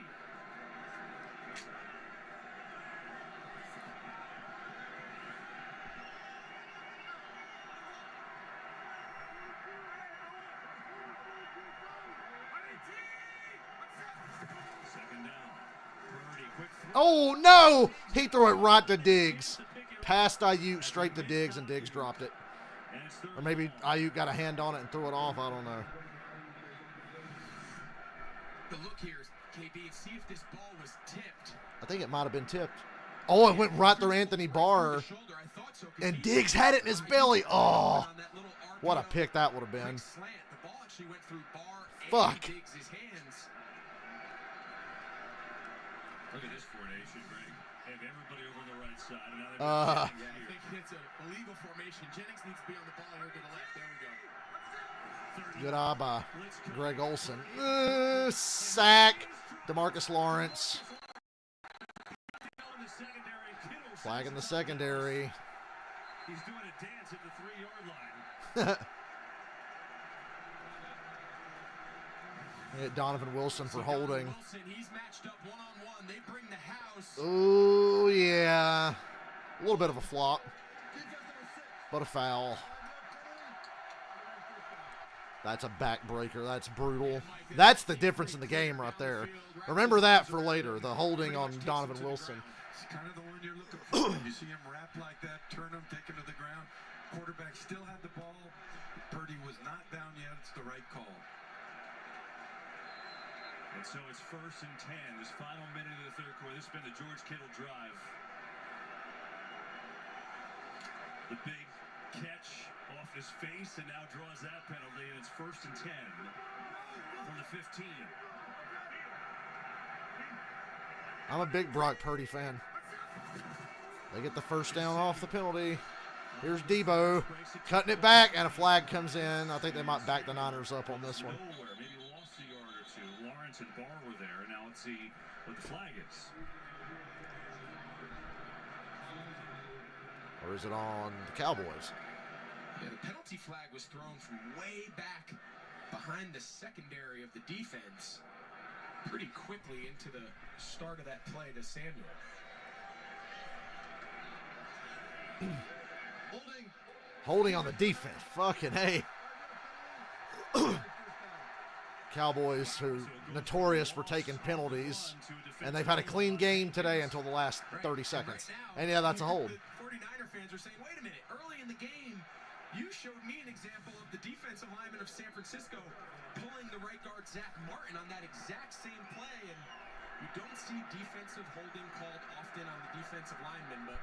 Oh, no! He threw it right to Diggs. Past Ayuk, straight to Diggs, and Diggs dropped it. Or maybe Ayuk got a hand on it and threw it off. I don't know. The look here, KB, see if this ball was tipped. I think it might have been tipped. Oh, it went right through Anthony Barr. And Diggs had it in his belly. Oh, what a pick that would have been. Fuck. Look at this formation, Greg. Have everybody over the right side. I think it's a legal formation. Jennings needs to be on the ball here to the left. There we go. Good eye by Greg Olson. Sack. DeMarcus Lawrence. Flag in the secondary. He's doing a dance at the 3-yard line. Hit Donovan Wilson for holding. He's matched up one-on-one. They bring the house. Oh, yeah. A little bit of a flop, but a foul. That's a backbreaker. That's brutal. That's the difference in the game right there. Remember that for later, the holding on Donovan Wilson. It's kind of the one you're looking for. You see him wrap like that, turn him, take him to the ground. Quarterback still had the ball. Purdy was not down yet. It's the right call. And so it's 1st and 10. This final minute of the third quarter. This has been the George Kittle drive. The big catch off his face and now draws that penalty. And it's 1st and 10 from the 15. I'm a big Brock Purdy fan. They get the first down off the penalty. Here's Debo cutting it back, and a flag comes in. I think they might back the Niners up on this one. Maybe lost a yard or two. Lawrence and Barr were there. Now let's see what the flag is. Or is it on the Cowboys? Yeah, the penalty flag was thrown from way back behind the secondary of the defense pretty quickly into the start of that play to Samuel. Holding on the defense. Fucking hey. Cowboys, who notorious for taking penalties, and they've had a clean game today until the last 30 seconds. And yeah, that's a hold. 49er fans are saying, wait a minute, early in the game, you showed me an example of the defensive lineman of San Francisco pulling the right guard Zach Martin on that exact same play, and you don't see defensive holding called often on the defensive lineman, but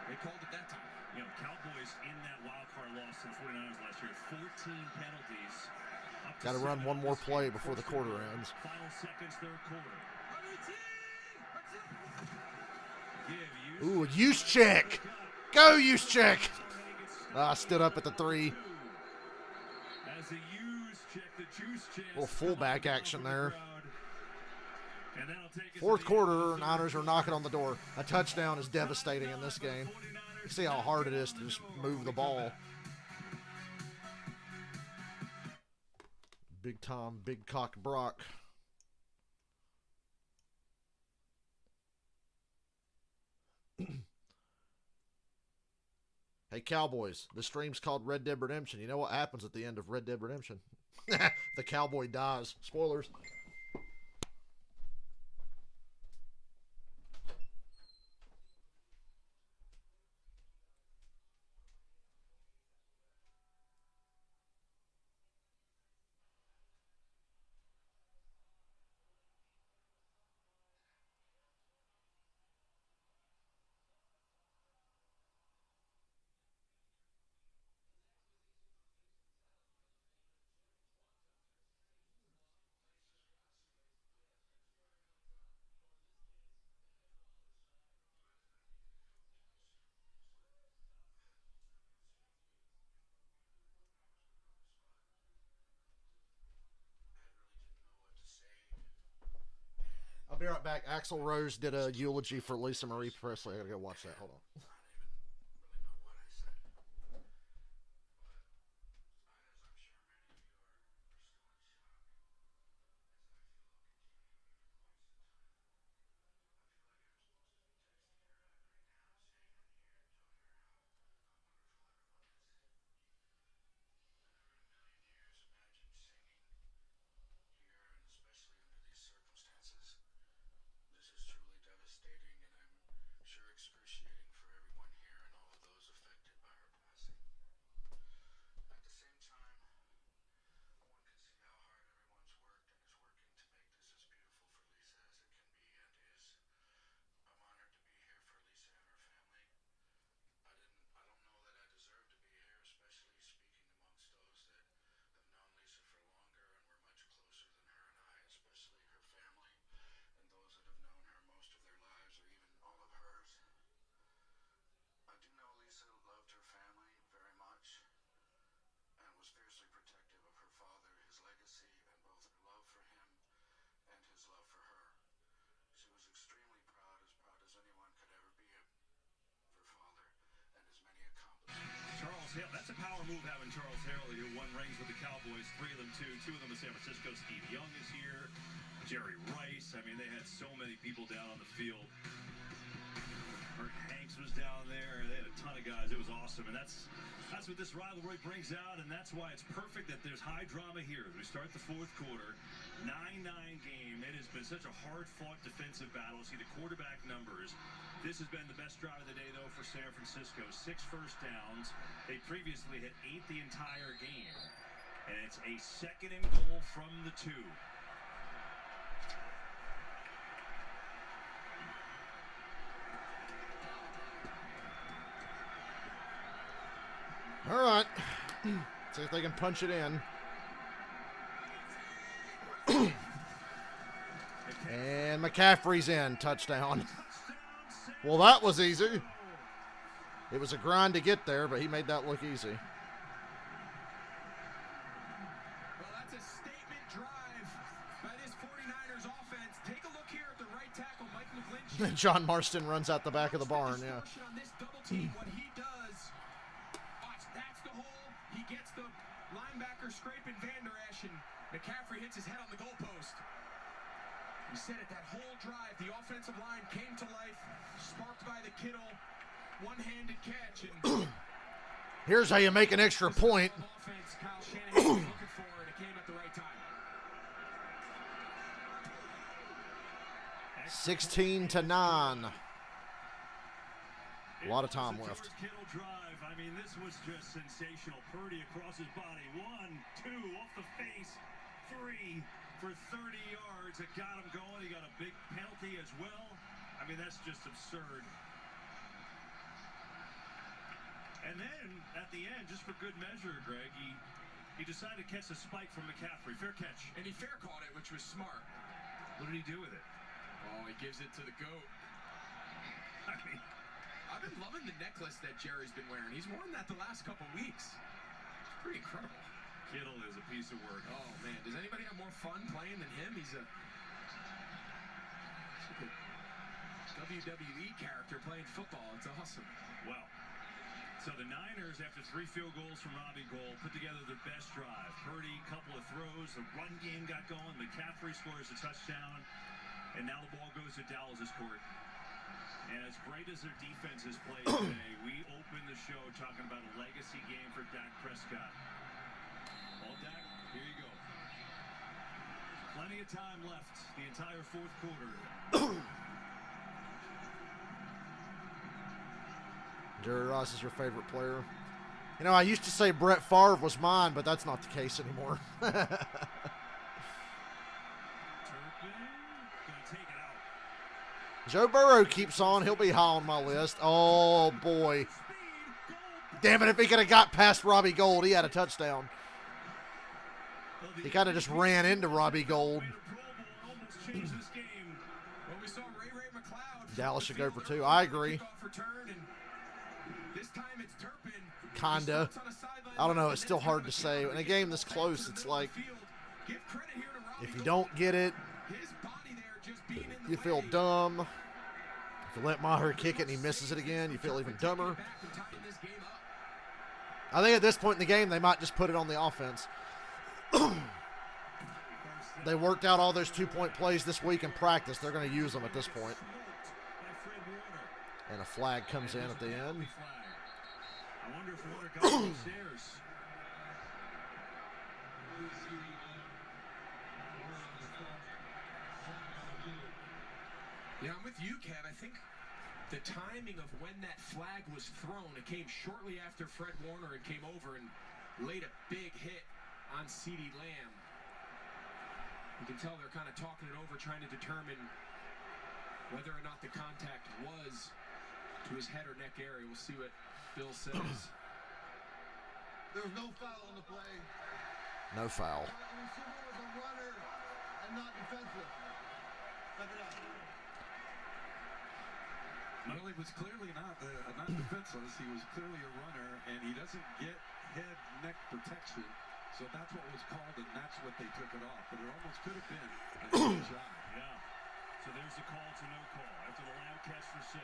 they called it that time. You know, Cowboys in that wild card loss to the 49ers last year, 14 penalties. Got to run one more play before the quarter ends. Final seconds, third quarter. Ooh, use check. Go use check. Stood up at the 3. As the use check, the juice chance. Little fullback action there. And that'll take us Fourth to the end of quarter, the Niners third are knocking on the door. A touchdown is devastating in this game. You see how hard it is to just move the ball. Big Tom, Big Cock Brock. Hey, Cowboys, the stream's called Red Dead Redemption. You know what happens at the end of Red Dead Redemption? The cowboy dies. Spoilers. I'll be right back. Axl Rose did a eulogy for Lisa Marie Presley. I gotta go watch that. Hold on. Hale. That's a power move having Charles Hale, who won rings with the Cowboys, 3 of them, 2 of them in San Francisco. Steve Young is here, Jerry Rice. I mean, they had so many people down on the field. Bert Hanks was down there. They had a ton of guys. It was awesome, and that's what this rivalry brings out, and that's why it's perfect that there's high drama here. As we start the fourth quarter, 9-9 game. It has been such a hard-fought defensive battle. See the quarterback numbers. This has been the best drive of the day, though, for San Francisco. 6 first downs. They previously had 8 the entire game. And it's a 2nd and goal from the 2. All right. See if they can punch it in. And McCaffrey's in. Touchdown. Well, that was easy. It was a grind to get there, but he made that look easy. Well, that's a statement drive by this 49ers offense. Take a look here at the right tackle, Mike McGlinchey. John Marston runs out the back of the barn, yeah. On this double team, what he does, watch, that's the hole. He gets the linebacker scraping Van Der Esch, and McCaffrey hits his head on the goalpost. We said it, that whole drive, the offensive line came to life, sparked by the Kittle one-handed catch. And here's how you make an extra point. Offense, Kyle Shanahan was looking for, and it came at the right time. 16-9. A lot of time left. Kittle drive. I mean, this was just sensational. Purdy across his body. 1, 2, off the face. 3 for 30 yards. It got him going. He got a big penalty as well. I mean, that's just absurd. And then, at the end, just for good measure, Greg, he decided to catch a spike from McCaffrey. Fair catch. And he fair caught it, which was smart. What did he do with it? Oh, he gives it to the GOAT. I mean, loving the necklace that Jerry's been wearing. He's worn that the last couple weeks. It's pretty incredible. Kittle is a piece of work. Oh, man. Does anybody have more fun playing than him? He's a WWE character playing football. It's awesome. Well, so the Niners, after 3 field goals from Robbie Gould, put together their best drive. Purdy, couple of throws. The run game got going. McCaffrey scores a touchdown. And now the ball goes to Dallas's court. And as great as their defense has played today, we open the show talking about a legacy game for Dak Prescott. Well, Dak, here you go. Plenty of time left, the entire fourth quarter. Jerry Ross is your favorite player. You know, I used to say Brett Favre was mine, but that's not the case anymore. Turpin, gonna take it out. Joe Burrow keeps on. He'll be high on my list. Oh, boy. Damn it, if he could have got past Robbie Gould, he had a touchdown. He kind of just ran into Robbie Gould. Dallas should go for 2. I agree. Kinda. I don't know. It's still hard to say. In a game this close, it's like if you don't get it, you feel dumb. If you let Maher kick it and he misses it again, you feel even dumber. I think at this point in the game, they might just put it on the offense. They worked out all those 2-point plays this week in practice. They're going to use them at this point. And a flag comes in at the end. I wonder if Warner got upstairs. Yeah, I'm with you, Ken. I think the timing of when that flag was thrown, it came shortly after Fred Warner and came over and laid a big hit on CeeDee Lamb. You can tell they're kind of talking it over, trying to determine whether or not the contact was to his head or neck area. We'll see what Bill says. There was no foul on the play. No foul. The receiver was a runner and not defensive. Check it out. Well, he was clearly not defenseless. He was clearly a runner, and he doesn't get head-neck protection. So that's what was called, and that's what they took it off. But it almost could have been a good shot. Yeah. So there's the call to no call after the Lamb catch for 6.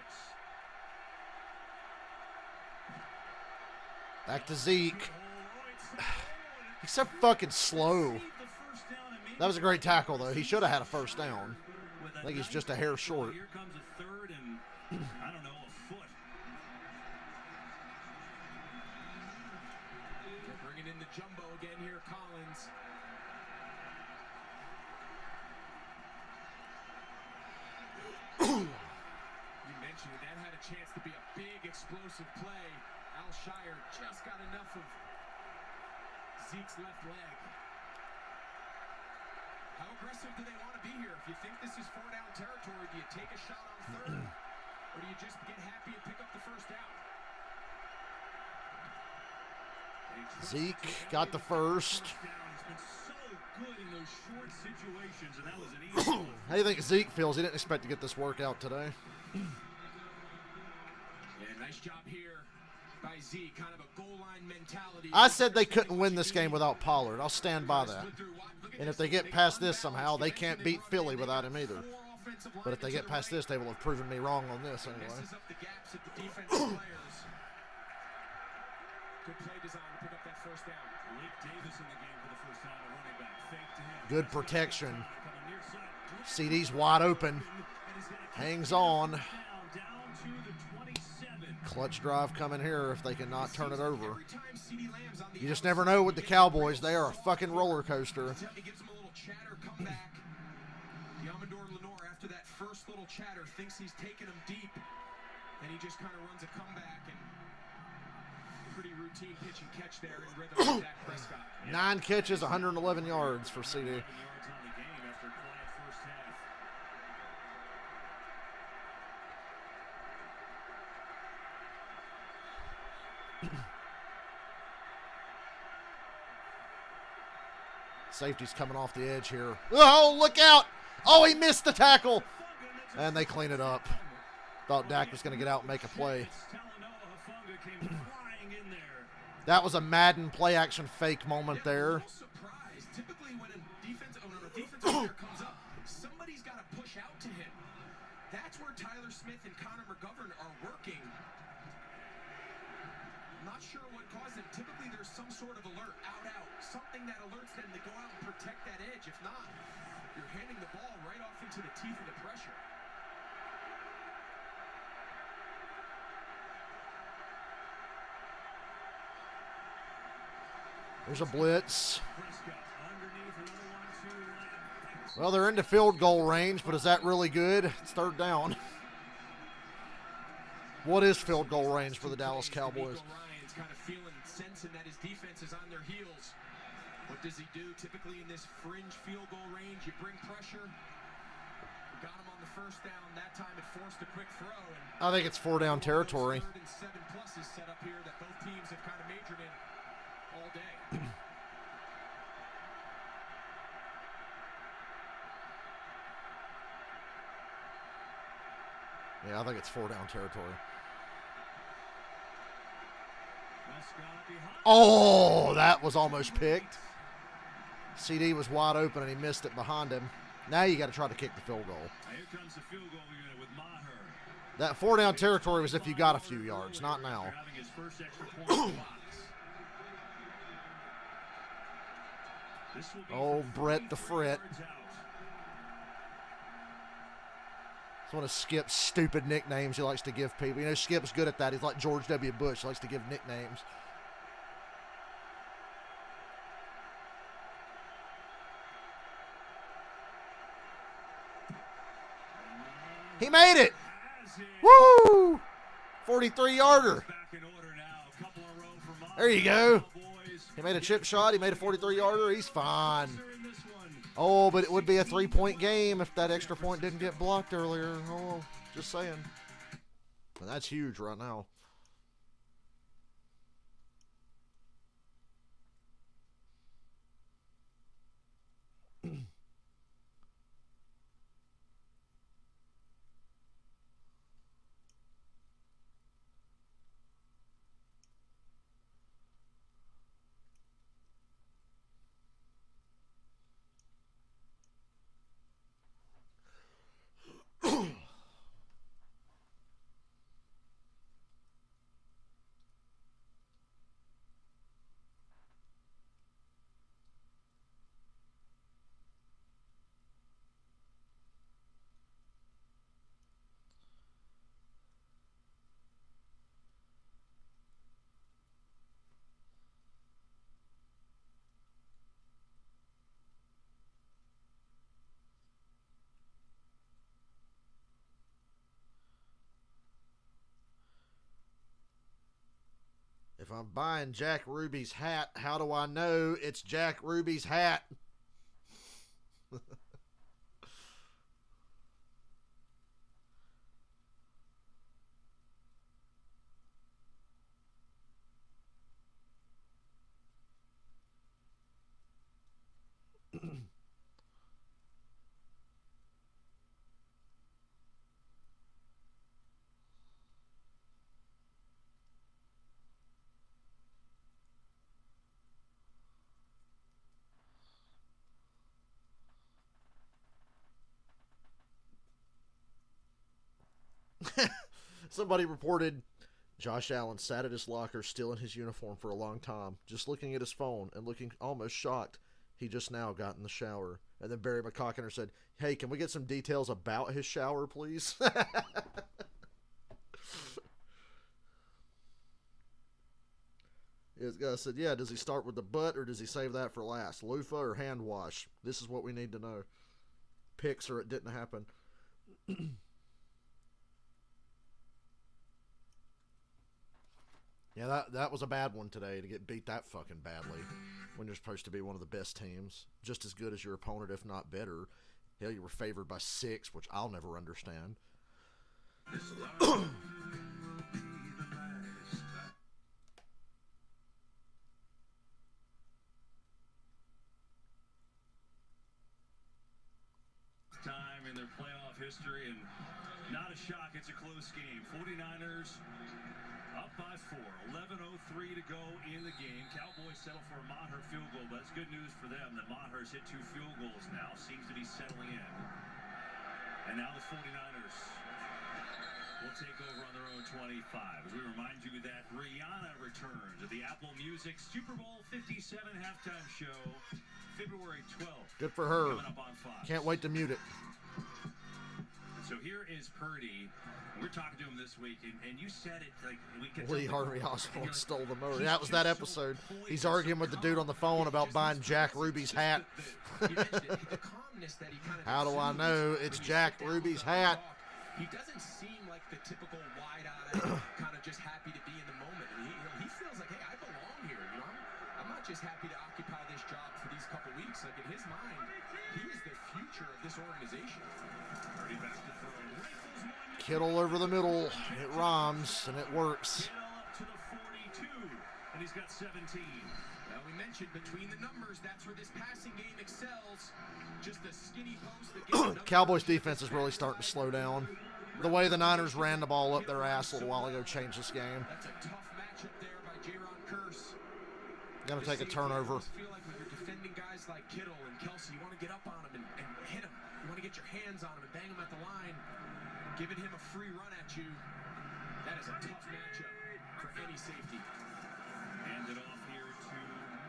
Back to Zeke. He's so fucking slow. That was a great tackle, though. He should have had a first down. I think he's just a hair short. Here comes a third and, I don't know, a foot. They're bringing in the jumbo again here, Collins. You mentioned that had a chance to be a big explosive play. Al Shire just got enough of Zeke's left leg. How aggressive do they want to be here? If you think this is 4-down territory, do you take a shot on third? Or do you just get happy and pick up the first down? Zeke got the first. How do you think Zeke feels? He didn't expect to get this workout today. Yeah, nice job here by Zeke. Kind of a goal line mentality. I said they couldn't win this game without Pollard. I'll stand by that. And if they get past this somehow, they can't beat Philly without him either. But if they get past this, they will have proven me wrong on this anyway. Good play design to pick up that first down. Malik Davis in the game for the first time, a running back. Fake to him. Good protection. CD's wide open. Hangs on. Clutch drive coming here if they cannot turn it over. You just never know with the Cowboys. They are a fucking roller coaster. He gives him a little chatter, come back. Yamador Lenore, after that first little chatter, thinks he's taking him deep. And he just kind of runs a comeback and pretty routine pitch and catch there in rhythm with Dak Prescott. 9 catches, 111 yards for CD. Safety's coming off the edge here. Oh, look out! Oh, he missed the tackle! And they clean it up. Thought Dak was going to get out and make a play. Talanoa Hufanga came flying in there. That was a Madden play-action fake moment there. Surprised. Typically, when a defensive player comes up, somebody's got to push out to him. That's where Tyler Smith and Connor McGovern are working. Not sure what caused it. Typically, there's some sort of alert, out, something that alerts them to go out and protect that edge. If not, you're handing the ball right off into the teeth of the pressure. There's a blitz. Well, they're into field goal range, but is that really good? It's third down. What is field goal range for the Dallas Cowboys? Ryan's kind of feeling, sensing that his defense is on their heels. What does he do? Typically in this fringe field goal range, you bring pressure. Got him on the first down. That time it forced a quick throw. And I think it's 4 down territory. 3rd and 7+ is set up here that both teams have kind of majored in all day. Yeah, I think it's 4 down territory. Oh, that was almost picked. CD was wide open and he missed it behind him. Now you got to try to kick the field goal. Here comes the field goal unit with Maher. That 4 down territory was if you got a few yards, not now. Having his first extra point in the box. This will be Oh, for Brett the 43 Fret. yards out. It's one of Skip's stupid nicknames he likes to give people. You know, Skip's good at that. He's like George W. Bush. He likes to give nicknames. He made it! Woo! 43-yarder. There you go. He made a chip shot. He made a 43-yarder. He's fine. Oh, but it would be a 3-point game if that extra point didn't get blocked earlier. Oh, just saying. And that's huge right now. If I'm buying Jack Ruby's hat, how do I know it's Jack Ruby's hat? Somebody reported Josh Allen sat at his locker still in his uniform for a long time, just looking at his phone and looking almost shocked. He just now got in the shower. And then Barry McCockiner said, "Hey, can we get some details about his shower, please?" This guy said, "Yeah, does he start with the butt or does he save that for last? Loofah or hand wash? This is what we need to know. Picks or it didn't happen." Yeah, that was a bad one today to get beat that fucking badly when you're supposed to be one of the best teams. Just as good as your opponent, if not better. Hell, you were favored by 6, which I'll never understand. Time in their playoff history, and Not a shock. It's a close game. 49ers up by 4. 11:03 to go in the game. Cowboys settle for a Maher field goal. But that's good news for them that Maher's hit 2 field goals now. Seems to be settling in. And now the 49ers will take over on their own 25. As we remind you that Rihanna returns at the Apple Music Super Bowl 57 halftime show, February 12th. Good for her. Coming up on Fox. Can't wait to mute it. So here is Purdy. We're talking to him this week, and you said it like we could. Lee Harvey Oswald stole the motor. That was that episode. He's arguing with the dude on the phone about buying Jack Ruby's hat. How do I know it's Jack Ruby's hat? He doesn't seem like the typical wide-eyed, kind of just happy to be in the moment. And he feels like, hey, I belong here. I'm not just happy to occupy this job for these couple weeks. Like in his mind, he is the future of this organization. Purdy back to throw. Kittle over the middle. It rhymes, and it works. Kittle up to the 42, and he's got 17. Well, we mentioned between the numbers, that's where this passing game excels. Just a skinny post that gets Cowboys defense is really starting to slow down. The way the Niners ran the ball up their ass a little while ago changed this game. That's a tough matchup there by Jaron Curse. Gonna take a turnover. I feel like when you're defending guys like Kittle and Kelsey, you want to get up on them and hit them. You want to get your hands on them and bang them at the line. Giving him a free run at you, that is a tough matchup for any safety. Hand it off here to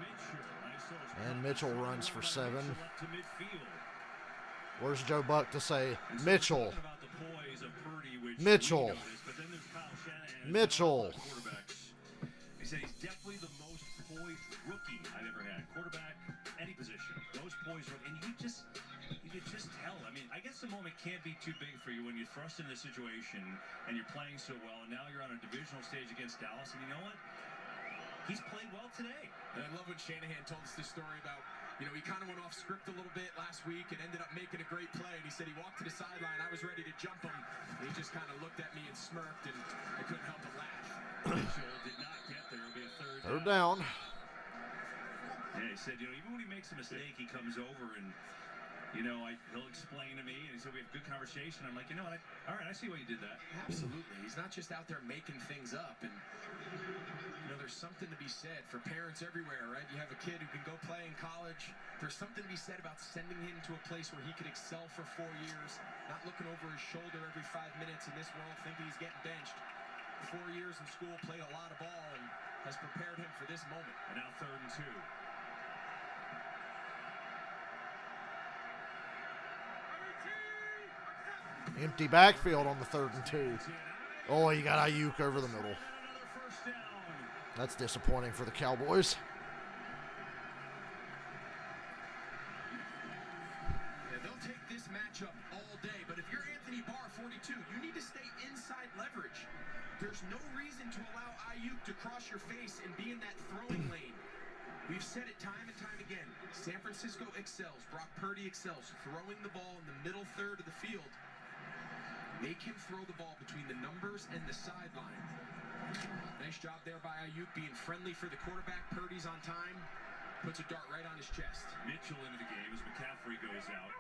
Mitchell. Nice And Mitchell runs for 7. Mitchell up to midfield. Where's Joe Buck to say, Mitchell, About the poise of Purdy, which Mitchell, we noticed, but then there's Kyle Shanahan, Mitchell. quarterbacks. He said he's definitely the most poised rookie I've ever had. Quarterback, any position, most poised rookie. And you could just tell. I mean, I guess the moment can't be too big for you when you're thrust into a situation and you're playing so well, and now you're on a divisional stage against Dallas, and you know what? He's played well today. And I love when Shanahan told us this story about, he kind of went off script a little bit last week and ended up making a great play. And he said he walked to the sideline. I was ready to jump him. And he just kind of looked at me and smirked, and I couldn't help but laugh. Mitchell did not get there. It'll be a Third down. Yeah, he said, even when he makes a mistake, he comes over and, he'll explain to me. And he said, we have good conversation. I'm like, all right, I see why you did that. Absolutely. He's not just out there making things up. And, there's something to be said for parents everywhere, right? You have a kid who can go play in college. There's something to be said about sending him to a place where he could excel for 4 years, not looking over his shoulder every 5 minutes in this world, thinking he's getting benched. 4 years in school, played a lot of ball, and has prepared him for this moment. And now 3rd and 2. Empty backfield on the 3rd and 2. Oh, you got Ayuk over the middle. That's disappointing for the Cowboys. Yeah, they'll take this matchup all day, but if you're Anthony Barr, 42, you need to stay inside leverage. There's no reason to allow Ayuk to cross your face and be in that throwing lane. We've said it time and time again. San Francisco excels. Brock Purdy excels. Throwing the ball in the middle third of the field. They can throw the ball between the numbers and the sideline. Nice job there by Ayuk being friendly for the quarterback. Purdy's on time. Puts a dart right on his chest. Mitchell into the game as McCaffrey goes out.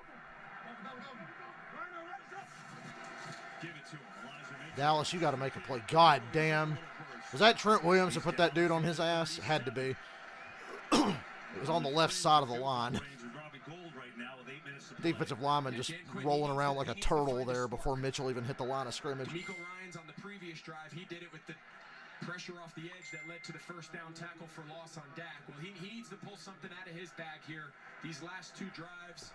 Give it to him. Elijah Mitchell. Dallas, you got to make a play. God damn. Was that Trent Williams that put that dude on his ass? It had to be. It was on the left side of the line. Defensive lineman just rolling around like a turtle there before Mitchell even hit the line of scrimmage. D'Amico Ryans on the previous drive, he did it with the pressure off the edge that led to the first down tackle for loss on Dak. Well, he needs to pull something out of his bag here. These last 2 drives,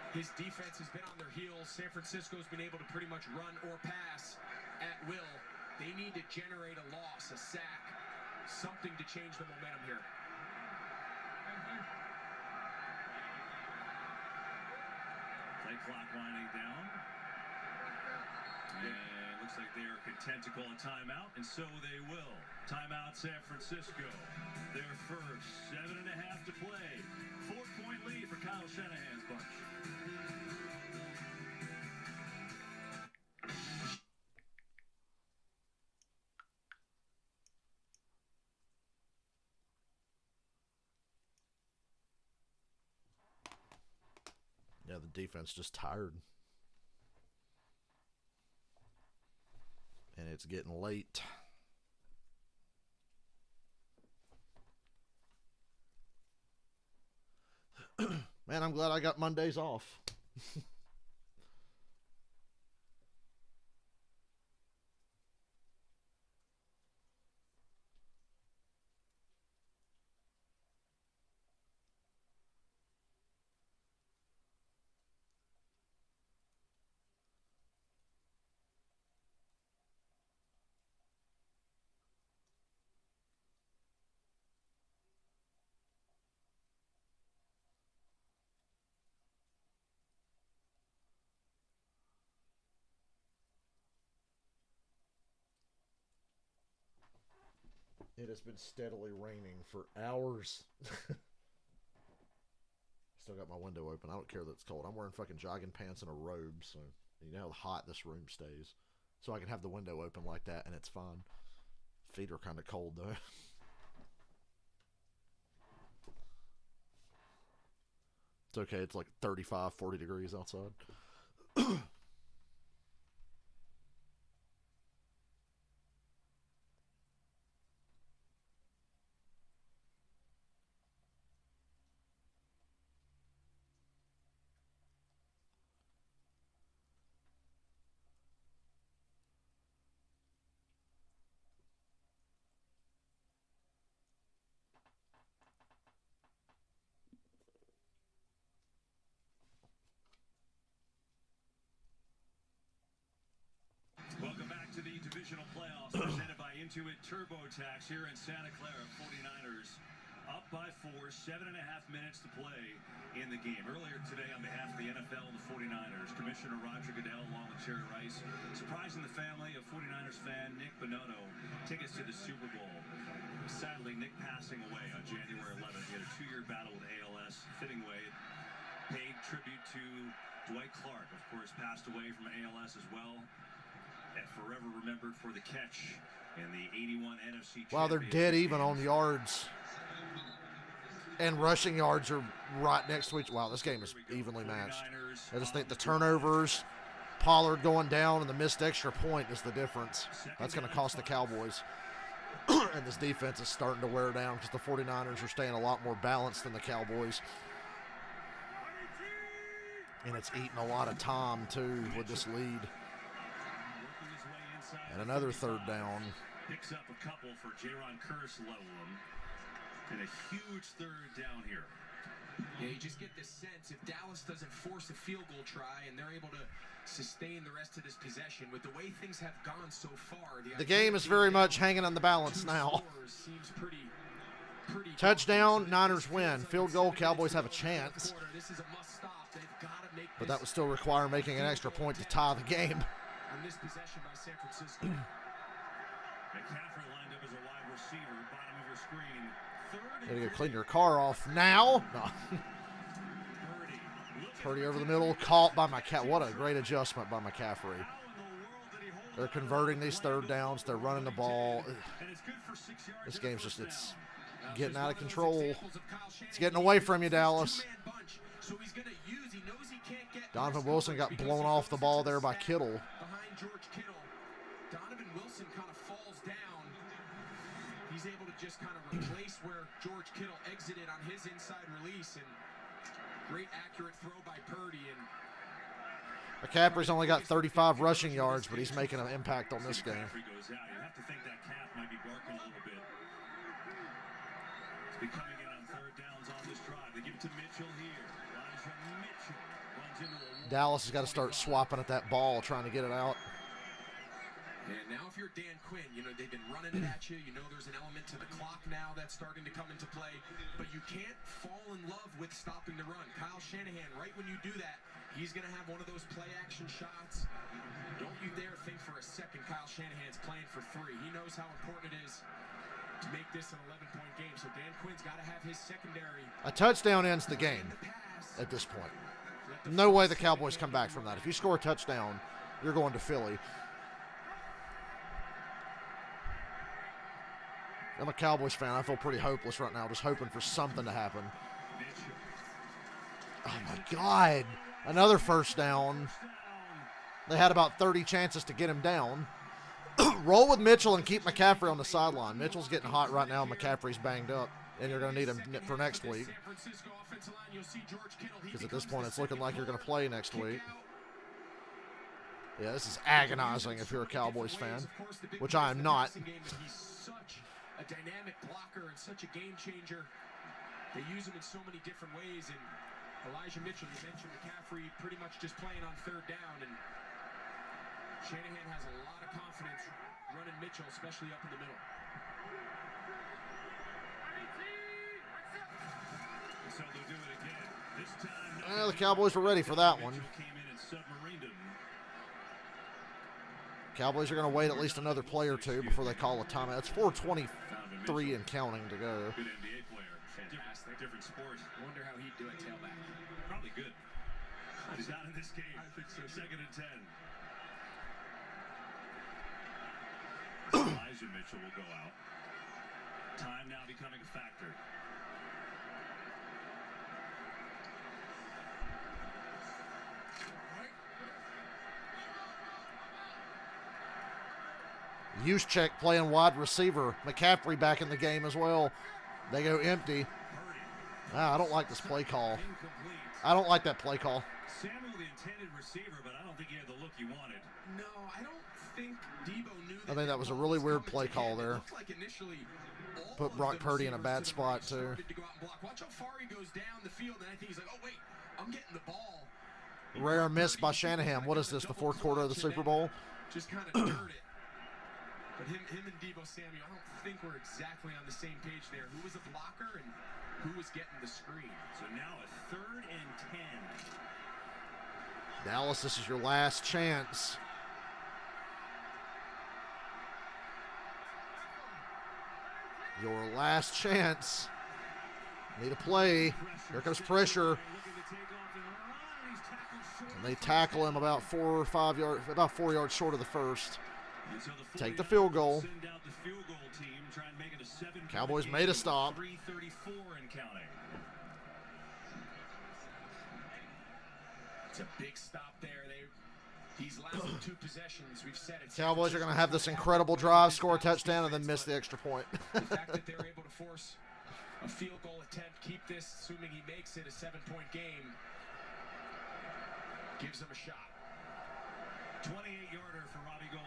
his defense has been on their heels. San Francisco's been able to pretty much run or pass at will. They need to generate a loss, a sack, something to change the momentum here. Play clock winding down. And looks like they are content to call a timeout, and so they will. Timeout San Francisco. Their first 7.5 to play. 4-point lead for Kyle Shanahan's bunch. Yeah, the defense just tired. And it's getting late. Man, I'm glad I got Mondays off. It has been steadily raining for hours. Still got my window open. I don't care that it's cold. I'm wearing fucking jogging pants and a robe, so you know how hot this room stays. So I can have the window open like that, and it's fine. Feet are kind of cold, though. It's okay. It's like 35, 40 degrees outside. Welcome back to the divisional playoffs presented by Intuit TurboTax here in Santa Clara. 49ers up by 4, 7.5 minutes to play in the game. Earlier today, on behalf of the NFL and the 49ers, Commissioner Roger Goodell, along with Jerry Rice, surprising the family of 49ers fan Nick Bonotto tickets to the Super Bowl. Sadly, Nick passing away on January 11th. He had a 2-year battle with ALS. Fitting way, paid tribute to Dwight Clark, of course, passed away from ALS as well. And forever remembered for the catch in the 81 NFC. Wow, they're dead even on yards. And rushing yards are right next to each. Wow, this game is evenly matched. I just think the turnovers, Pollard going down, and the missed extra point is the difference. That's going to cost the Cowboys. And this defense is starting to wear down because the 49ers are staying a lot more balanced than the Cowboys. And it's eating a lot of time, too, with this lead. And another third down. Picks up a couple for Jaron Curse level and a huge third down here. Yeah, you just get this sense if Dallas doesn't force a field goal try and they're able to sustain the rest of this possession with the way things have gone so far. The game is very much hanging on the balance now. Touchdown, Niners win. Field goal, Cowboys have a chance. But that would still require making an extra point to tie the game. On this possession by San Francisco. McCaffrey lined up as a wide receiver, bottom of your screen. You gotta clean your car off now. No. Purdy over the middle, caught by McCaffrey. What a great adjustment by McCaffrey. They're converting these third downs. They're running the ball. This game's just, it's getting out of control. It's getting away from you, Dallas. Donovan Wilson got blown off the ball there by Kittle. Behind George Kittle, Donovan Wilson kind of falls down. He's able to just kind of replace where George Kittle exited on his inside release, and great accurate throw by Purdy. And McCaffrey's only got 35 rushing yards, but he's making an impact on this game. Goes out. You have to think that calf might be barking a little bit. It's been coming in on third downs on this drive. They give it to Mitchell here. Elijah Mitchell runs into a Dallas has got to start swapping at that ball, trying to get it out. And now if you're Dan Quinn, you know, they've been running it at you. You know there's an element to the clock now that's starting to come into play. But you can't fall in love with stopping the run. Kyle Shanahan, right when you do that, he's going to have one of those play-action shots. Don't you dare think for a second Kyle Shanahan's playing for free. He knows how important it is to make this an 11-point game. So Dan Quinn's got to have his secondary. A touchdown ends the game at this point. No way the Cowboys come back from that. If you score a touchdown, you're going to Philly. I'm a Cowboys fan. I feel pretty hopeless right now, just hoping for something to happen. Oh, my God. Another first down. They had about 30 chances to get him down. Roll with Mitchell and keep McCaffrey on the sideline. Mitchell's getting hot right now. McCaffrey's banged up, and you're going to need him for next week. Because at this point, it's looking like you're going to play next week. Yeah, this is agonizing if you're a Cowboys fan, which I am not. He's such a dynamic blocker and such a game changer. They use him in so many different ways. And Elijah Mitchell, you mentioned McCaffrey pretty much just playing on third down. And Shanahan has a lot of confidence running Mitchell, especially up in the middle. So they'll do it again. This time, Well, the Cowboys were ready for that one. came in and submarined him. Cowboys are going to wait at least another play or two before they call a timeout. It's 4:23 and counting to go. Good NBA player. Fantastic. Different sport. Wonder how he'd do at tailback. Probably good. He's not in this game. I think so. 2nd and 10. Elijah Mitchell will go out. Time now becoming a factor. Juszczyk playing wide receiver. McCaffrey back in the game as well. They go empty. I don't like this play call. I don't like that play call. Samuel, the intended receiver, but I don't think he had the look he wanted. No, I don't think Debo knew that. I think that was a really weird play call there. It looked like initially all Put of Brock the Purdy in a bad receivers to the spot, right too. started to go out and block. Watch how far he goes down the field, and I think he's like, oh, wait, I'm getting the ball. Rare miss by Shanahan. What is this, the fourth quarter of the Super Bowl? Just kind of dirt it. But him and Debo Samuel, I don't think we're exactly on the same page there. Who was a blocker and who was getting the screen? So now a 3rd and 10. Dallas, this is your last chance. Your last chance. Need a play. Here comes pressure. And they tackle him about 4 or 5 yards, about 4 yards short of the first. Take the field goal. Cowboys made a stop. 3:34 and counting. It's a big stop there. These last 2 possessions, we've said it. Cowboys are going to have this incredible drive, score a touchdown, and then miss the extra point. The fact that they're able to force a field goal attempt, keep this, assuming he makes it, a 7-point game, gives them a shot. 28-yarder for Robbie Gold.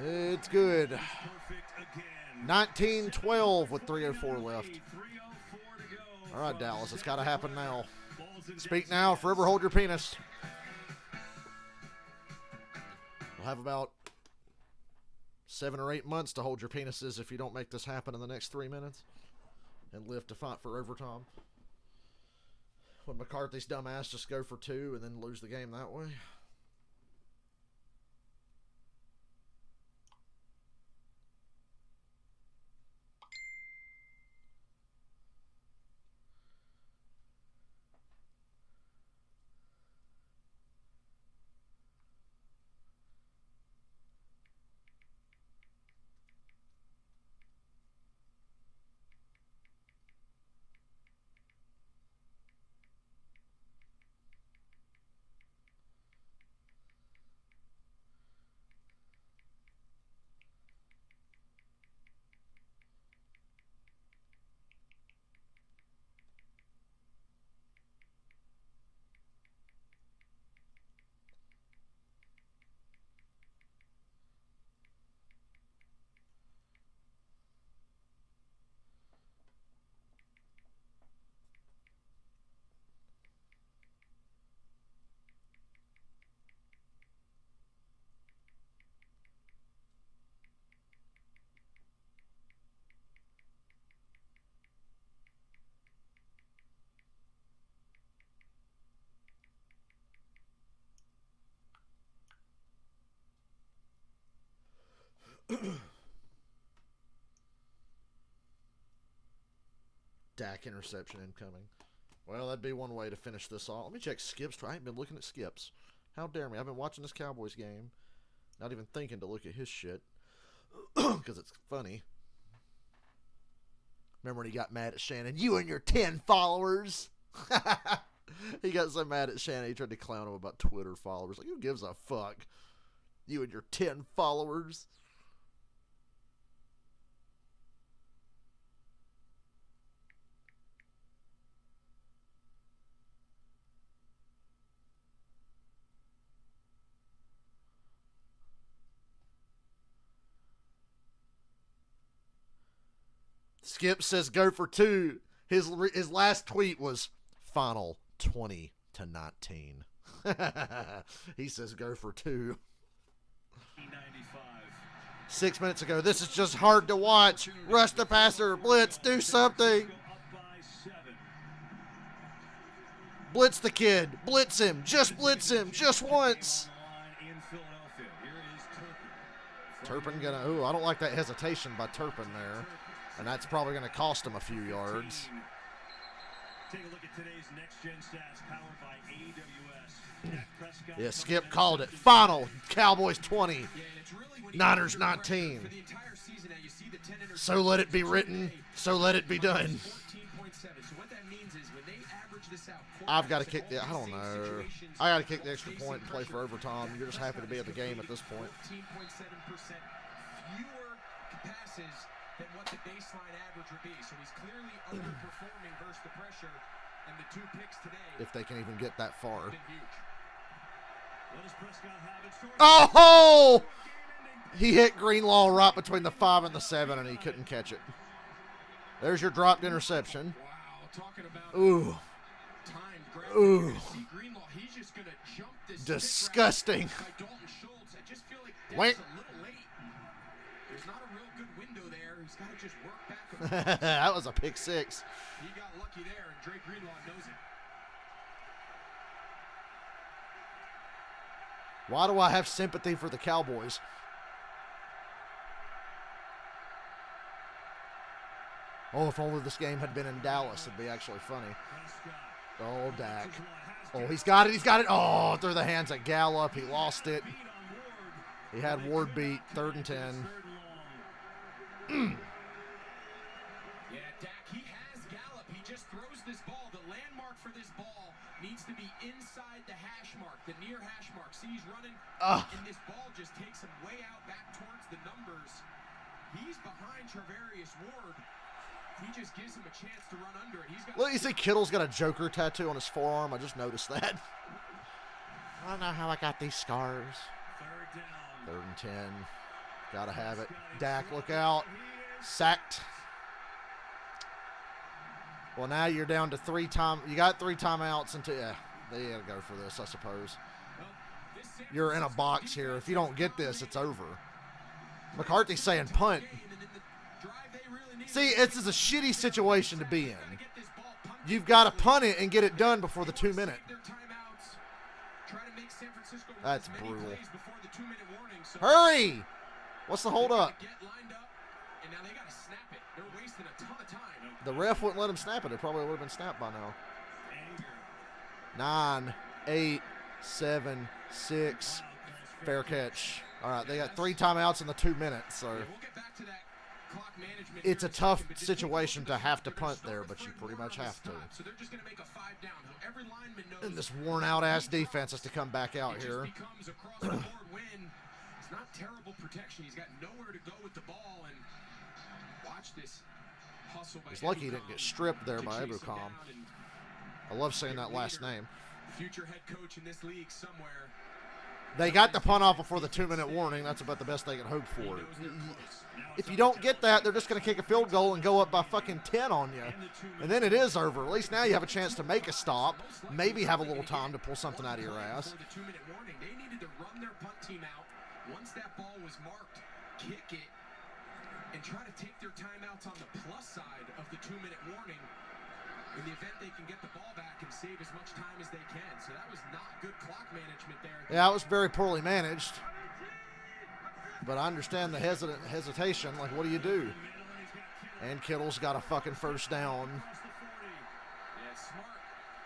It's good. Perfect again. 19-12 with 3:04 left. 3:04 to go. All right, Dallas, it's got to happen now. Speak now, forever hold your penis. We'll have about 7 or 8 months to hold your penises if you don't make this happen in the next 3 minutes and live to fight for overtime. Would McCarthy's dumbass just go for 2 and then lose the game that way? Dak interception incoming. Well, that'd be one way to finish this off. Let me check Skips. I ain't been looking at Skips. How dare me? I've been watching this Cowboys game. Not even thinking to look at his shit. Because it's funny. Remember when he got mad at Shannon? You and your 10 followers. He got so mad at Shannon, he tried to clown him about Twitter followers. Like, who gives a fuck? You and your 10 followers. Skip says go for 2. His last tweet was final 20-19. He says go for 2. 6 minutes ago. This is just hard to watch. Rush the passer. Blitz. Do something. Blitz the kid. Blitz him. Just blitz him. Just once. Turpin gonna... Ooh, I don't like that hesitation by Turpin there. And that's probably going to cost him a few yards. Take a look at today's next gen stats powered by AWS. Yeah, Skip called it. Final. Cowboys 20. Niners 19. So let it be written. So let it be done. I've got to kick the... I don't know. I got to kick the extra point and play for overtime. You're just happy to be at the game at this point. 14.7% fewer passes than what the baseline average would be. So he's clearly underperforming versus the pressure. And the 2 picks today... If they can even get that far. What does Prescott have in store? Oh! He hit Greenlaw right between the 5 and the 7, and he couldn't catch it. There's your dropped interception. Wow, talking about Ooh. time. Ooh. Greenlaw, he's just going to jump this Disgusting. by Dalton Schultz. I just feel like that's Wait. a little late. There's not a real good window there. He's got to just work back. That was a pick 6. He got lucky there, and Drake Greenlaw knows it. Why do I have sympathy for the Cowboys? Oh, if only this game had been in Dallas, it'd be actually funny. Oh, Dak. Oh, he's got it. He's got it. Oh, through the hands of Gallup. He lost it. He had Ward beat. 3rd and 10. Yeah, Dak, he has Gallup. He just throws this ball. The landmark for this ball needs to be inside the hash mark, the near hash mark. See, he's running, and this ball just takes him way out back towards the numbers. He's behind Charvarius Ward. He just gives him a chance to run under it. He's got. Look, you see Kittle's got a Joker tattoo on his forearm. I just noticed that. I don't know how I got these scars. 3rd and 10. Gotta have it. Dak, look out. Sacked. Well, now you're down to 3 time. You got 3 timeouts until... Yeah, they gotta go for this, I suppose. You're in a box here. If you don't get this, it's over. McCarthy's saying punt. See, this is a shitty situation to be in. You've got to punt it and get it done before the 2-minute. That's brutal. Hurry! What's the hold up? The ref wouldn't let him snap it. It probably would have been snapped by now. 9, 8, 7, 6. Fair catch. All right, they got 3 timeouts in the 2 minutes, so it's a tough situation to have to punt there, but you pretty much have to. And this worn-out ass defense has to come back out here. It's not terrible protection. He's got nowhere to go with the ball, and watch this hustle by He's lucky he didn't get stripped there by Ebucom. I love saying that last name. Future head coach in this league somewhere. They got the punt off before the 2-minute warning. That's about the best they can hope for. If you don't get that, they're just going to kick a field goal and go up by fucking 10 on you. And then it is over. At least now you have a chance to make a stop, maybe have a little time to pull something out of your ass. The 2-minute warning, they needed to run their punt team out. Once that ball was marked, kick it, and try to take their timeouts on the plus side of the 2-minute warning. In the event they can get the ball back and save as much time as they can. So that was not good clock management there. Yeah, it was very poorly managed. But I understand the hesitation. Like, what do you do? And Kittle's got a fucking first down. Yeah, smart.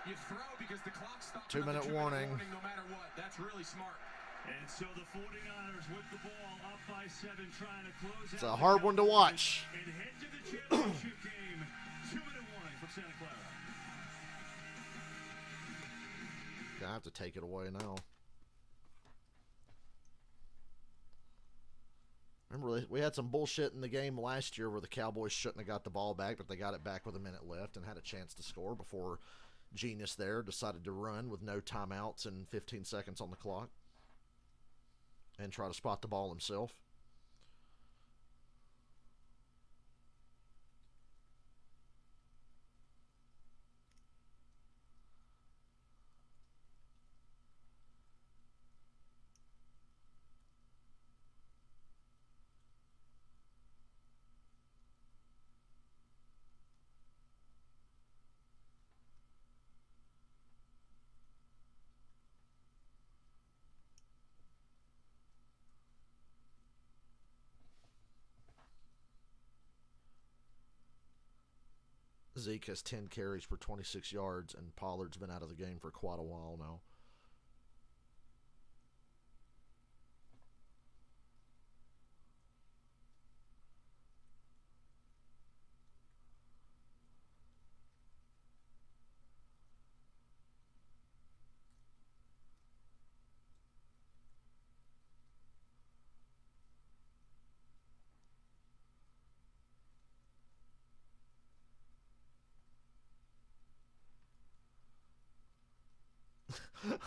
You throw because the clock stops. 2-minute warning. No matter what. That's really smart. And so the 49ers with the ball up by 7 trying to close It's a hard one to watch. and head to the championship game. 2-minute warning from Santa Clara. Gonna have to take it away now. Remember, we had some bullshit in the game last year where the Cowboys shouldn't have got the ball back, but they got it back with a minute left and had a chance to score before Genius there decided to run with no timeouts and 15 seconds on the clock and try to spot the ball himself. Zeke has 10 carries for 26 yards, and Pollard's been out of the game for quite a while now.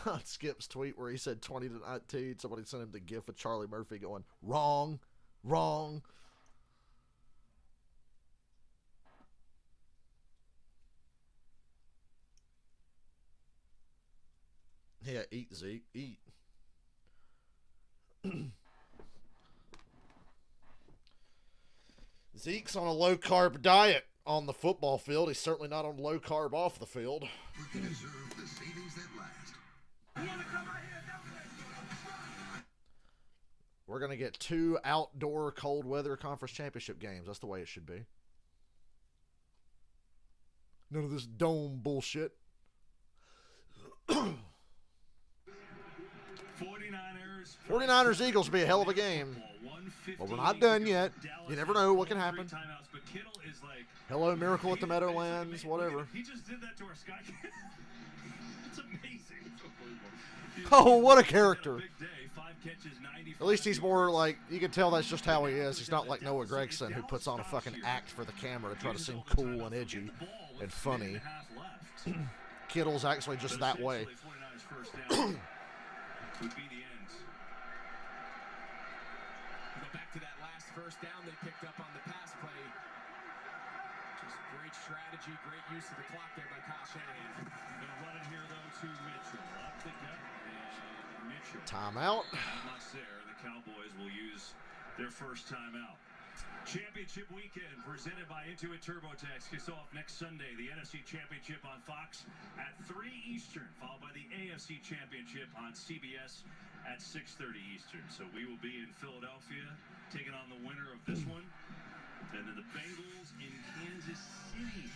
On Skip's tweet where he said 20-19, somebody sent him the gif of Charlie Murphy going, wrong, wrong. Yeah, eat, Zeke, eat. Zeke's on a low-carb diet on the football field. He's certainly not on low-carb off the field. You deserve the savings that last. We're going to get 2 outdoor cold weather conference championship games. That's the way it should be. None of this dome bullshit. 49ers Eagles will be a hell of a game. But we're not done yet. You never know what can happen. Hello, Miracle at the Meadowlands, whatever. He just did that to our Sky Kid. It's amazing. Oh, what a character. At least he's more like, you can tell that's just how he is. He's not like Noah Gregson, who puts on a fucking act for the camera to try to seem cool and edgy and funny. Kittle's actually just that way. To that last first down they picked up on the pass play. Just great strategy, great use of the clock there by Kyle Shanahan. Gonna run it here though to Mitchell. Up the gut. And Mitchell. Timeout. Not much there. The Cowboys will use their first timeout. Championship weekend presented by Intuit TurboTax kicks off next Sunday. The NFC Championship on Fox at 3 Eastern, followed by the AFC Championship on CBS at 6:30 Eastern. So we will be in Philadelphia taking on the winner of this one. And then the Bengals in Kansas City.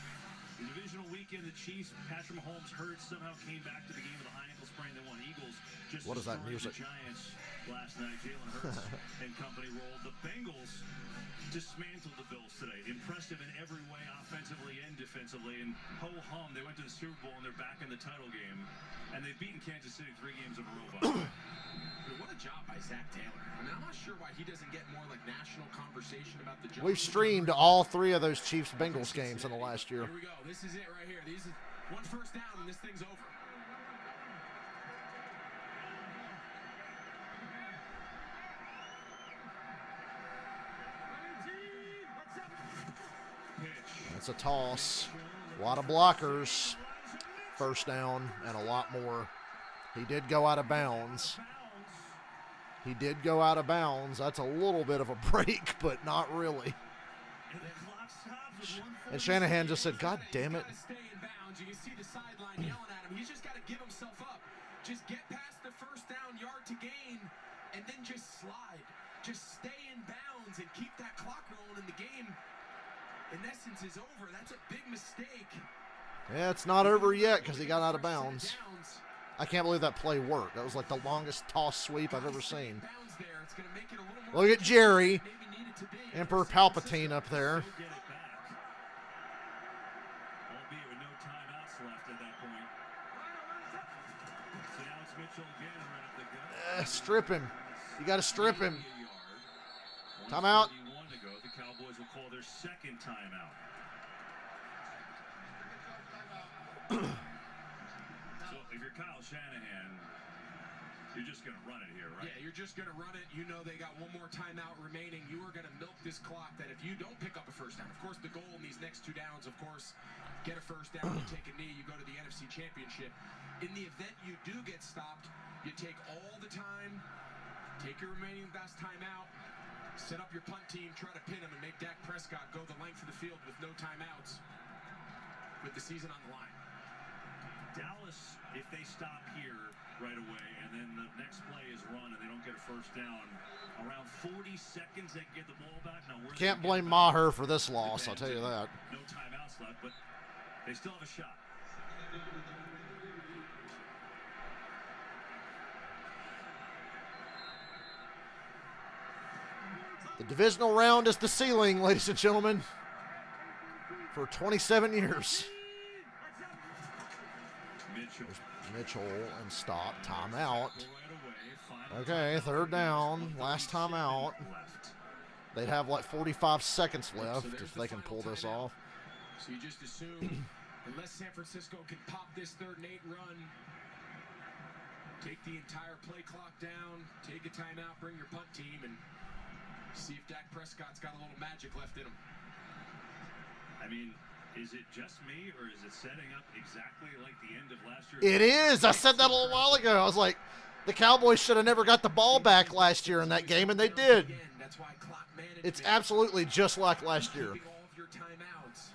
The divisional weekend, the Chiefs, Patrick Mahomes hurt, somehow came back to the game with a high ankle sprain. They won. Eagles just what is that music? The Giants last night. Jalen Hurts and company rolled. The Bengals dismantled the Bills today. Impressive in every way, offensively and defensively. And ho-hum, they went to the Super Bowl and they're back in the title game. And they've beaten Kansas City 3 games in a row. By the way. What a job by Zach Taylor. I mean, I'm not sure why he doesn't get more like national conversation about the job. We've streamed all 3 of those Chiefs-Bengals games in the last year. Here we go. This is it right here. This is one first down and this thing's over. That's a toss. A lot of blockers. First down and a lot more. He did go out of bounds. He did go out of bounds. That's a little bit of a break, but not really. And Shanahan just said, God damn it. You can see the sideline yelling at him. He's just got to give himself up. Just get past the first down, yard to gain, and then just slide. Just stay in bounds and keep that clock rolling, and the game, in essence, is over. That's a big mistake. Yeah, it's not over yet because he got out of bounds. I can't believe that play worked. That was like the longest toss sweep I've ever seen. Look at Jerry. Emperor Palpatine up there. Mitchell again right up the gut. Strip him. You got to strip him. Timeout. 1:31 to go. The Cowboys will call their second timeout. So if you're Kyle Shanahan, you're just going to run it here, right? Yeah, you're just going to run it. You know they got one more timeout remaining. You are going to milk this clock that if you don't pick up a first down, of course, the goal in these next 2 downs, of course, get a first down, you take a knee, you go to the NFC Championship. In the event you do get stopped, you take all the time, take your remaining best timeout, set up your punt team, try to pin him, and make Dak Prescott go the length of the field with no timeouts with the season on the line. Dallas, if they stop here right away and then the next play is run and they don't get a first down, around 40 seconds they can get the ball back. Now, Can't blame Maher for this loss, I'll tell you that. No timeouts left, but they still have a shot. The divisional round is the ceiling, ladies and gentlemen, for 27 years. Mitchell and stop. Timeout. Okay, third down. Last timeout. They'd have like 45 seconds left if they can pull this off. So you just assume, unless San Francisco can pop this 3rd and 8 run, take the entire play clock down, take a timeout, bring your punt team, and see if Dak Prescott's got a little magic left in him. I mean, is it just me, or is it setting up exactly like the end of last year? It is. I said that a little while ago. I was like, the Cowboys should have never got the ball back last year in that game, and they did. It's absolutely just like last year. All of your timeouts.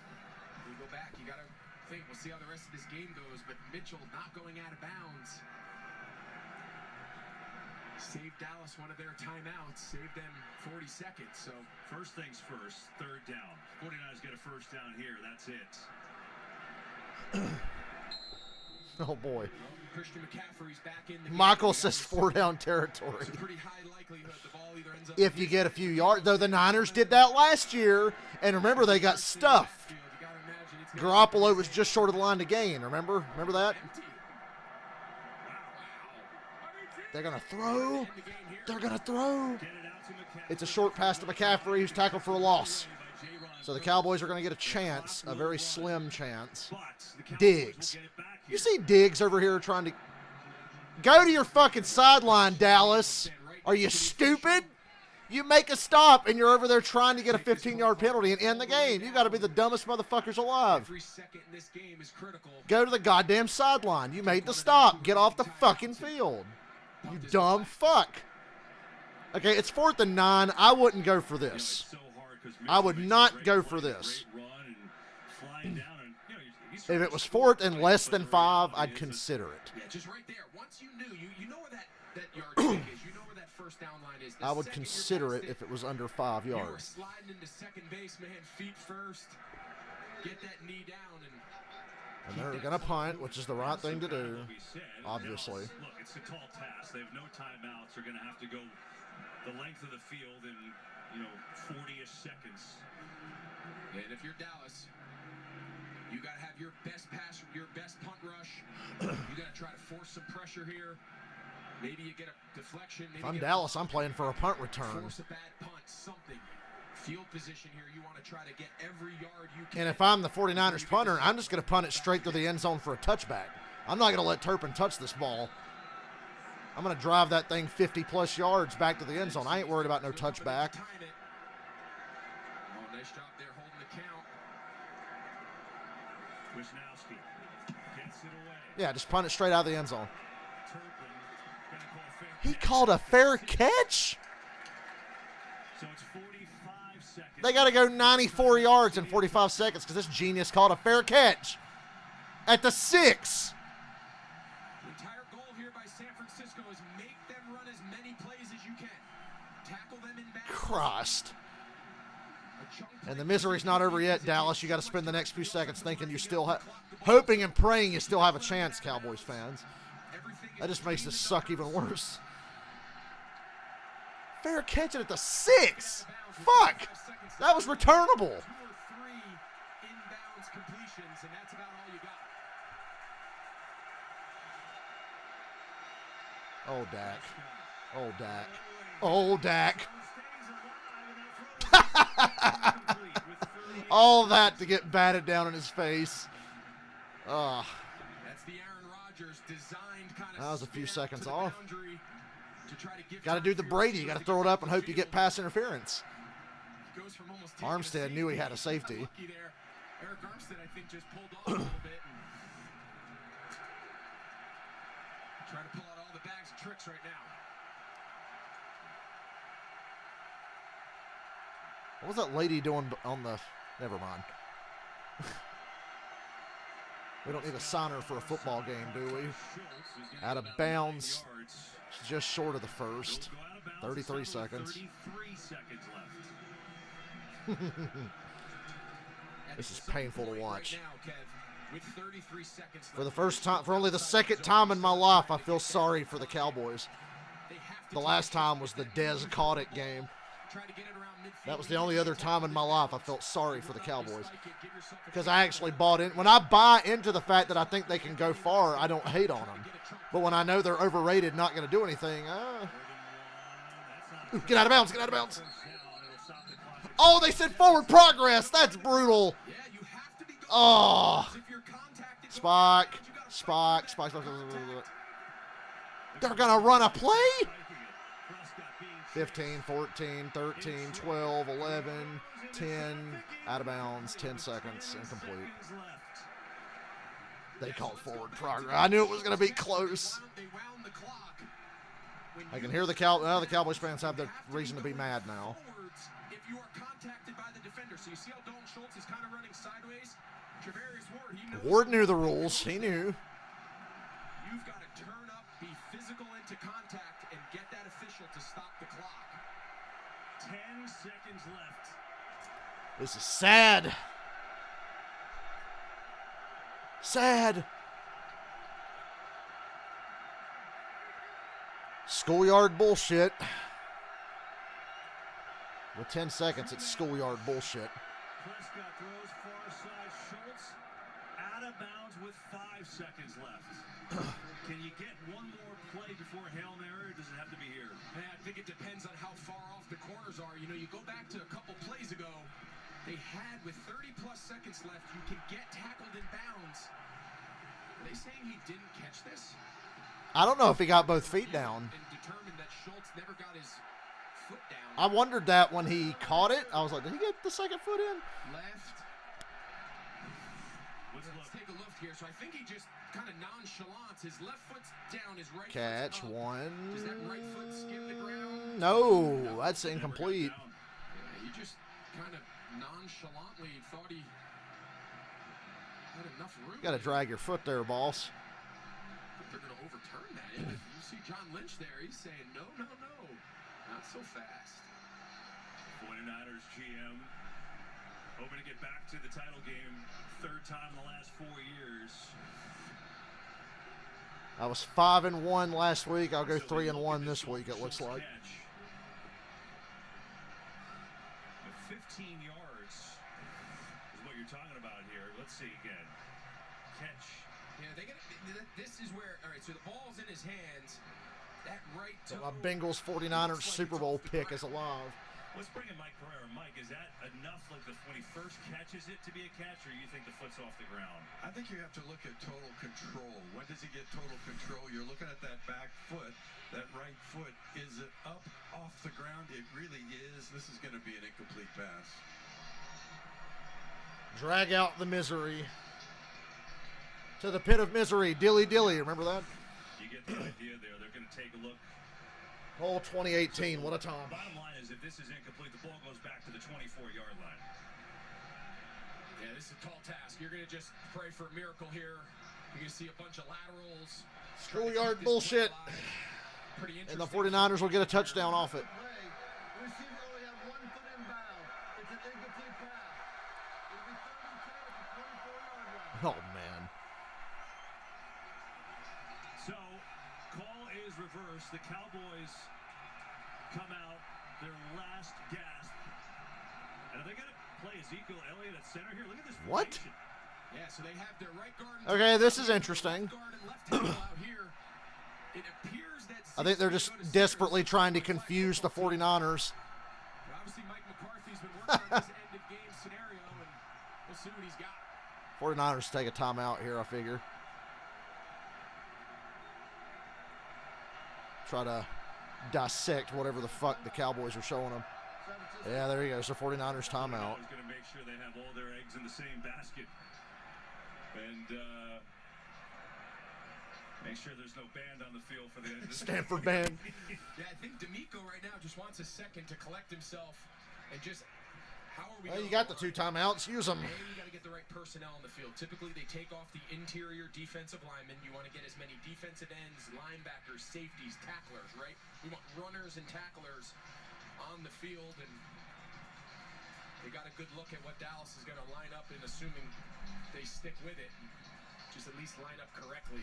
You go back, you got to think, we'll see how the rest of this game goes, but Mitchell not going out of bounds. Saved Dallas one of their timeouts, saved them 40 seconds. So first things first, 3rd down. 49ers get a first down here. That's it. Oh, boy. Christian McCaffrey's back in the Michael says 4-down territory. It's a pretty high likelihood the ball either ends up If you get a few yards, though the Niners did that last year, and remember, they got stuffed. Garoppolo was just short of the line to gain, remember? Remember that? They're going to throw. They're going to throw. It's a short pass to McCaffrey, who's tackled for a loss. So the Cowboys are going to get a chance, a very slim chance. Diggs. You see Diggs over here trying to go to your fucking sideline, Dallas. Are you stupid? You make a stop, and you're over there trying to get a 15-yard penalty and end the game. You got to be the dumbest motherfuckers alive. Go to the goddamn sideline. You made the stop. Get off the fucking field. You dumb fuck. Okay, it's 4th and 9. I wouldn't go for this. I would not go for this. If it was 4th and less than 5, I'd consider it. Yeah, just right there. Once you knew, you know where that yard is. You know where that first down line is. I would consider it if it was under 5 yards. You were sliding into second base, man, feet first. Get that knee down and they're going to punt, which is the right thing to do, obviously. Look, it's a tall task. They have no timeouts. They're going to have to go the length of the field in, 40-ish seconds. And if you're Dallas, you got to have your best pass, your best punt rush. You got to try to force some pressure here. Maybe you get a deflection. If I'm Dallas, I'm playing for a punt return. Force a bad punt, something. Field position here, you want to try to get every yard you can. And if I'm the 49ers punter, I'm just going to punt it straight to the end zone for a touchback. I'm not going to let Turpin touch this ball. I'm going to drive that thing 50-plus yards back to the end zone. I ain't worried about no touchback. Oh, nice job there holding the count. Wisnowski gets it away. Yeah, just punt it straight out of the end zone. He called a fair catch? So it's 45 seconds. They got to go 94 yards in 45 seconds because this genius called a fair catch at the 6. The entire goal here by San Francisco is make them run as many plays as you can. Tackle them in back. Christ. And the misery's not over yet, Dallas. You got to spend the next few seconds thinking you still have, hoping and praying you still have a chance, Cowboys fans. That just makes this suck even worse. Fair catch it at the 6. Fuck. That was returnable. 2 or 3 inbounds completions, and that's about all you got. Oh, Dak. Oh, Dak. Oh, Dak. All that to get batted down in his face. That's the Aaron Rodgers designed kind of. That was a few seconds off. To got to do the Brady. You got to throw it up and hope you get pass interference. Armstead knew he had a safety. Eric Armstead, I think, just pulled off a little bit and trying to pull out all the bags of tricks right now. What was that lady doing on the... Never mind. We don't need a signer for a football game, do we? Out of bounds. Just short of the first. 33 seconds. This is painful to watch. For the first time, for only the second time in my life, I feel sorry for the Cowboys. The last time was the Dez Caudic game. That was the only other time in my life I felt sorry for the Cowboys. Because I actually bought in. When I buy into the fact that I think they can go far, I don't hate on them. But when I know they're overrated, not going to do anything, get out of bounds, get out of bounds. Oh, they said forward progress. That's brutal. Oh. Spike. They're going to run a play? 15, 14, 13, 12, 11, 10, out of bounds, 10 seconds, incomplete. They called forward progress. I knew it was going to be close. I can hear the Cowboys fans have their reason to be mad now. If you are contacted by the defender, so you see how Dalton Schultz is kind of running sideways? Travarius Ward, he knows. Ward knew the rules. He knew. You've got to turn up, be physical into contact, and get that official to stop the clock. 10 seconds left. This is sad. Sad. Schoolyard bullshit. With 10 seconds, it's schoolyard bullshit. Prescott throws far side. Schultz out of bounds with 5 seconds left. Can you get one more play before Hail Mary, or does it have to be here? Man, I think it depends on how far off the corners are. You know, you go back to a couple plays ago, they had, with 30-plus seconds left, you can get tackled in bounds. Are they saying he didn't catch this? I don't know if he got both feet down. And determined that Schultz never got his foot down. I wondered that when he caught it. I was like, did he get the second foot in? Left. Let's take a look here. So I think he just kind of nonchalant. His left foot's down, his right Catch foot's up. one. Does that right foot skim the ground? No, that's incomplete. Yeah, he just kind of nonchalantly thought he had enough room. You got to drag your foot there, boss. They're going to overturn that. You see John Lynch there. He's saying, no, no, no. Not so fast. 49ers GM hoping to get back to the title game. Third time in the last 4 years. I was 5-1 last week. I'll go 3-1 this week, it looks like. With 15 yards is what you're talking about here. Let's see again. Catch. Yeah, this is where, all right, so the ball's in his hands. That right toe. So my Bengals 49ers Super Bowl pick is alive. Let's bring in Mike Pereira. Mike, is that enough, like when he first catches it to be a catch, or you think the foot's off the ground? I think you have to look at total control. When does he get total control? You're looking at that back foot, that right foot. Is it up off the ground? It really is. This is going to be an incomplete pass. Drag out the misery. To the pit of misery. Dilly dilly. Remember that? You get the idea there. They're going to take a look. Oh, 2018. What a time. Bottom line is, if this is incomplete, the ball goes back to the 24-yard line. Yeah, this is a tall task. You're going to just pray for a miracle here. You're going to see a bunch of laterals. Schoolyard bullshit. And the 49ers will get a touchdown off it. Receiver only had 1 foot inbound. It's an incomplete pass. It'll be 30-10 at the 24-yard line. Oh, man. So, call is reversed. The Cowboys come out, their last gasp. And are they going to play Ezekiel Elliott at center here? Look at this What? formation. Yeah, so they have their right guard. Okay, this is interesting. It appears that I think they're just desperately trying to confuse the 49ers. obviously Mike McCarthy's been working on this end of game scenario, and we'll see what he's got. 49ers take a timeout here, I figure. Try to dissect whatever the fuck the Cowboys are showing them. Yeah, there you go. It's the 49ers timeout. Is going to make sure they have all their eggs in the same basket. And make sure there's no band on the field for the Stanford band. Yeah, I think D'Amico right now just wants a second to collect himself and just, how are we Well, you got the 2 timeouts. Use them. You got to get the right personnel on the field. Typically, they take off the interior defensive linemen. You want to get as many defensive ends, linebackers, safeties, tacklers, right? We want runners and tacklers on the field, and they got a good look at what Dallas is going to line up, and assuming they stick with it, just at least line up correctly.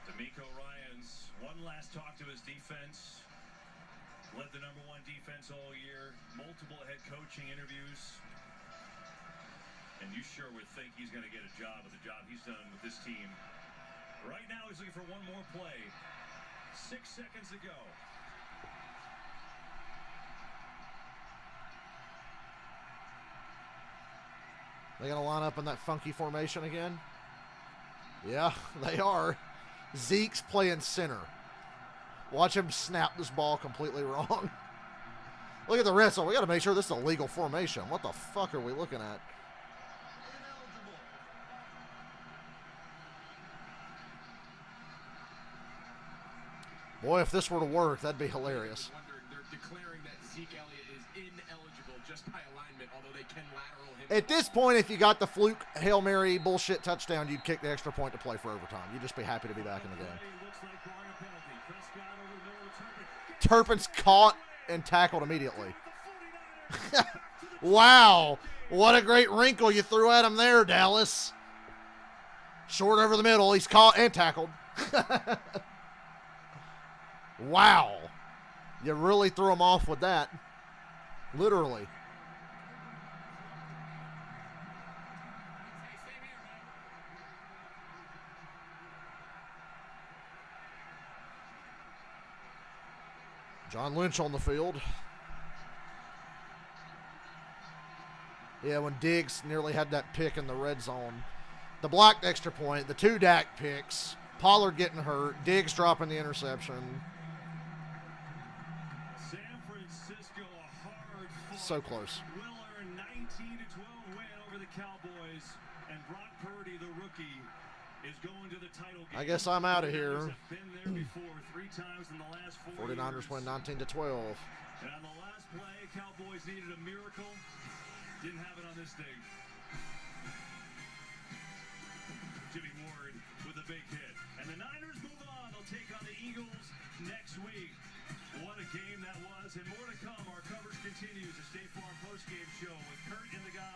D'Amico Ryans, one last talk to his defense. Led the #1 defense all year. Multiple head coaching interviews. And you sure would think he's going to get a job with the job he's done with this team. Right now he's looking for one more play. 6 seconds to go. They going to line up in that funky formation again? Yeah, they are. Zeke's playing center. Watch him snap this ball completely wrong. Look at the rest of it. We got to make sure this is a legal formation. What the fuck are we looking at? Boy, if this were to work, that'd be hilarious. They're declaring that Zeke Elliott is ineligible just by alignment, although they can lateral him. At this point, if you got the fluke Hail Mary bullshit touchdown, you'd kick the extra point to play for overtime. You'd just be happy to be back in the game. Turpin's caught and tackled immediately. Wow. What a great wrinkle you threw at him there, Dallas. Short over the middle. He's caught and tackled. Wow. You really threw him off with that. Literally. John Lynch on the field. Yeah, when Diggs nearly had that pick in the red zone. The blocked extra point, the 2 Dak picks, Pollard getting hurt, Diggs dropping the interception. San Francisco, a hard fought. So close. Will earn 19-12 win over the Cowboys, and Brock Purdy, the rookie, is going to the title game. I guess I'm out of here. Been there before 3 times in the last 4 49ers years. win 19-12. And on the last play, Cowboys needed a miracle. Didn't have it on this day. Jimmy Ward with a big hit. And the Niners move on. They'll take on the Eagles next week. What a game that was. And more to come. Our coverage continues. The State Farm postgame show with Kurt and the guys.